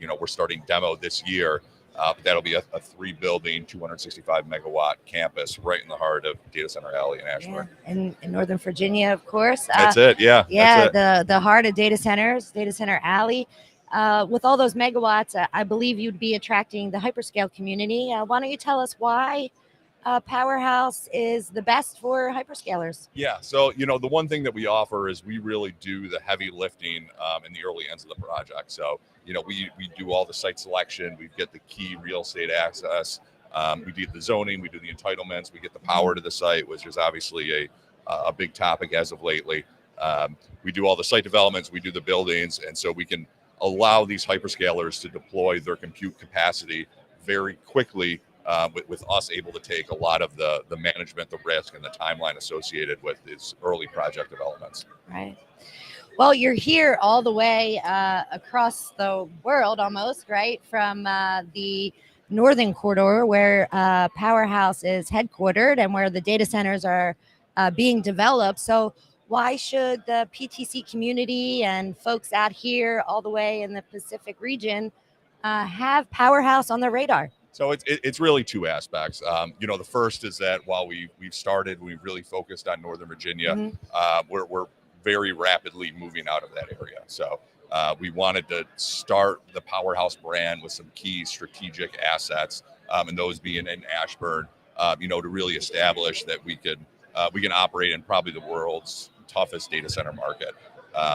S20: We're starting demo this year. That'll be a 3-building, 265 megawatt campus right in the heart of Data Center Alley in Ashburn.
S19: Yeah. In Northern Virginia, of course.
S20: That's it. Yeah.
S19: Yeah.
S20: That's it.
S19: The heart of data centers, Data Center Alley. With all those megawatts, I believe you'd be attracting the hyperscale community. Why don't you tell us why Powerhouse is the best for hyperscalers?
S20: Yeah. So, the one thing that we offer is we really do the heavy lifting in the early ends of the project. So, we do all the site selection, we get the key real estate access, we do the zoning, we do the entitlements, we get the power to the site, which is obviously a big topic as of lately. We do all the site developments, we do the buildings, and so we can allow these hyperscalers to deploy their compute capacity very quickly, with us able to take a lot of the management, the risk, and the timeline associated with these early project developments.
S19: Right. Well, you're here all the way across the world almost, right? From the northern corridor where Powerhouse is headquartered and where the data centers are being developed. So why should the PTC community and folks out here all the way in the Pacific region have Powerhouse on their radar?
S20: So it's really 2 aspects. The first is that while we've started, we've really focused on Northern Virginia. We're very rapidly moving out of that area. So we wanted to start the Powerhouse brand with some key strategic assets, and those being in Ashburn, to really establish that we can operate in probably the world's toughest data center market.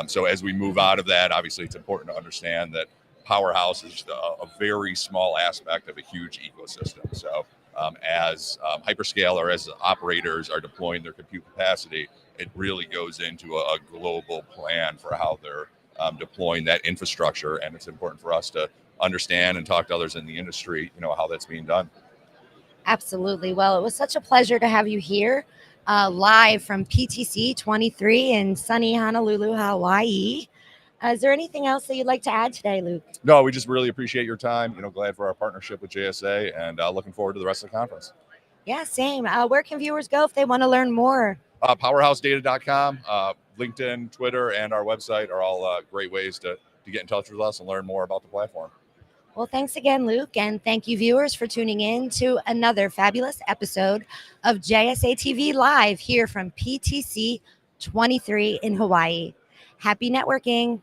S20: So as we move out of that, obviously it's important to understand that Powerhouse is just a very small aspect of a huge ecosystem. So as hyperscaler, as operators are deploying their compute capacity, it really goes into a global plan for how they're deploying that infrastructure. And it's important for us to understand and talk to others in the industry, how that's being done.
S19: Absolutely. Well, it was such a pleasure to have you here live from PTC'23 in sunny Honolulu, Hawaii. Is there anything else that you'd like to add today, Luke?
S20: No, we just really appreciate your time. Glad for our partnership with JSA, and looking forward to the rest of the conference.
S19: Yeah, same. Where can viewers go if they want to learn more?
S20: PowerhouseData.com, LinkedIn, Twitter, and our website are all great ways to get in touch with us and learn more about the platform.
S19: Well, thanks again, Luke, and thank you, viewers, for tuning in to another fabulous episode of JSA TV Live here from PTC 23 in Hawaii. Happy networking.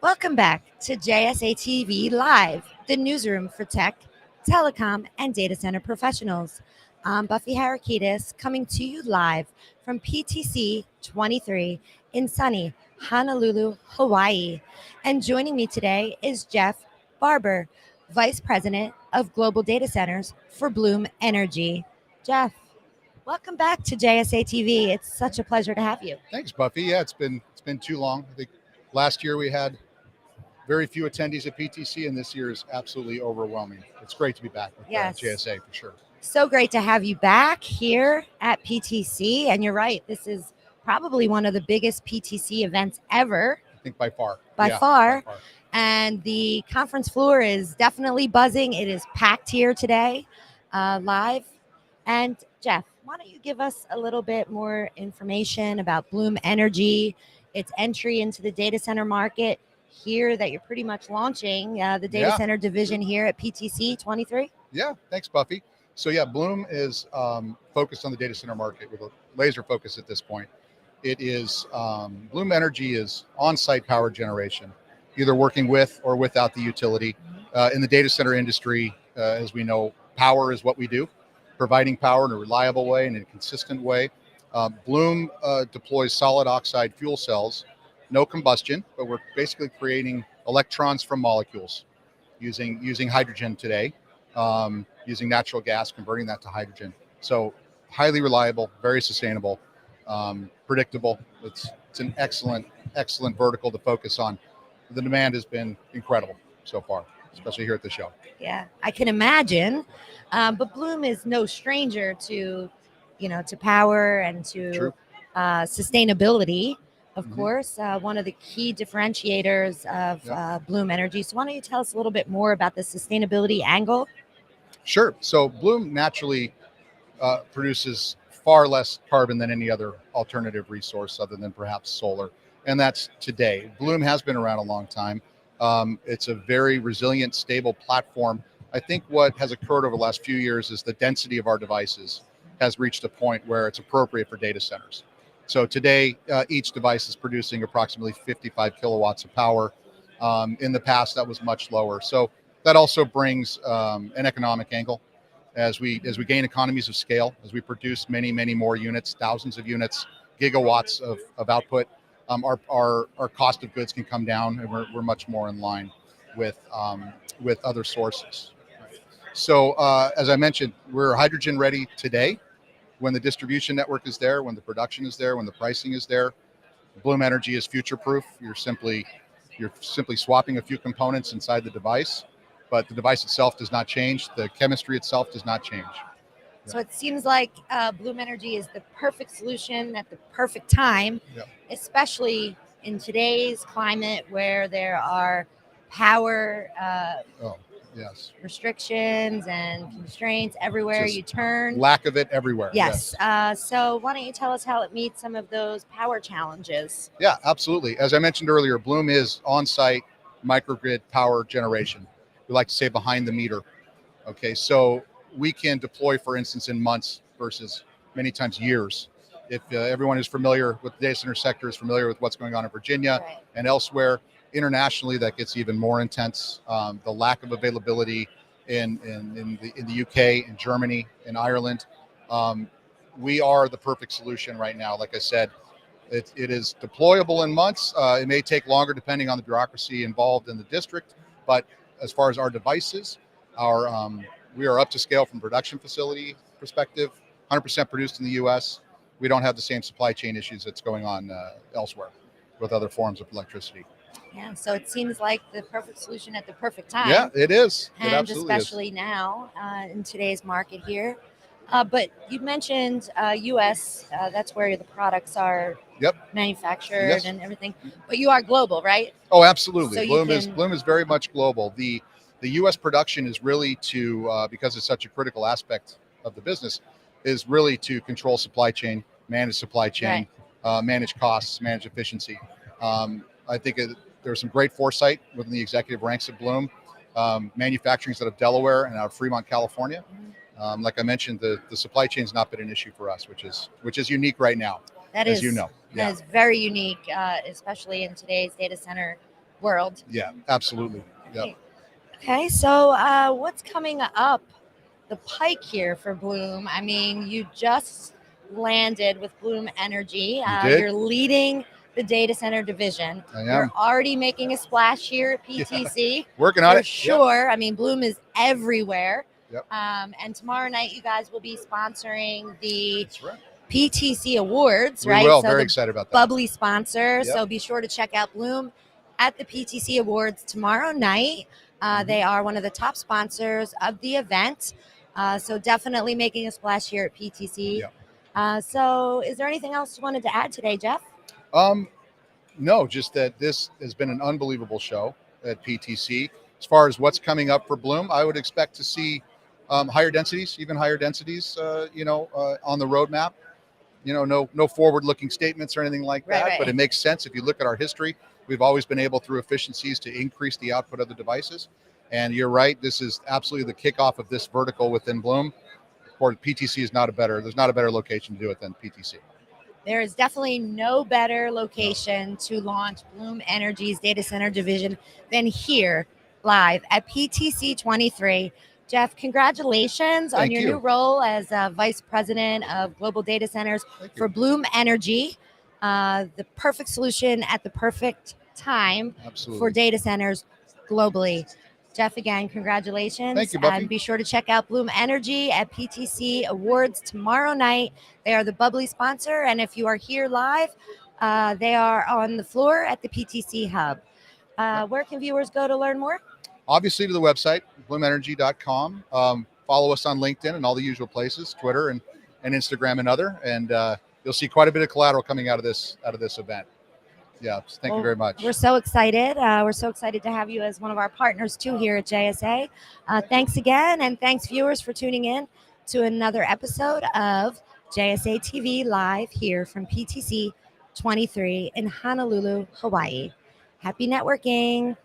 S19: Welcome back to JSA TV Live, the newsroom for tech, telecom, and data center professionals. I'm Buffy Harakitis, coming to you live from PTC'23 in sunny Honolulu, Hawaii. And joining me today is Jeff Barber, Vice President of Global Data Centers for Bloom Energy. Jeff, welcome back to JSA TV. It's such a pleasure to have you.
S2: Thanks, Buffy. Yeah, it's been too long. I think last year we had very few attendees at PTC, and this year is absolutely overwhelming. It's great to be back with JSA for sure.
S19: So great to have you back here at PTC. And you're right, this is probably one of the biggest PTC events ever.
S2: I think by far.
S19: By far. And the conference floor is definitely buzzing. It is packed here today, live. And Jeff, why don't you give us a little bit more information about Bloom Energy, its entry into the data center market here that you're pretty much launching the data center division here at PTC'23?
S2: Yeah, thanks, Buffy. So yeah, Bloom is focused on the data center market with a laser focus at this point. It is, Bloom Energy is on-site power generation, either working with or without the utility. In the data center industry, as we know, power is what we do, providing power in a reliable way and in a consistent way. Bloom deploys solid oxide fuel cells, no combustion, but we're basically creating electrons from molecules using hydrogen today, using natural gas, converting that to hydrogen. So highly reliable, very sustainable, predictable. It's an excellent vertical to focus on. The demand has been incredible so far, especially here at the show.
S19: Yeah, I can imagine. But Bloom is no stranger to, to power and to sustainability. Of course, one of the key differentiators of Bloom Energy. So why don't you tell us a little bit more about the sustainability angle?
S2: Sure. So Bloom naturally produces far less carbon than any other alternative resource other than perhaps solar. And that's today. Bloom has been around a long time. It's a very resilient, stable platform. I think what has occurred over the last few years is the density of our devices has reached a point where it's appropriate for data centers. So today, each device is producing approximately 55 kilowatts of power. In the past, that was much lower. So that also brings an economic angle as we gain economies of scale, as we produce many more units, thousands of units, gigawatts of output. Our cost of goods can come down, and we're much more in line with other sources. So as I mentioned, we're hydrogen ready today. When the distribution network is there, when the production is there, when the pricing is there, Bloom Energy is future proof. You're simply swapping a few components inside the device, but the device itself does not change. The chemistry itself does not change.
S19: So it seems like Bloom Energy is the perfect solution at the perfect time, especially in today's climate where there are power restrictions and constraints everywhere you turn.
S2: Lack of it everywhere.
S19: Yes. So why don't you tell us how it meets some of those power challenges?
S2: Yeah, absolutely. As I mentioned earlier, Bloom is on-site microgrid power generation. We like to say behind the meter. Okay, so we can deploy, for instance, in months versus many times years
S21: if everyone is familiar with the data center sector, is familiar with what's going on in Virginia and elsewhere, internationally that gets even more intense. The lack of availability in the UK, in Germany, in Ireland. We are the perfect solution right now. Like I said, it is deployable in months. It may take longer depending on the bureaucracy involved in the district, but as far as our devices, we are up to scale from production facility perspective, 100% produced in the US. We don't have the same supply chain issues that's going on elsewhere with other forms of electricity.
S19: Yeah, so it seems like the perfect solution at the perfect time.
S21: Yeah, it is.
S19: And
S21: it absolutely
S19: especially
S21: is.
S19: now in today's market here. But you mentioned U.S. That's where the products are manufactured and everything. But you are global, right?
S21: Oh, absolutely.
S19: So
S21: Bloom is very much global. The U.S. production is really to because it's such a critical aspect of the business, is really to control supply chain, manage supply chain, manage costs, manage efficiency. I think there's some great foresight within the executive ranks of Bloom. Manufacturing out of Delaware and out of Fremont, California. Like I mentioned, the supply chain has not been an issue for us, which is unique right now.
S19: That
S21: as
S19: is,
S21: you know.
S19: that is very unique, especially in today's data center world.
S21: Yeah, absolutely. Yeah.
S19: Okay, so what's coming up the pike here for Bloom? I mean, you just landed with Bloom Energy. You're leading the data center division.
S21: I am.
S19: You're already making a splash here at PTC.
S21: Yeah. Working on
S19: for
S21: it.
S19: sure. Yep. I mean, Bloom is everywhere.
S21: Yep.
S19: And tomorrow night, you guys will be sponsoring the PTC Awards,
S21: We
S19: right?
S21: will.
S19: So
S21: Very
S19: the
S21: excited about that.
S19: bubbly sponsor.
S21: Yep.
S19: So be sure to check out Bloom at the PTC Awards tomorrow night. They are one of the top sponsors of the event. So definitely making a splash here at PTC.
S21: Yep.
S19: So is there anything else you wanted to add today, Jeff?
S21: No, just that this has been an unbelievable show at PTC. As far as what's coming up for Bloom, I would expect to see higher densities, even higher densities, on the roadmap. No forward-looking statements or anything like that, but it makes sense if you look at our history. We've always been able, through efficiencies, to increase the output of the devices. And you're right, this is absolutely the kickoff of this vertical within Bloom. Of course, PTC is there's not a better location to do it than PTC.
S19: There is definitely no better location to launch Bloom Energy's data center division than here live at PTC'23. Jeff, congratulations on your new role as Vice President of Global Data Centers for Bloom Energy. The perfect solution at the perfect time for data centers globally. Jeff, again, congratulations.
S21: Thank you, Buffy.
S19: And be sure to check out Bloom Energy at PTC Awards tomorrow night. They are the bubbly sponsor. And if you are here live, they are on the floor at the PTC Hub. Where can viewers go to learn more?
S21: Obviously to the website, bloomenergy.com. Follow us on LinkedIn and all the usual places, Twitter and Instagram and other. And you'll see quite a bit of collateral coming out of this event. Yeah, thank you very much.
S19: We're so excited. We're so excited to have you as one of our partners too here at JSA. Thanks again, and thanks viewers for tuning in to another episode of JSA TV live here from PTC 23 in Honolulu, Hawaii. Happy networking.